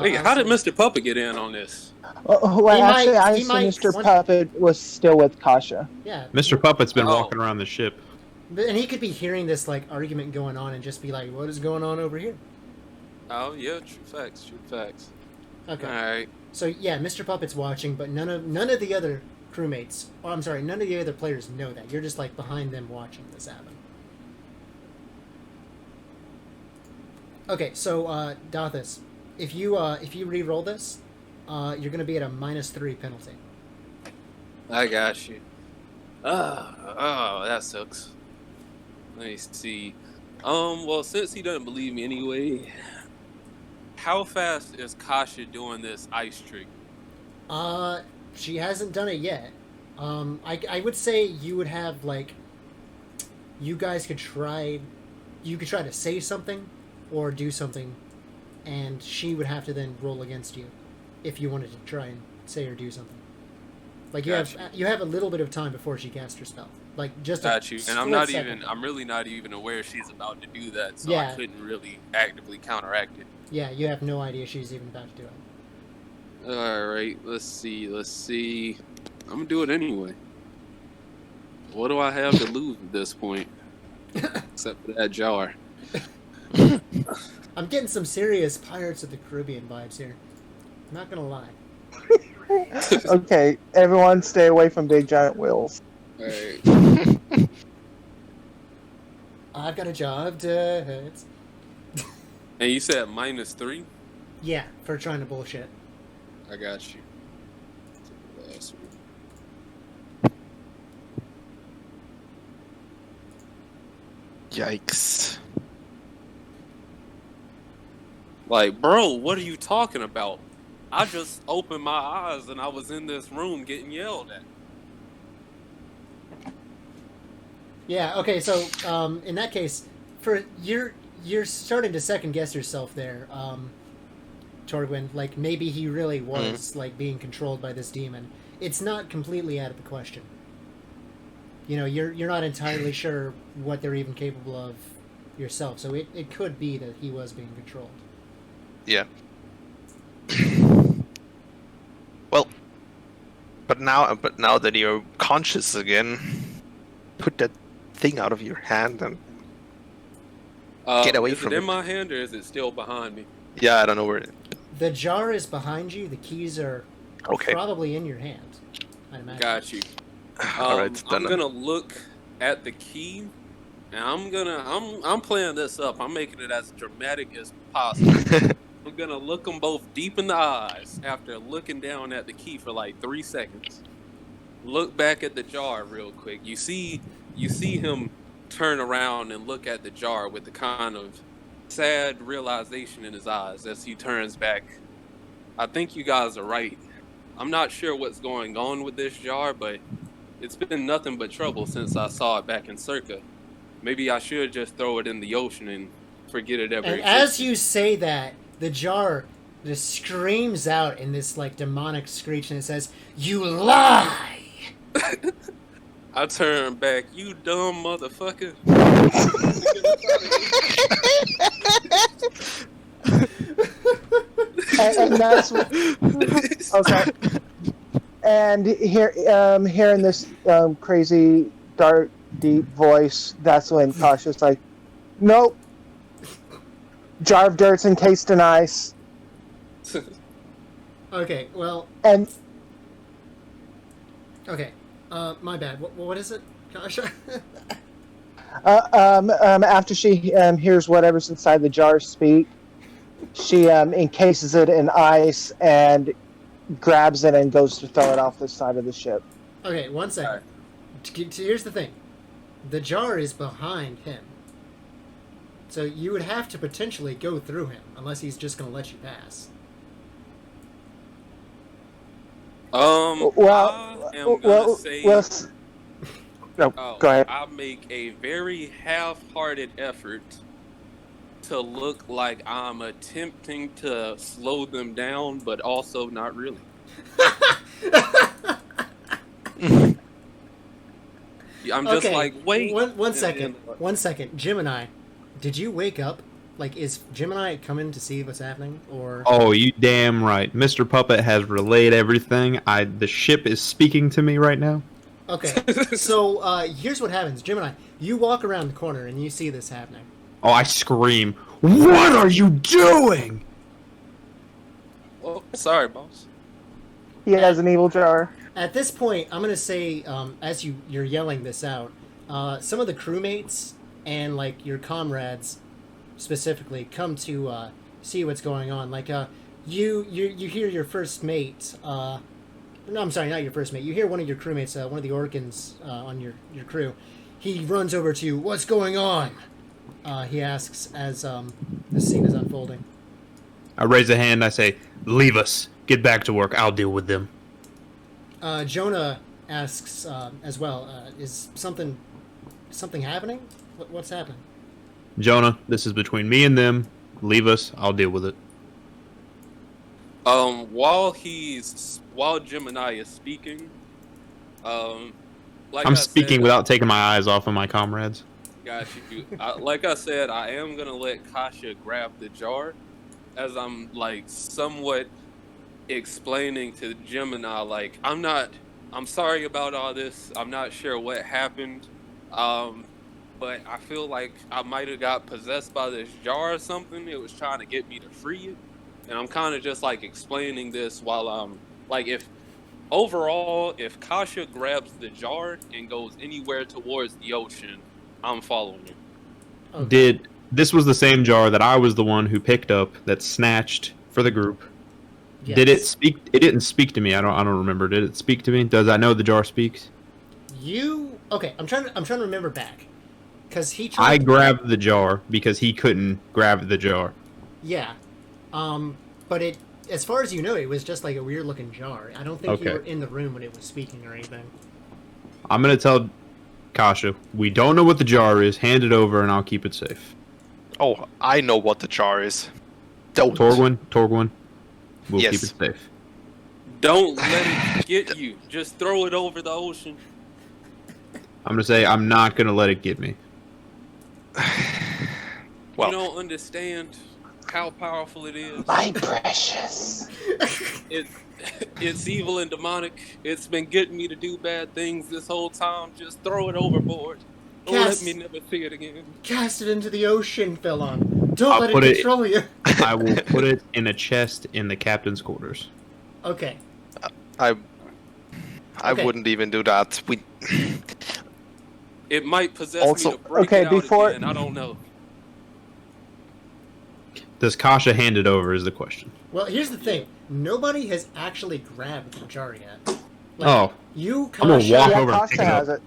Wait, how did Mr. Puppet get in on this? Well, He actually, might- I he assume might- Mr. one- Puppet was still with Kasha. Yeah, Mr. Puppet's been Oh. walking around the ship. and he could be hearing this like argument going on and just be like, "What is going on over here?" Oh yeah, true facts, true facts. Okay, All right. so yeah, Mr. Puppet's watching, but none of the other crewmates. Oh, I'm sorry, none of the other players know that. You're just like behind them watching this happen. Okay, so Dothis, if you re-roll this, you're gonna be at a -3 penalty. I got you. Oh, that sucks. Let me see. Well, since he doesn't believe me anyway, how fast is Kasha doing this ice trick? She hasn't done it yet. I would say you would have like, you guys could try, to say something or do something, and she would have to then roll against you if you wanted to try and say or do something. Like Gotcha. you have a little bit of time before she casts her spell. Like just Got you. And I'm really second. not even aware she's about to do that, so Yeah. I couldn't really actively counteract it. Yeah, you have no idea she's even about to do it. Alright, let's see. I'm gonna do it anyway. What do I have to lose at this point? Except for that jar. I'm getting some serious Pirates of the Caribbean vibes here. I'm not gonna lie. Okay, everyone stay away from big giant wheels. Alright. I've got a job to... And you said -3? Yeah, for trying to bullshit. I got you. Last one. Yikes. Like, bro, what are you talking about? I just opened my eyes and I was in this room getting yelled at. Yeah, okay, so in that case, for you're starting to second guess yourself there, Torgwin. Like maybe he really was like being controlled by this demon. It's not completely out of the question. You know, you're not entirely sure what they're even capable of yourself, so it could be that he was being controlled. Yeah. Well, but now that you're conscious again, put that thing out of your hand and get away from it. Is it in it. my hand or is it still behind me? Yeah, I don't know where. The jar is behind you. The keys are Okay. probably in your hand, I'd imagine. Got you. All right, I'm then. gonna look at the key, and I'm playing this up. I'm making it as dramatic as possible. I'm gonna look them both deep in the eyes after looking down at the key for like 3 seconds. Look back at the jar real quick. You see him turn around and look at the jar with the kind of sad realization in his eyes as he turns back. I think you guys are right. I'm not sure what's going on with this jar, but it's been nothing but trouble since I saw it back in Circa. Maybe I should just throw it in the ocean and forget it ever And existed. as you say that, the jar just screams out in this like demonic screech, and it says, "You lie!" I turn back, you dumb motherfucker. And that's what, okay. And hearing this crazy, dark, deep voice, that's when Tasha's like, "Nope. Jar of dirt's encased in ice. Okay, well, And okay. My bad. What is it? Gosh. after she hears whatever's inside the jar speak, she encases it in ice and grabs it and goes to throw it off the side of the ship. Okay, one second. Alright. Here's the thing. The jar is behind him. So you would have to potentially go through him, unless he's just going to let you pass. Well, I am gonna say. No, Oh, go ahead. I make a very half-hearted effort to look like I'm attempting to slow them down, but also not really. I'm just Okay, like, wait. One and second. then- 1 second. Gemini, did you wake up? Like, is Gemini coming to see what's happening? Or. Oh, you damn right. Mr. Puppet has relayed everything. The ship is speaking to me right now. Okay, so here's what happens. Gemini, you walk around the corner and you see this happening. Oh, I scream. What are you doing? Oh, sorry, boss. He has an evil jar. At this point, I'm gonna say, as you're yelling this out, some of the crewmates and like your comrades, specifically, come to see what's going on. Like, you hear your first mate. No, I'm sorry, not your first mate. You hear one of your crewmates, one of the Orkans on your crew. He runs over to you. What's going on? He asks as the scene is unfolding. I raise a hand. I say, leave us. Get back to work. I'll deal with them. Jonah asks as well. Is something happening? What's happening? Jonah, this is between me and them. Leave us. I'll deal with it. While Gemini is speaking, like I'm I speaking said, without taking my eyes off of my comrades. Got you. Like I said, I am gonna let Kasha grab the jar, as I'm like somewhat explaining to Gemini, like I'm sorry about all this. I'm not sure what happened, but I feel like I might have got possessed by this jar or something. It was trying to get me to free it, and I'm kind of just like explaining this while I'm like, if Kasha grabs the jar and goes anywhere towards the ocean, I'm following her. Okay. This was the same jar that I was the one who picked up that snatched for the group. Yes. Did it speak? It didn't speak to me. I don't remember. Did it speak to me? Does I know the jar speaks? Okay, I'm trying to remember back, because he I tried. grabbed the jar because he couldn't grab the jar. Yeah, but it, as far as you know, it was just like a weird looking jar. I don't think you Okay. were in the room when it was speaking or anything. I'm gonna tell Kasha, we don't know what the jar is. Hand it over, and I'll keep it safe. Oh, I know what the jar is. Don't. Torgwin, we'll Yes. keep it safe. Don't let it get you. Just throw it over the ocean. I'm gonna say I'm not gonna let it get me. Well, You don't understand how powerful it is. My precious. It's evil and demonic. It's been getting me to do bad things this whole time. Just throw it overboard. Don't Yes. let me never see it again. Cast it into the ocean, Philon. Don't I'll let put it it- control you. I will put it in a chest in the captain's quarters. Okay. I Okay. wouldn't even do that. It might possess Also- me to break okay, it out before- again. I don't know. Does Kasha hand it over? Is the question. Well, here's the thing. Nobody has actually grabbed the jar yet. Like, Oh, you, I'm gonna Kasha, walk Yeah, over and Costa pick it up. has it.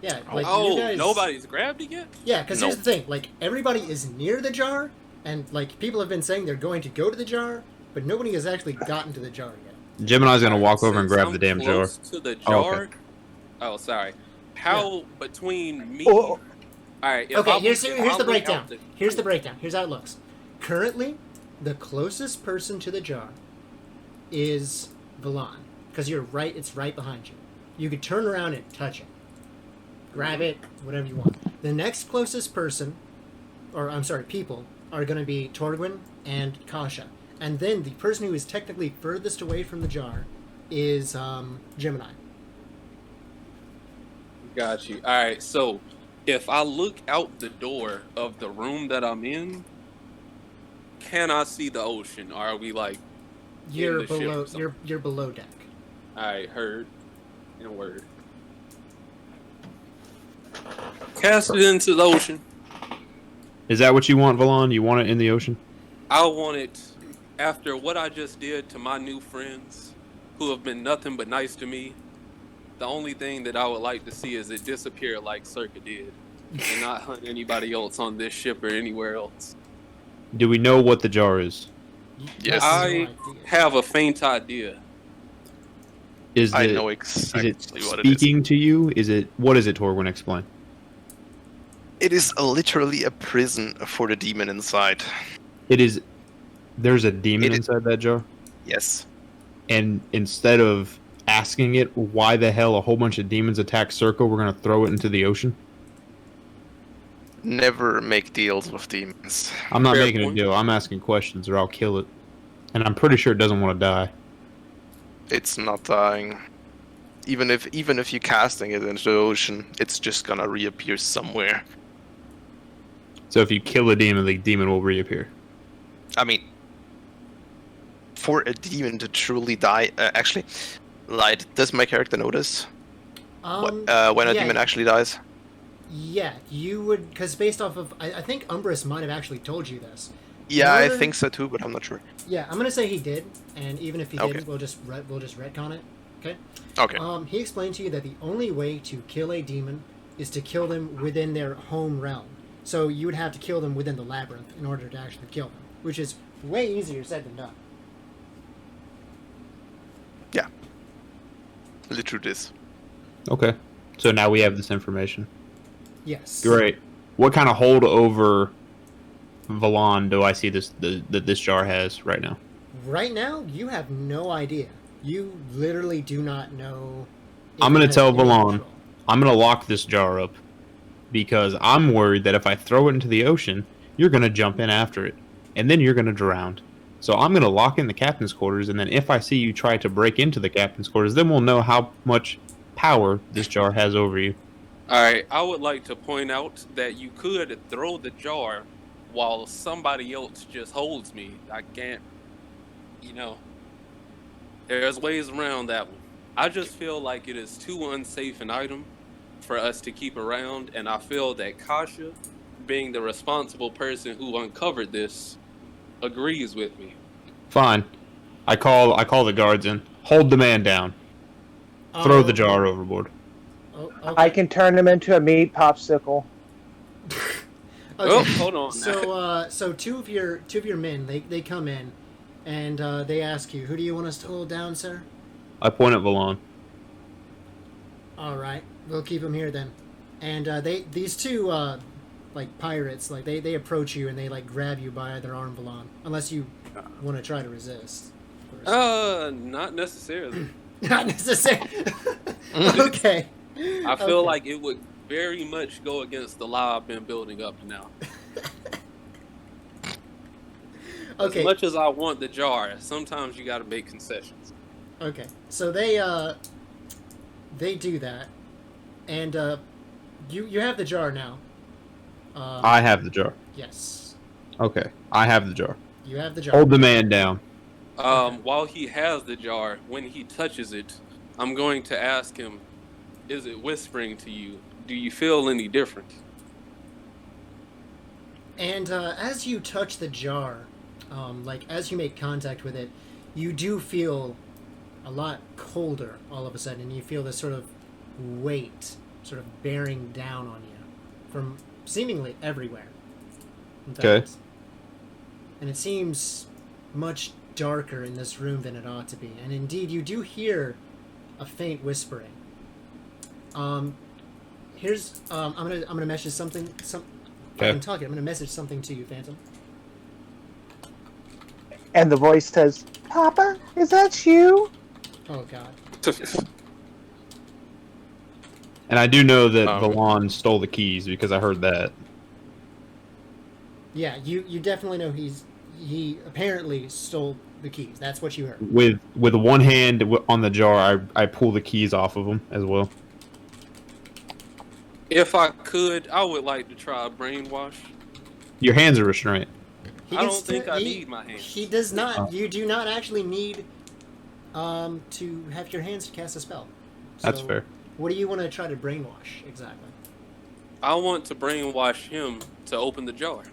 Yeah, like Oh, you guys. nobody's grabbed it yet? Yeah, because here's No. the thing. Like, everybody is near the jar, and like people have been saying they're going to go to the jar, but nobody has actually gotten to the jar yet. Gemini's gonna walk over and Since grab I'm the damn jar. close to the Oh, jar. okay. Oh, sorry. How between me? Oh. Alright. Okay, here's the breakdown. Here's the breakdown. Here's how it looks. Currently, the closest person to the jar is Valan, because you're right. It's right behind you. You could turn around and touch it, grab it, whatever you want. The next closest person, or I'm sorry, people, are going to be Torgwin and Kasha, and then the person who is technically furthest away from the jar is Gemini. Got you. Alright, so if I look out the door of the room that I'm in, can I see the ocean? Or are we like You're the ship below. or something. You're below deck. I heard in word. Cast it into the ocean. Is that what you want, Valon? You want it in the ocean? I want it after what I just did to my new friends, who have been nothing but nice to me. The only thing that I would like to see is it disappear like Circa did, and not hunt anybody else on this ship or anywhere else. Do we know what the jar is? Yes. I No idea. have a faint idea. Is I it, know is exactly it what it is. speaking to you? What is it, Torwin? Explain. It is literally a prison for the demon inside. There's a demon It is- inside that jar? Yes. And instead of asking it why the hell a whole bunch of demons attack Circa, we're gonna throw it into the ocean? Never make deals with demons. I'm not Fair making point. a deal. I'm asking questions or I'll kill it. And I'm pretty sure it doesn't want to die. It's not dying. Even if you're casting it into the ocean, it's just gonna reappear somewhere. So if you kill a demon, the demon will reappear. I mean, for a demon to truly die, actually, Light, does my character notice when a yeah, demon actually dies? Yeah, you would, because based off of, I think Umbrus might have actually told you this. Yeah, I Or- think so too, but I'm not sure. Yeah, I'm gonna say he did, and even if he Okay. didn't, we'll just retcon it. Okay. Okay. He explained to you that the only way to kill a demon is to kill them within their home realm. So you would have to kill them within the labyrinth in order to actually kill them, which is way easier said than done. Literally this. Okay. So now we have this information. Yes. Great. What kind of hold over Valon do I see that this jar has right now? Right now, you have no idea. You literally do not know. if I'm it gonna has tell any Valon. control. I'm gonna lock this jar up because I'm worried that if I throw it into the ocean, you're gonna jump in after it, and then you're gonna drown. So I'm gonna lock in the captain's quarters, and then if I see you try to break into the captain's quarters, then we'll know how much power this jar has over you. Alright, I would like to point out that you could throw the jar while somebody else just holds me. I can't, there's ways around that one. I just feel like it is too unsafe an item for us to keep around, and I feel that Kasha, being the responsible person who uncovered this, agrees with me. Fine. I call the guards in. Hold the man down. Throw the jar overboard. Oh, I okay. can turn him into a meat popsicle. Oh, Okay. hold on. So two of your men, they come in, and they ask you, "Who do you want us to hold down, sir?" I point at Valon. All right, we'll keep him here then. And these two like pirates, like they approach you and they like grab you by either arm, Valon, unless you want to try to resist. Of course. Not necessarily. Not necessary. Okay. I feel Okay. like it would very much go against the lie I've been building up to now. Okay. As much as I want the jar, sometimes you gotta make concessions. Okay, so they do that, and you have the jar now. I have the jar. Yes, Okay. I have the jar. you have the jar. Hold the man down. While he has the jar, when he touches it, I'm going to ask him, is it whispering to you? Do you feel any different? And as you touch the jar, like as you make contact with it, you do feel a lot colder all of a sudden, and you feel this sort of weight sort of bearing down on you from seemingly everywhere. In fact. Okay. And it seems much darker in this room than it ought to be. And indeed, you do hear a faint whispering. Here's I'm gonna message something. Okay. I'm talking. I'm gonna message something to you, Phantom. And the voice says, "Papa, is that you?" Oh God. And I do know that Um, Valon stole the keys because I heard that. Yeah, you definitely know he apparently stole the keys. That's what you heard. With one hand on the jar, I pull the keys off of him as well. If I could, I would like to try a brainwash. Your hands are restrained. He I can don't think still- I he- need my hands. He does not. Oh. You do not actually need to have your hands to cast a spell. That's So, fair. What do you want to try to brainwash exactly? I want to brainwash him to open the jar.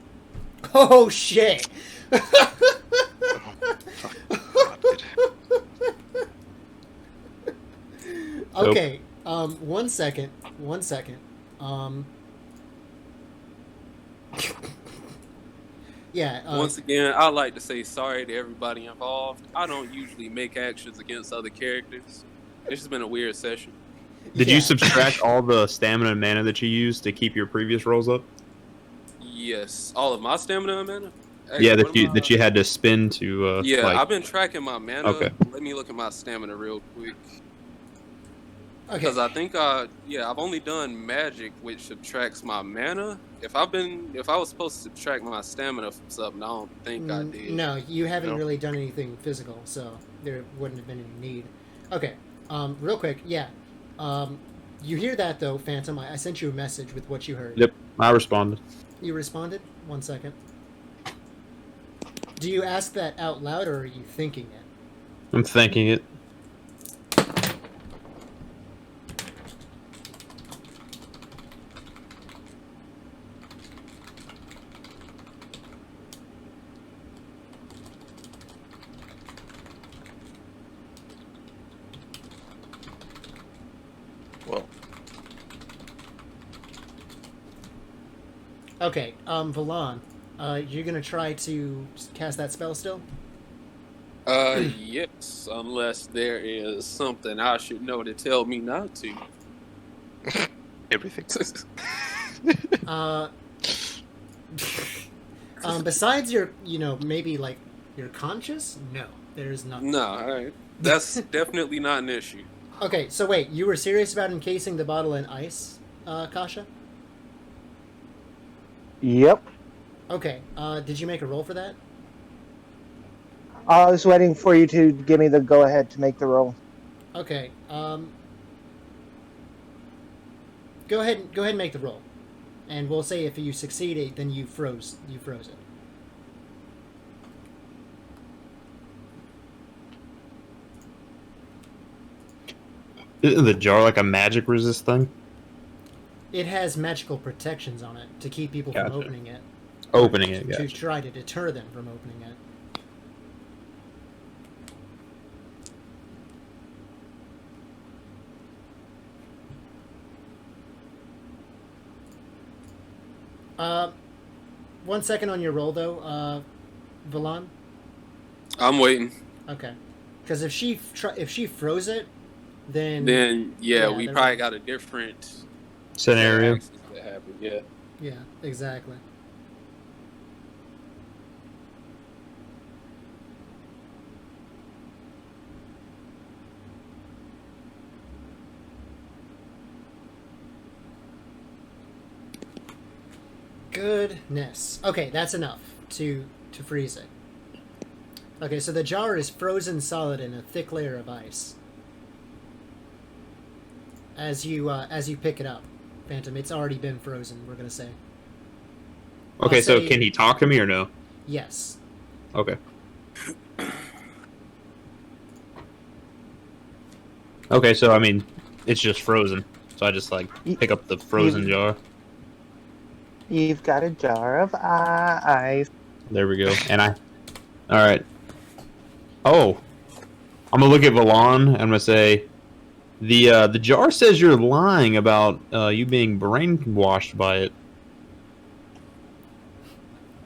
Oh shit! God, dude. Okay. 1 second. 1 second. Yeah. Once again, I'd like to say sorry to everybody involved. I don't usually make actions against other characters. It's just been a weird session. Did yeah. you subtract all the stamina and mana that you used to keep your previous rolls up? Yes, all of my stamina and mana. Yeah, What am I- that you had to spend to. Yeah, like, I've been tracking my mana. Okay. Let me look at my stamina real quick. Okay. Because I think I've only done magic, which subtracts my mana. If I was supposed to subtract my stamina from something, I don't think I did. No, you haven't No. really done anything physical, so there wouldn't have been any need. Okay. Real quick. Yeah. You hear that though, Phantom? I sent you a message with what you heard. Yep, I responded. You responded? 1 second. Do you ask that out loud or are you thinking it? I'm thinking it. Well, Okay, Valan, you're gonna try to cast that spell still? Yes, unless there is something I should know to tell me not to. everything. Uh, besides your, maybe like your conscious? No, there's nothing. No, alright. That's definitely not an issue. Okay, so wait, you were serious about encasing the bottle in ice, Kasha? Yep. Okay, did you make a roll for that? I was waiting for you to give me the go-ahead to make the roll. Okay, go ahead and make the roll. And we'll say if you succeed, then you froze it. Isn't the jar like a magic resist thing? It has magical protections on it to keep people Gotcha. from opening it. Opening it, To yeah. try to deter them from opening it. Uh, 1 second on your roll though, Valan. I'm waiting. Okay, because if she froze it, then Then, Yeah, we there probably we- got a different Scenario. actions that happen. Yeah. yeah, exactly. Goodness. Okay, that's enough to freeze it. Okay, so the jar is frozen solid in a thick layer of ice. As you pick it up, Phantom, it's already been frozen. We're gonna say Okay, I'll so say- can he talk to me or no? yes. Okay. Okay, so I mean, it's just frozen. So I just like pick up the frozen jar. You've got a jar of ice. There we go. And all right. Oh, I'm gonna look at Valon. I'm gonna say, the jar says you're lying about you being brainwashed by it.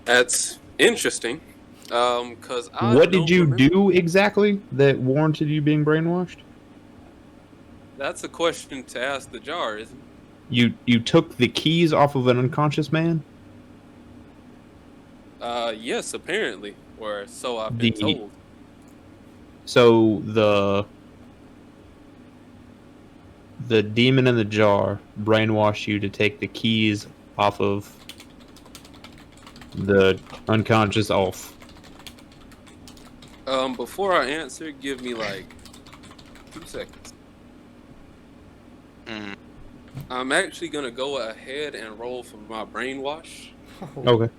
That's interesting. Because I What did don't you remember. do exactly that warranted you being brainwashed? That's a question to ask the jar, isn't it? You took the keys off of an unconscious man? Yes, apparently. Or so I've been The- told. So the demon in the jar brainwashed you to take the keys off of the unconscious elf. Before I answer, give me like 2 seconds. Mm. I'm actually gonna go ahead and roll for my brainwash. Okay.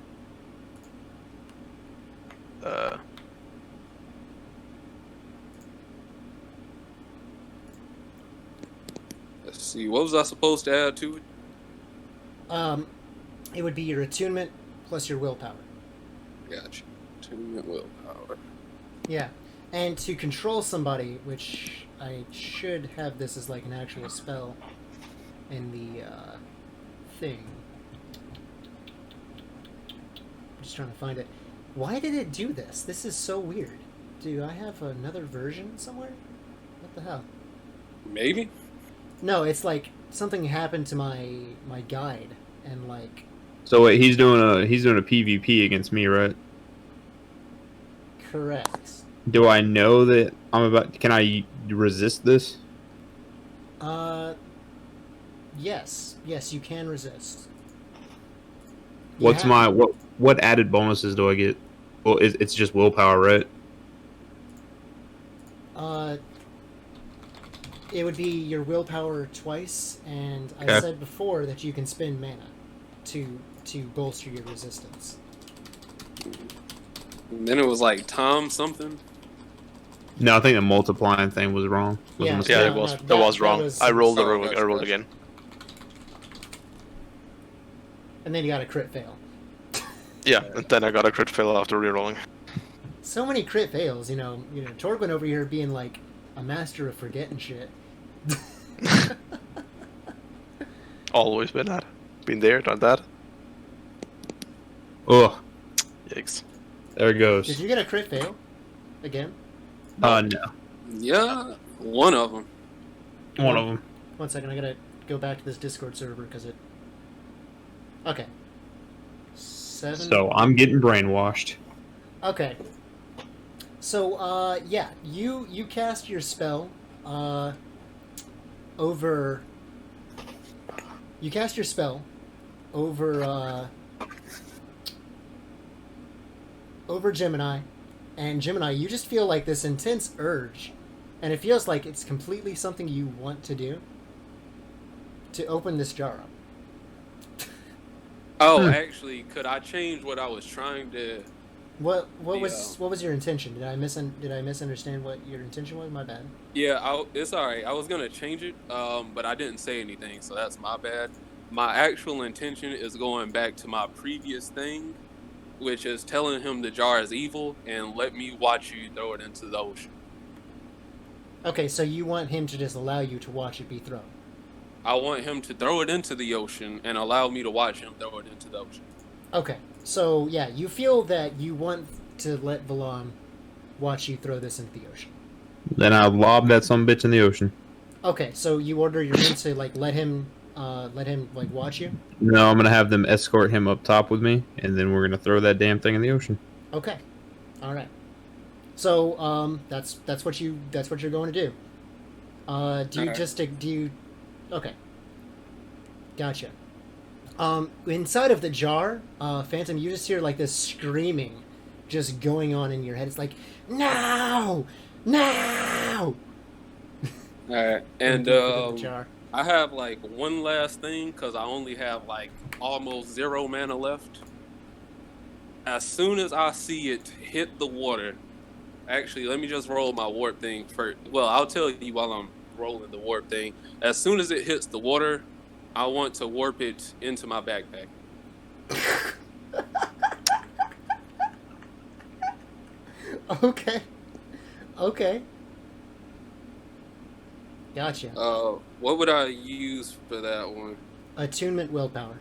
see, what was I supposed to add to it? It would be your attunement plus your willpower. Gotcha. Attunement willpower. Yeah. And to control somebody, which I should have this as like an actual spell in the thing. I'm just trying to find it. Why did it do this? This is so weird. Do I have another version somewhere? What the hell? Maybe? No, it's like something happened to my guide, and like. So wait, he's doing a PvP against me, right? Correct. Do I know that I'm about? Can I resist this? Yes, you can resist. What's my what added bonuses do I get? Well, it's just willpower, right? It would be your willpower twice, and I Okay. said before that you can spend mana to bolster your resistance. And then it was like Tom something. No, I think the multiplying thing was wrong. Was a Yeah. mistake. Yeah, No, that that was wrong. was- I rolled Oh, gotcha, I rolled gotcha. again. And then you got a crit fail. Yeah, and then I got a crit fail after rerolling. So many crit fails, you know. Torgwin over here being like a master of forgetting shit. Always been that. Been there, done that. Oh, Yikes. there it goes. Did you get a crit fail again? No, Yeah, one of them. one of them. 1 second, I gotta go back to this Discord server because it. Okay. 7. So I'm getting brainwashed. Okay. So, yeah, you cast your spell, over. You cast your spell over, over Gemini, and Gemini, you just feel like this intense urge, and it feels like it's completely something you want to do, to open this jar up. Oh, actually, could I change what I was trying to? What was your intention? Did I misunderstand what your intention was? My bad. Yeah, it's all right. I was gonna change it, but I didn't say anything, so that's my bad. My actual intention is going back to my previous thing, which is telling him the jar is evil and let me watch you throw it into the ocean. Okay, so you want him to just allow you to watch it be thrown. I want him to throw it into the ocean and allow me to watch him throw it into the ocean. Okay, so yeah, you feel that you want to let Valon watch you throw this into the ocean. Then I lob that some bitch in the ocean. Okay, so you order your men to like let him like watch you. No, I'm gonna have them escort him up top with me, and then we're gonna throw that damn thing in the ocean. Okay, all right. So that's what you're going to do. Do you? Okay, gotcha. Inside of the jar, Phantom, you just hear like this screaming just going on in your head. It's like, no! All right, and the jar. I have like one last thing because I only have like almost 0 mana left. As soon as I see it hit the water, actually, let me just roll my warp thing first. Well, I'll tell you while I'm rolling the warp thing. As soon as it hits the water, I want to warp it into my backpack. Okay. Gotcha. What would I use for that one? Attunement willpower.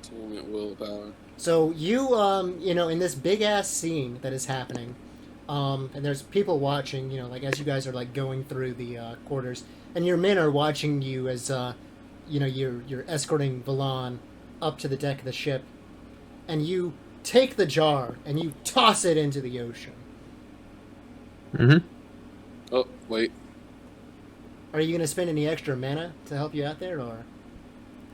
Attunement willpower. So you in this big ass scene that is happening, and there's people watching, like as you guys are like going through the quarters, and your men are watching you as you're escorting Valon up to the deck of the ship, and you take the jar and you toss it into the ocean. Mm-hmm. Oh, wait. Are you gonna spend any extra mana to help you out there, or?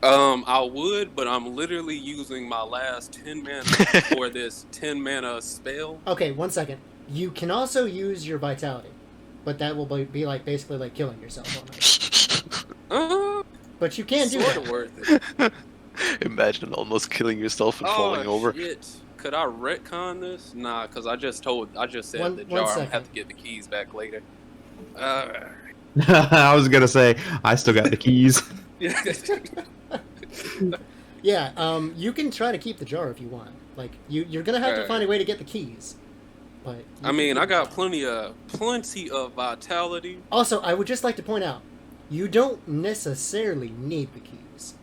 I would, but I'm literally using my last 10 mana for this 10 mana spell. Okay, 1 second. You can also use your vitality, but that will be like basically like killing yourself all night. But you can do Sort that. of worth it. Imagine almost killing yourself and falling over. Shit. Could I retcon this? Nah, because I just said the One jar. I second. have to get the keys back later. I was gonna say I still got the keys. Yeah, you can try to keep the jar if you want. Like, you're gonna have to find a way to get the keys. But you I can mean, keep I the got jar. plenty of vitality. Also, I would just like to point out, you don't necessarily need the keys.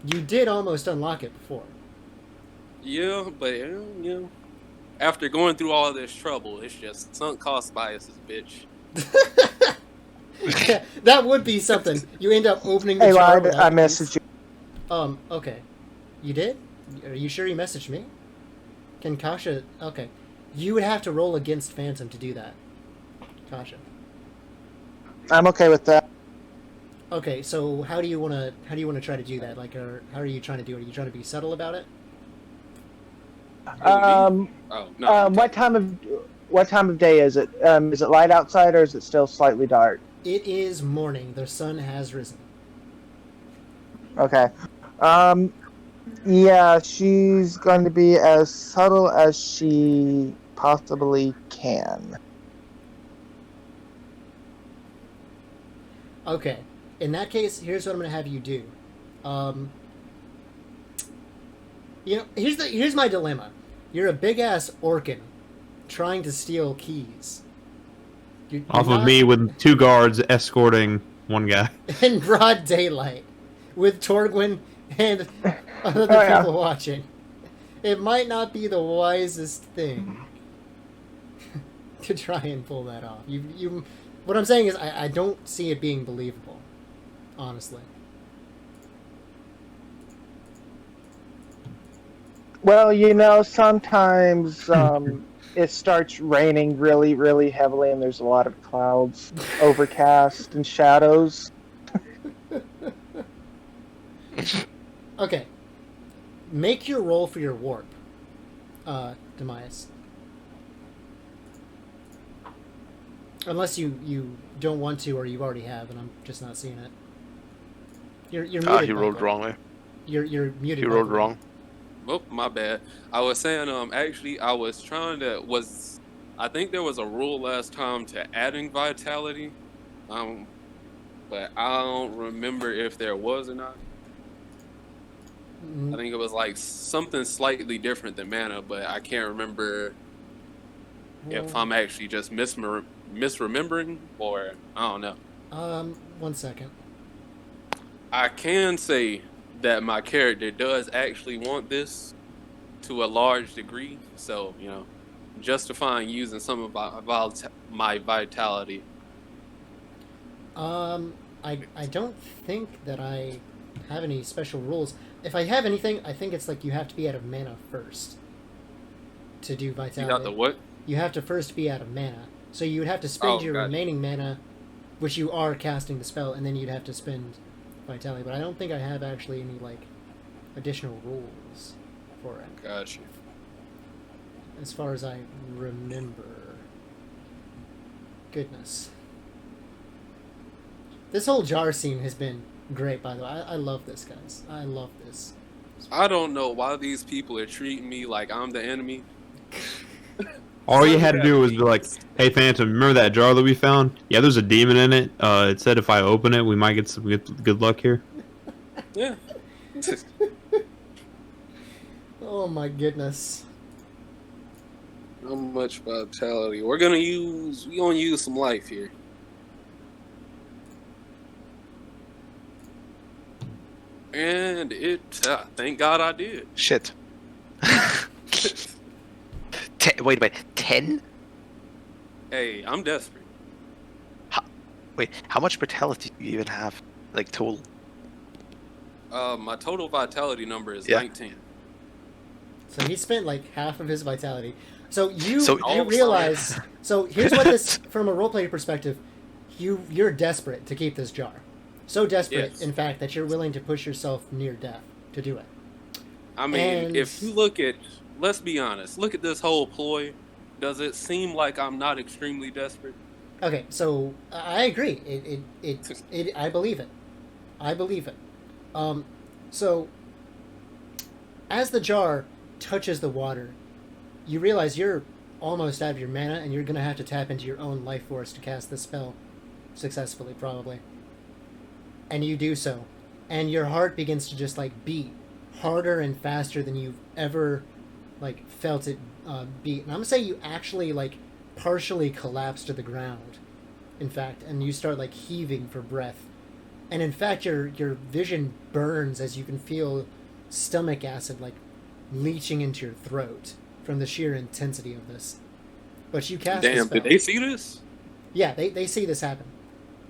You did almost unlock it before. Yeah, but after going through all this trouble, it's just sunk cost biases, bitch. Yeah, that would be something. You end up opening the Hey, jar Lyle, without I the messaged keys. you. Okay. You did? Are you sure you messaged me? Can Kasha... Okay. You would have to roll against Phantom to do that. Kasha. I'm okay with that. Okay, so how do you want to try to do that? Like, how are you trying to do it? Are you trying to be subtle about it? Um, Oh no. what time of day is it? Is it light outside or is it still slightly dark? It is morning. The sun has risen. Okay. Yeah, she's going to be as subtle as she possibly can. Okay. In that case, here's what I'm going to have you do. Here's my dilemma. You're a big ass Orkin trying to steal keys. You're Off not of me with 2 guards escorting one guy. in broad daylight with Torgwin and other yeah. people watching. It might not be the wisest thing to try and pull that off. What I'm saying is, I don't see it being believable, honestly. Well, sometimes it starts raining really, really heavily, and there's a lot of clouds, overcast, and shadows. Okay. Make your roll for your warp, Demias. Unless you don't want to, or you already have, and I'm just not seeing it. You're muted. He rolled Michael. wrongly. You're muted. He rolled Michael. wrong. Oh, my bad. I was saying, actually, I was trying to I think there was a rule last time to adding vitality, but I don't remember if there was or not. I think it was like something slightly different than mana, but I can't remember if I'm actually just misremembering or I don't know. 1 second. I can say that my character does actually want this to a large degree, so justifying using some of my vitality. I don't think that I have any special rules. If I have anything, I think it's like you have to be out of mana first to do vitality. You got the what? You have to first be out of mana. So you would have to spend your gotcha. remaining mana, which you are casting the spell, and then you'd have to spend vitality. But I don't think I have actually any like additional rules for it. Gotcha. As far as I remember. Goodness. This whole jar scene has been great, by the way. I love this, guys. I love this. I don't know why these people are treating me like I'm the enemy. All you had to do was be like, "Hey, Phantom, remember that jar that we found? Yeah, there's a demon in it. It said if I open it, we might get some good luck here." Yeah. Oh my goodness. How much vitality? We're gonna use some life here. And thank God I did. Shit. Wait a minute. 10? Hey, I'm desperate. Wait, how much vitality do you even have? Like, total? My total vitality number is Yeah. 19. So he spent like half of his vitality. So you Oh, realize. So here's what this, from a roleplay perspective, you're desperate to keep this jar. So desperate, Yes. in fact, that you're willing to push yourself near death to do it. I mean, And- if you look at, let's be honest, look at this whole ploy. Does it seem like I'm not extremely desperate? Okay, so I agree. I believe it. I believe it. So as the jar touches the water, you realize you're almost out of your mana, and you're gonna have to tap into your own life force to cast this spell. successfully, probably. And you do so. And your heart begins to just, like, beat harder and faster than you've ever, like, felt it beat. And I'm gonna say you actually, like, partially collapse to the ground, in fact, and you start, like, heaving for breath. And in fact, your vision burns as you can feel stomach acid, like, leaching into your throat from the sheer intensity of this. But you cast the Damn, spell. did they see this? Yeah, they see this happen.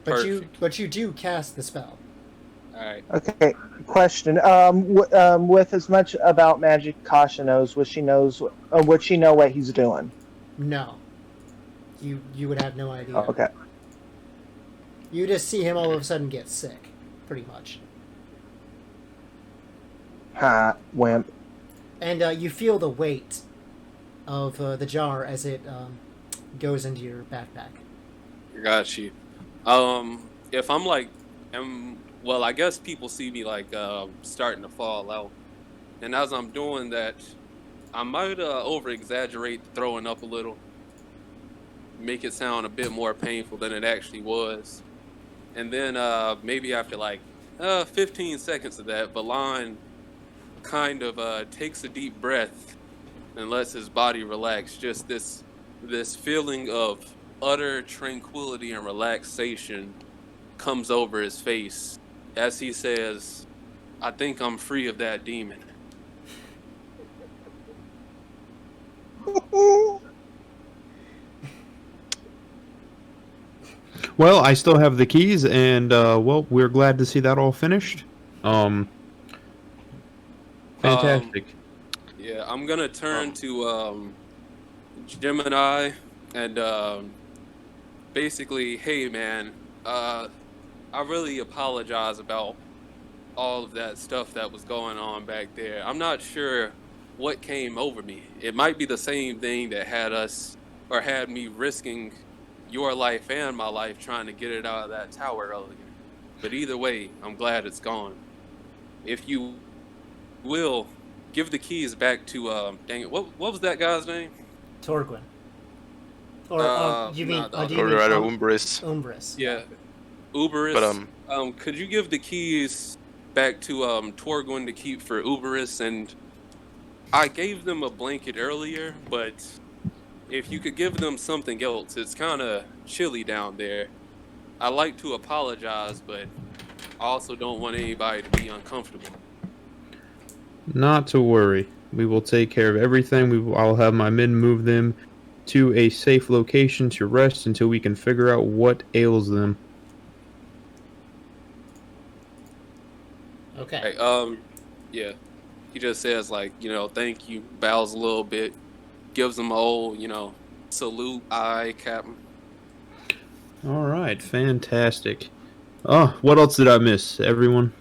But Perfect. you do cast the spell. Alright. Okay, question. With as much about magic Kasha knows, would she know what he's doing? No. You would have no idea. Okay. You just see him all of a sudden get sick, pretty much. Ha, wimp. And you feel the weight of the jar as it goes into your backpack. Got you. If I'm like, well, I guess people see me like starting to fall out, and as I'm doing that, I might over exaggerate throwing up a little, make it sound a bit more painful than it actually was, and then maybe after like 15 seconds of that, Balan kind of takes a deep breath and lets his body relax. Just this feeling of utter tranquility and relaxation comes over his face as he says, "I think I'm free of that demon." Well, I still have the keys, and well, we're glad to see that all finished. Fantastic. Yeah, I'm gonna turn to Gemini and basically, hey man, I really apologize about all of that stuff that was going on back there. I'm not sure what came over me. It might be the same thing that had me risking your life and my life trying to get it out of that tower earlier. But either way, I'm glad it's gone. If you will, give the keys back to dang it, what was that guy's name? Torgwin. Or you mean not the do you mean Colorado Umbris. Umbris? Yeah, Uberus. But could you give the keys back to Torgwin to keep for Uberus? And I gave them a blanket earlier, but if you could give them something else, it's kind of chilly down there. I like to apologize, but I also don't want anybody to be uncomfortable. Not to worry. We will take care of everything. I'll have my men move them to a safe location to rest until we can figure out what ails them. Okay. Yeah. He just says like, thank you, bows a little bit, gives them a old, salute, aye, Captain. All right, fantastic. Oh, what else did I miss, everyone?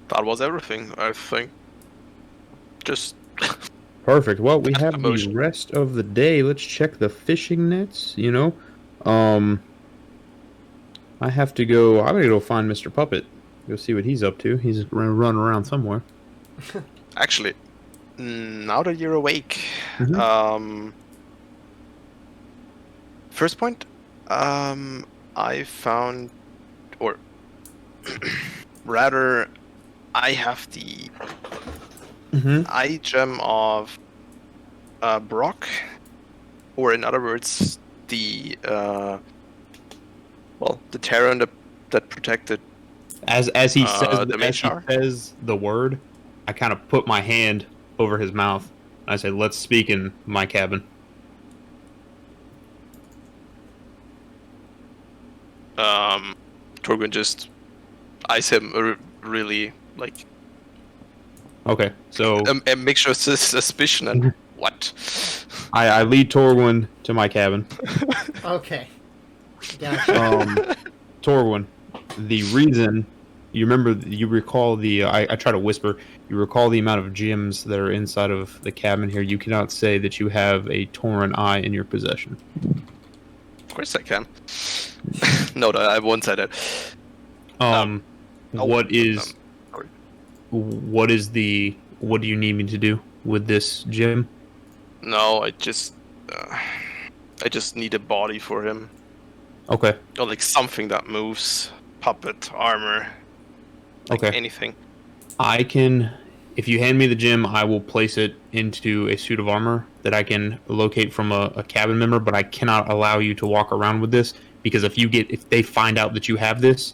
that was everything, I think. Just Perfect. Well, we have the emotion. rest of the day. Let's check the fishing nets, I have to go. I'm gonna go find Mr. Puppet. Go see what he's up to. He's gonna run around somewhere. actually, now that you're awake, Mhm. First point, I found, or rather, I have the Mm-hmm. eye gem of Brock, or in other words, the the Terran that protected. As he says the as he Meshar? says the word, I kind of put my hand over his mouth. I say, "Let's speak in my cabin." Torgwin just eyes him really like Okay, so a mixture of suspicion and what? I lead Torwin to my cabin. Okay. Gotcha. Torwin, the reason you recall I try to whisper. You recall the amount of gems that are inside of the cabin here. You cannot say that you have a Tauren eye in your possession. Of course I can. No, I won't say that. What do you need me to do with this gem? No, I just I just need a body for him. Okay. Or like something that moves. Puppet, armor, like Okay. anything. I can, if you hand me the gem, I will place it into a suit of armor that I can locate from a cabin member, but I cannot allow you to walk around with this because if they find out that you have this,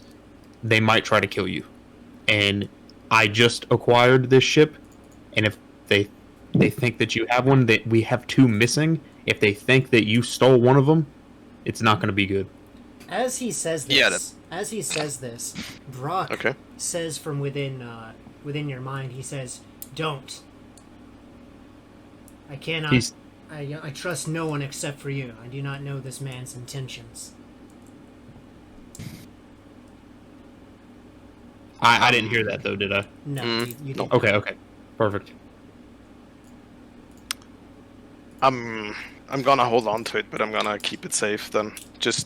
they might try to kill you. And I just acquired this ship, and if they think that you have one, that we have 2 missing. If they think that you stole one of them, it's not going to be good. As he says this, Brock Okay. says from within your mind, he says, "Don't. I cannot. He's I trust no one except for you. I do not know this man's intentions." I didn't hear that though, did I? No, you no. didn't. Okay, perfect. I'm gonna hold on to it, but I'm gonna keep it safe then.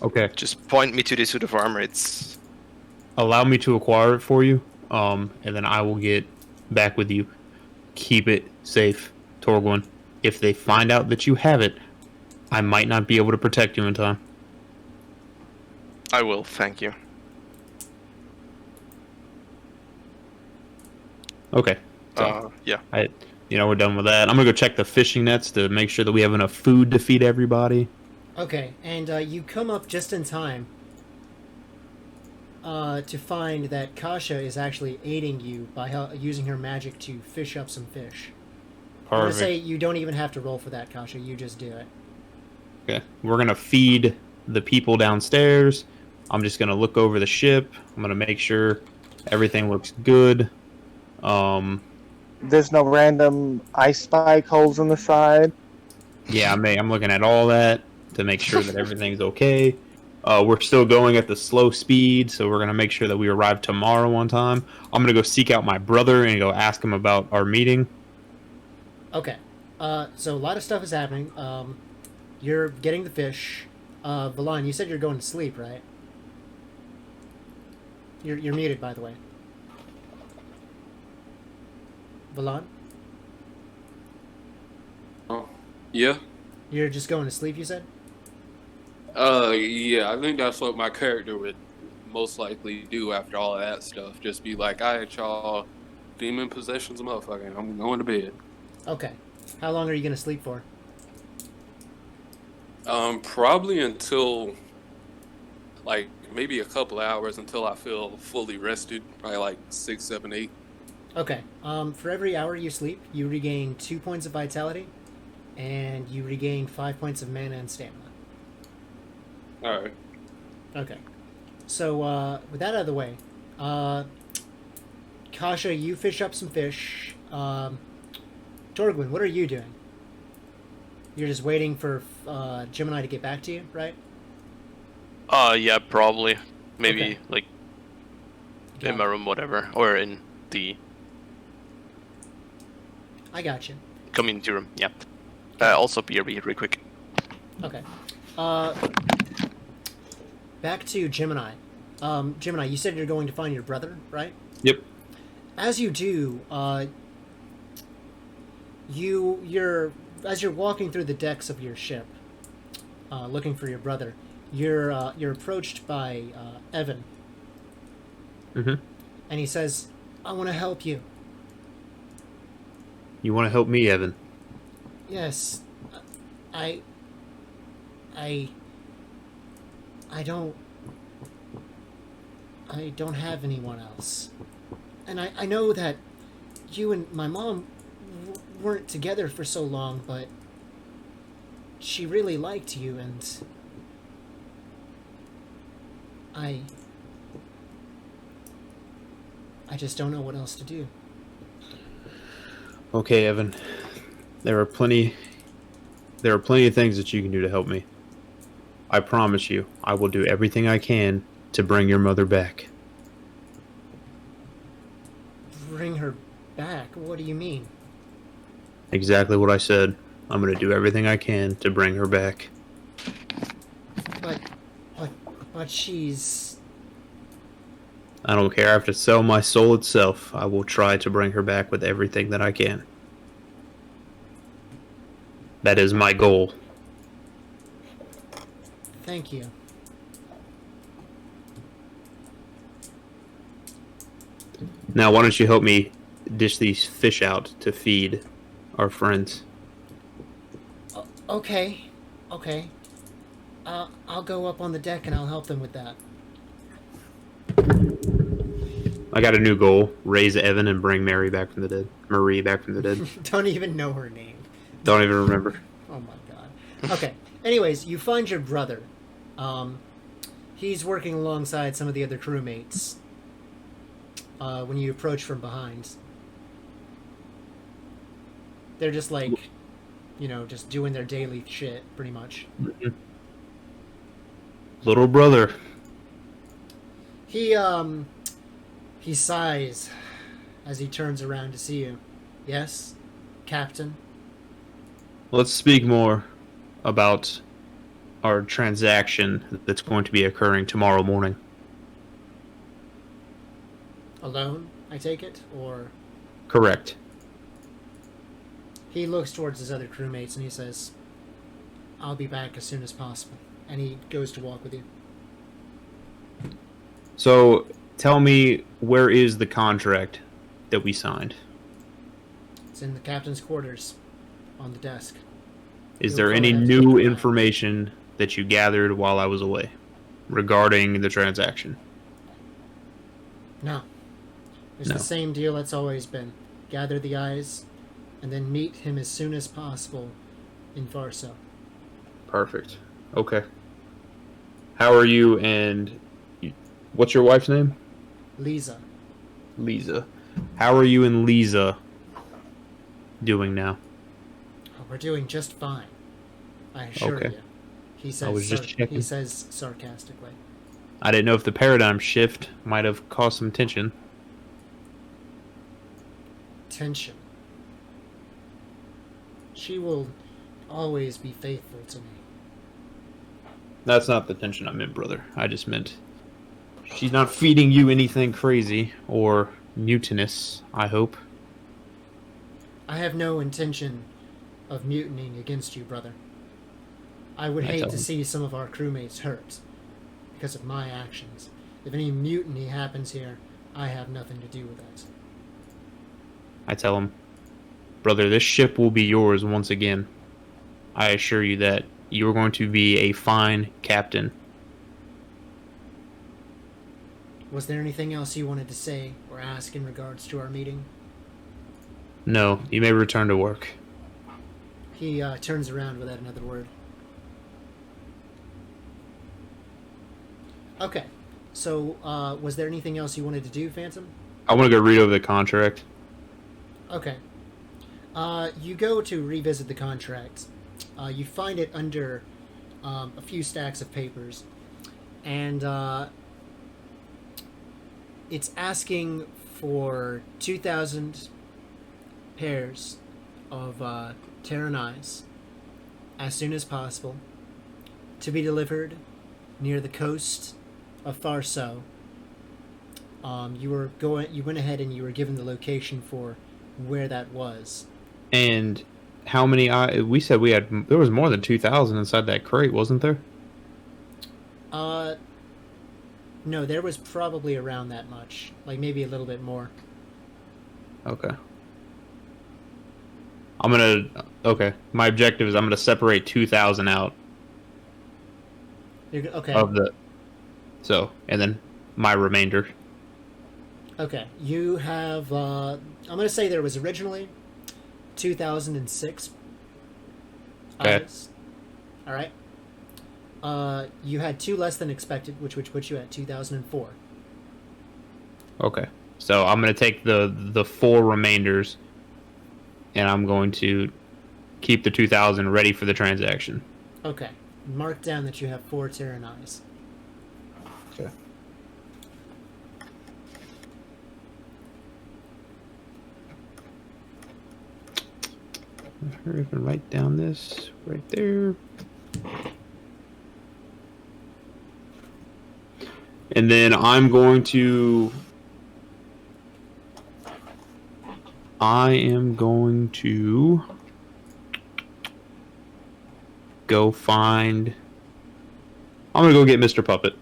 Okay. Just point me to the suit of armor. It's Allow me to acquire it for you, and then I will get back with you. Keep it safe, Torgwin. If they find out that you have it, I might not be able to protect you in time. I will, thank you. Okay. So, Yeah. we're done with that. I'm gonna go check the fishing nets to make sure that we have enough food to feed everybody. Okay, and you come up just in time to find that Kasha is actually aiding you by using her magic to fish up some fish. I'm gonna say you don't even have to roll for that, Kasha. You just do it. Okay. We're gonna feed the people downstairs. I'm just gonna look over the ship. I'm gonna make sure everything looks good. There's no random ice spike holes in the side. Yeah, I'm looking at all that to make sure that everything's okay. We're still going at the slow speed, so we're gonna make sure that we arrive tomorrow on time. I'm gonna go seek out my brother and go ask him about our meeting. Okay. So a lot of stuff is happening. You're getting the fish. Valan, you said you're going to sleep, right? You're muted, by the way. Valan? Oh, yeah. You're just going to sleep, you said? Yeah. I think that's what my character would most likely do after all of that stuff. Just be like, "All right, y'all, demon possession's a motherfucker. I'm going to bed." Okay. How long are you going to sleep for? Probably until like maybe a couple hours until I feel fully rested. Probably like 6, 7, 8. Okay. For every hour you sleep, you regain 2 points of vitality, and you regain 5 points of mana and stamina. All right. Okay. So, with that out of the way, Kasha, you fish up some fish. Torgwin, what are you doing? You're just waiting for Gemini to get back to you, right? Yeah, probably. Maybe Okay. like Got in my it. room, whatever, or in the I got you. community room. Yeah. Also, BRB, real quick. Okay. Back to Gemini. Gemini, you said you're going to find your brother, right? Yep. As you do, as you're walking through the decks of your ship, looking for your brother, you're approached by Evan, Mm-hmm. and he says, "I want to help you." You want to help me, Evan? Yes, I don't have anyone else, and I know that you and my mom weren't together for so long, but she really liked you, and I just don't know what else to do. Okay, Evan. There are plenty of things that you can do to help me. I promise you, I will do everything I can to bring your mother back. Bring her back? What do you mean? Exactly what I said. I'm going to do everything I can to bring her back. But she's... I don't care. I have to sell my soul itself. I will try to bring her back with everything that I can. That is my goal. Thank you. Now, why don't you help me dish these fish out to feed our friends? Okay. Okay. I'll go up on the deck and I'll help them with that. I got a new goal: raise Evan and bring Mary back from the dead. Marie back from the dead. Don't even know her name. Don't even remember. Oh my god. Okay. Anyways, you find your brother. He's working alongside some of the other crewmates. When you approach from behind, they're just like, just doing their daily shit, pretty much. Little brother. He sighs as he turns around to see you. Yes, Captain? Let's speak more about our transaction that's going to be occurring tomorrow morning. Alone, I take it? Or... Correct. He looks towards his other crewmates and he says, I'll be back as soon as possible. And he goes to walk with you. So, tell me, where is the contract that we signed? It's in the captain's quarters, on the desk. Is You'll there go any ahead and new take it back. information that you gathered while I was away regarding the transaction? No. It's No. the same deal that's always been. Gather the eyes, and then meet him as soon as possible in Varso. Perfect. Okay. How are you and... What's your wife's name? Lisa. Lisa. How are you and Lisa doing now? Oh, we're doing just fine. I assure Okay. you. He says, I was just checking. he says sarcastically. I didn't know if the paradigm shift might have caused some tension. Tension. She will always be faithful to me. That's not the tension I meant, brother. I just meant she's not feeding you anything crazy or mutinous, I hope. I have no intention of mutinying against you, brother. I would I hate tell to him. see some of our crewmates hurt because of my actions. If any mutiny happens here, I have nothing to do with it. I tell him, brother, this ship will be yours once again. I assure you that you are going to be a fine captain. Was there anything else you wanted to say or ask in regards to our meeting? No, you may return to work. He turns around without another word. Okay, so was there anything else you wanted to do, Phantom? I want to go read over the contract. Okay. You go to revisit the contract. You find it under a few stacks of papers. And it's asking for 2,000 pairs of Terran eyes as soon as possible to be delivered near the coast of Farso. You went ahead and you were given the location for where that was. And how many we said we had, there was more than 2,000 inside that crate, wasn't there? No, there was probably around that much. Like maybe a little bit more. Okay. Okay. My objective is I'm gonna separate 2,000 out Okay. of the, and then my remainder. Okay. You have, I'm going to say there was originally 2006 Okay. eyes. Alright. You had 2 less than expected, which would put you at 2004. Okay. So I'm gonna take the 4 remainders, and I'm going to keep the 2,000 ready for the transaction. Okay. Mark down that you have 4 Terran eyes. Okay. Hurry up and write down this right there. And then I'm going to go find I'm gonna go get Mr. Puppet.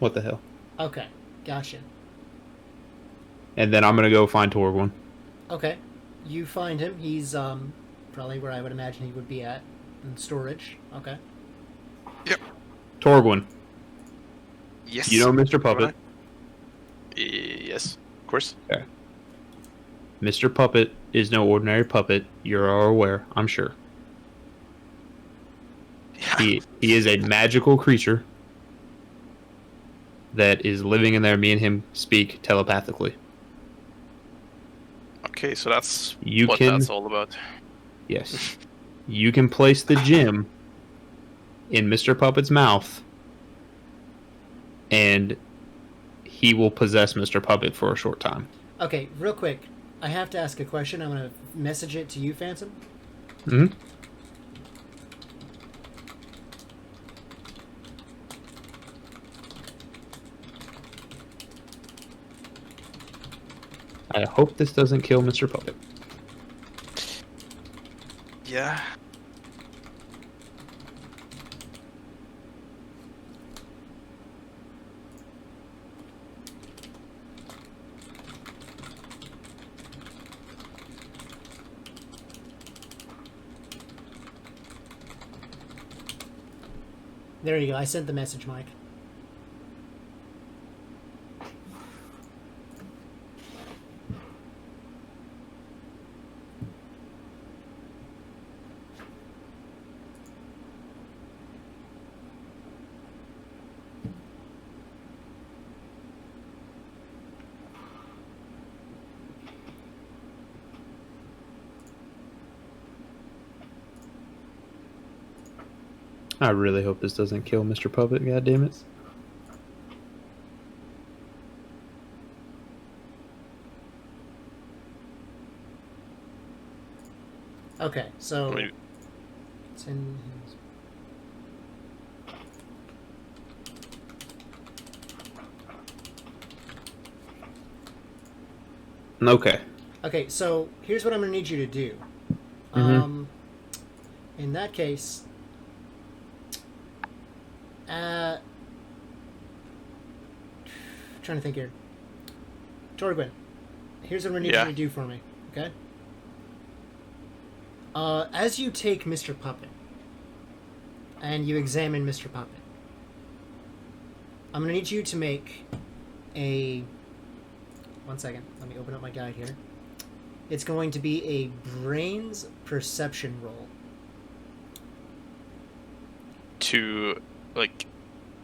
What the hell? Okay, gotcha. And then I'm gonna go find Torgwin. Okay, you find him. He's probably where I would imagine he would be at, in storage. Okay. Yep. Yes. You know Mr. Puppet? Yes, of course. Okay. Mr. Puppet is no ordinary puppet. You're all aware, I'm sure. He is a magical creature that is living in there. Me and him speak telepathically. Okay, so that's what that's all about. Yes. You can place the gem in Mr. Puppet's mouth, and he will possess Mr. Puppet for a short time. Okay, real quick. I have to ask a question. I'm going to message it to you, Phantom. Mm-hmm. I hope this doesn't kill Mr. Puppet. Yeah. There you go. I sent the message, Mike. I really hope this doesn't kill Mr. Puppet, God damn it. Okay, so Wait. it's in his... Okay. Okay, so here's what I'm going to need you to do. Mhm. In that case, trying to think here. Torgwin, here's what I'm going to need you to do for me, okay? As you take Mr. Puppet and you examine Mr. Puppet, I'm going to need you to make a... One second. Let me open up my guide here. It's going to be a brains perception roll. To, like,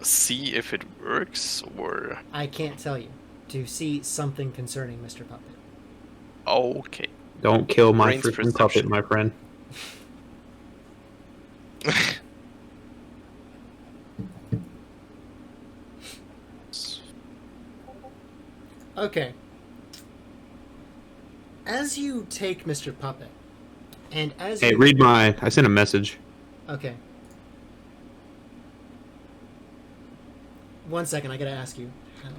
see if it works, or... I can't tell you. To see something concerning Mr. Puppet. Okay. Don't kill my Brains freaking perception. puppet, my friend. Okay. As you take Mr. Puppet, and as Hey, you... read my... I sent a message. Okay. One second, I gotta ask you. How...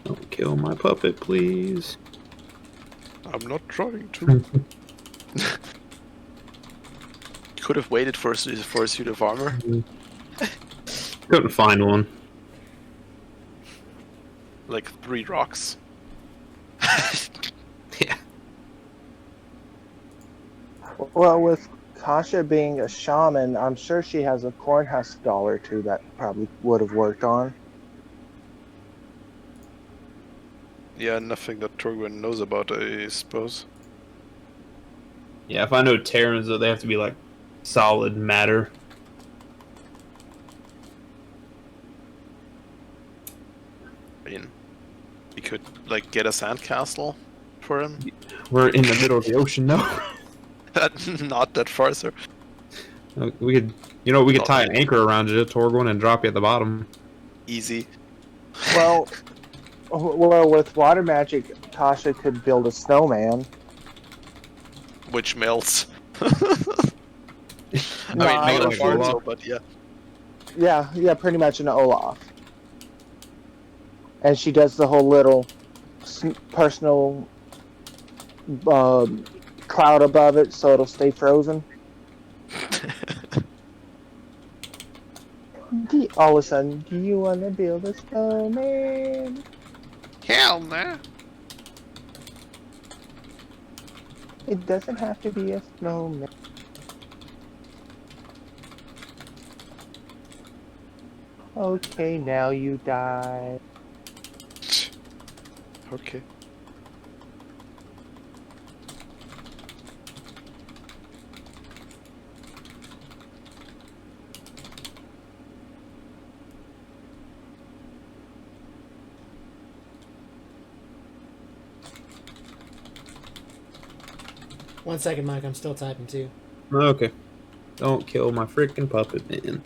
Don't kill my puppet, please. I'm not trying to. Could have waited for a suit of armor. Couldn't find one. Like 3 rocks. Yeah. Well, with Kasha being a shaman, I'm sure she has a cornhusk doll or two that probably would have worked on. Yeah, nothing that Torgwin knows about, I suppose. Yeah, if I know Terrans, though, they have to be, like, solid matter. I mean, we could, like, get a sandcastle for him. We're in the middle of the ocean, no? Not that far, sir. We could, we could tie an anchor around you, Torgwin, and drop you at the bottom. Easy. Well, with water magic, Tasha could build a snowman. Which melts. I No, mean, make it not like a Barzo, Olaf. but yeah. Yeah, pretty much an Olaf. And she does the whole little personal cloud above it so it'll stay frozen. All of a sudden, do you want to build a snowman? Hell no. It doesn't have to be a snowman. Okay, now you die. Okay. One second, Mike. I'm still typing too. Okay. Don't kill my freaking puppet, man.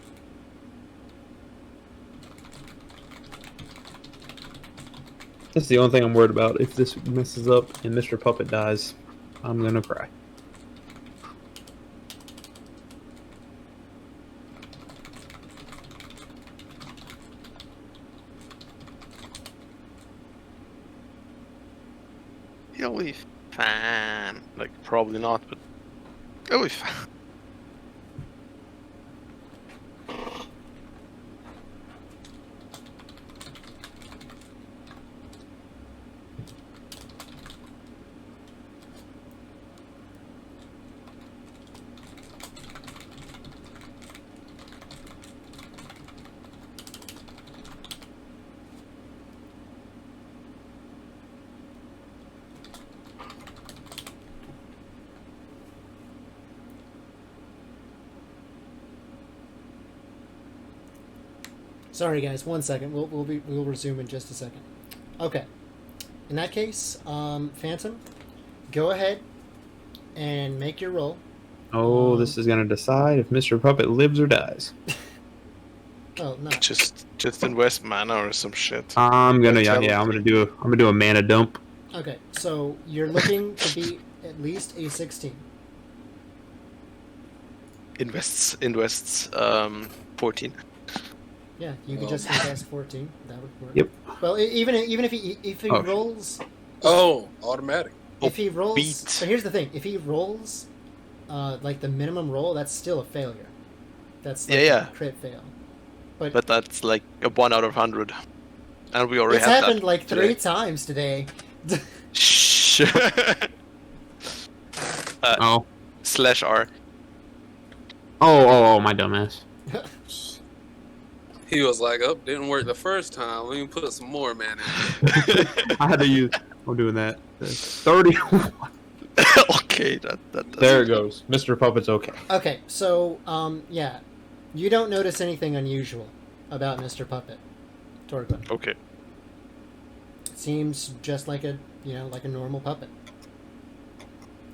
That's the only thing I'm worried about. If this messes up and Mr. Puppet dies, I'm gonna cry. He'll be fine. Like, probably not, but he'll be fine. Sorry, guys. 1 second. We'll resume in just a second. Okay. In that case, Phantom, go ahead and make your roll. Oh, this is gonna decide if Mr. Puppet lives or dies. Oh, no. Just invest mana or some shit. I'm gonna Vitality. I'm gonna do a mana dump. Okay, so you're looking to be at least a 16. Invests 14. Yeah, you can just invest 14. That would work. Yep. Well, even if he Oh, rolls, Oh, automatic. if he rolls, beat. but here's the thing: if he rolls, like the minimum roll, that's still a failure. That's like Yeah. a crit fail. But that's like a 1 out of 100. And we already It's had happened that like today. 3 times today. Shh. Oh. /R. Oh, my dumbass. He was like, "Oh, didn't work the first time. Let me put some more man in." I had to use. I'm doing that. 30. Okay, that There it goes. Mr. Puppet's okay. Okay, so yeah, you don't notice anything unusual about Mr. Puppet, Torglen. Okay. Seems just like a like a normal puppet.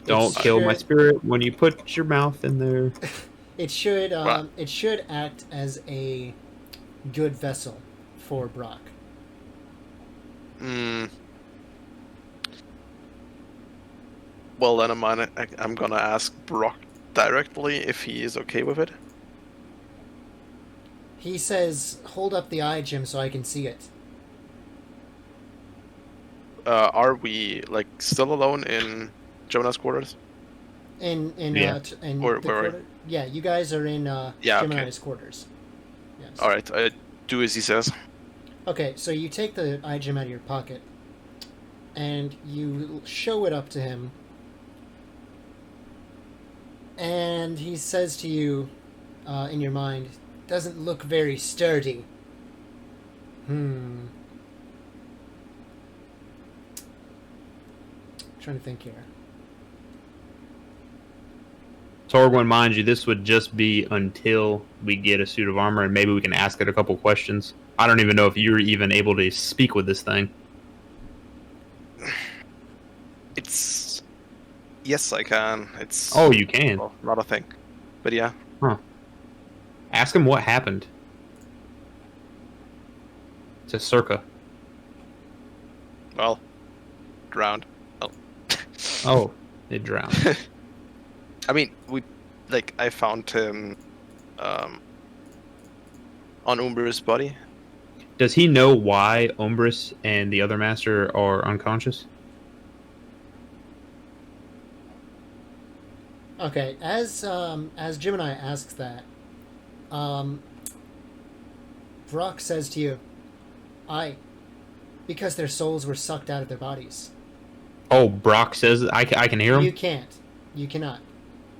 Don't It kill my should- spirit when you put your mouth in there. It should Wow. it should act as a good vessel for Brock. Well, then I'm gonna ask Brock directly if he is okay with it. He says, "Hold up the eye, Jim, so I can see it." Are we like still alone in Jonah's quarters? In Yeah. in Or the where are we? quarter. Yeah, you guys are in Yeah, okay. Gemini's quarters. Yes. All right, I do as he says. Okay, so you take the eye gem out of your pocket, and you show it up to him, and he says to you, in your mind, "Doesn't look very sturdy." Trying to think here. Torgwin, mind you, this would just be until we get a suit of armor, and maybe we can ask it a couple questions. I don't even know if you're even able to speak with this thing. It's yes, I can. It's Oh, you can. well, not a thing, but yeah. Ask him what happened to Circa. Well, drowned. Oh. Oh, it drowned. I mean, we like I found him on Umber's body. Does he know why Umbris and the other master are unconscious? Okay, as Gemini asks that, Brock says to you, "I, because their souls were sucked out of their bodies." Oh, Brock says I can hear You him. can't. You cannot.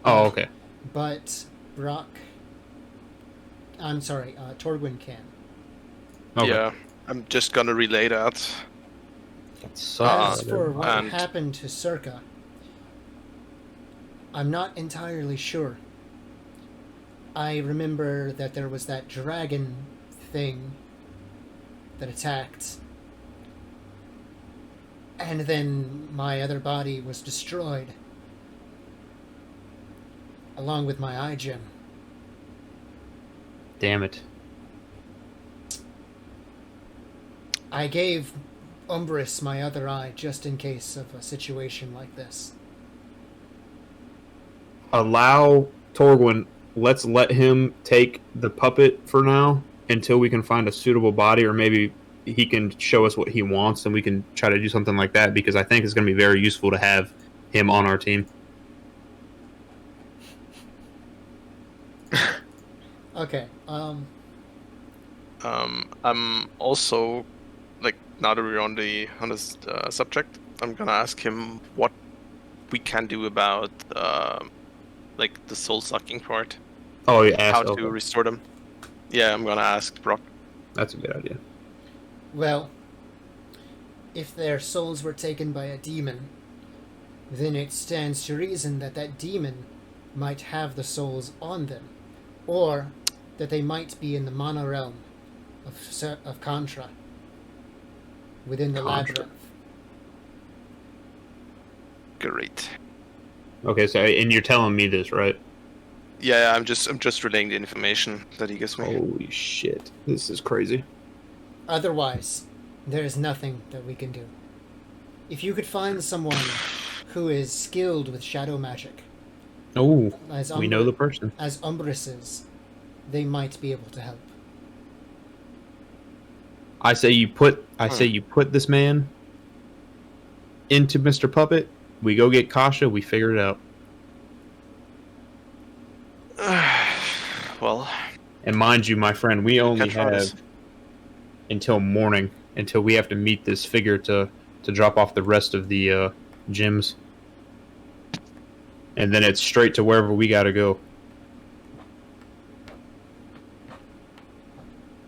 Oh, okay. But Brock, I'm sorry, Torgwin can. Okay. Yeah, I'm just gonna relay that. That sucks. As for what and- happened to Circa, I'm not entirely sure. I remember that there was that dragon thing that attacked, and then my other body was destroyed, along with my eye gem. Damn it. I gave Umbris my other eye just in case of a situation like this. Allow Torgwin. Let's let him take the puppet for now until we can find a suitable body, or maybe he can show us what he wants, and we can try to do something like that. Because I think it's going to be very useful to have him on our team. Okay, I'm also, like, now that we're on this subject, I'm gonna ask him what we can do about like the soul sucking part. Oh, yeah. How to restore them. Yeah, I'm gonna ask Brock. That's a good idea. well, if their souls were taken by a demon, then it stands to reason that that demon might have the souls on them, or that they might be in the mana realm of Contra, within the Contra. labyrinth. Great. Okay, so and you're telling me this, right? Yeah, I'm just relaying the information that he gives me. Holy shit, this is crazy. Otherwise, there is nothing that we can do. If you could find someone who is skilled with shadow magic, Oh, as we know the person. as Umbris is, they might be able to help. I say you put this man into Mr. Puppet. We go get Kasha. We figure it out. Well, And mind you, my friend, we only can try this. have until morning until we have to meet this figure to drop off the rest of the gyms, and then it's straight to wherever we gotta go.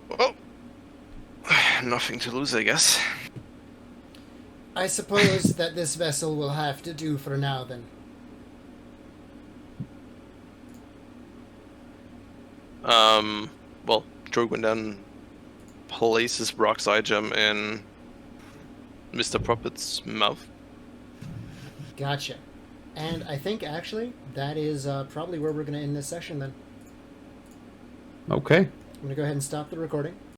Well, nothing to lose, I guess. I suppose that this vessel will have to do for now, then. Well, Jorgwin then places Brock's eye gem in Mr. Puppet's mouth. Gotcha. And I think, actually, that is probably where we're going to end this session, then. Okay. I'm going to go ahead and stop the recording.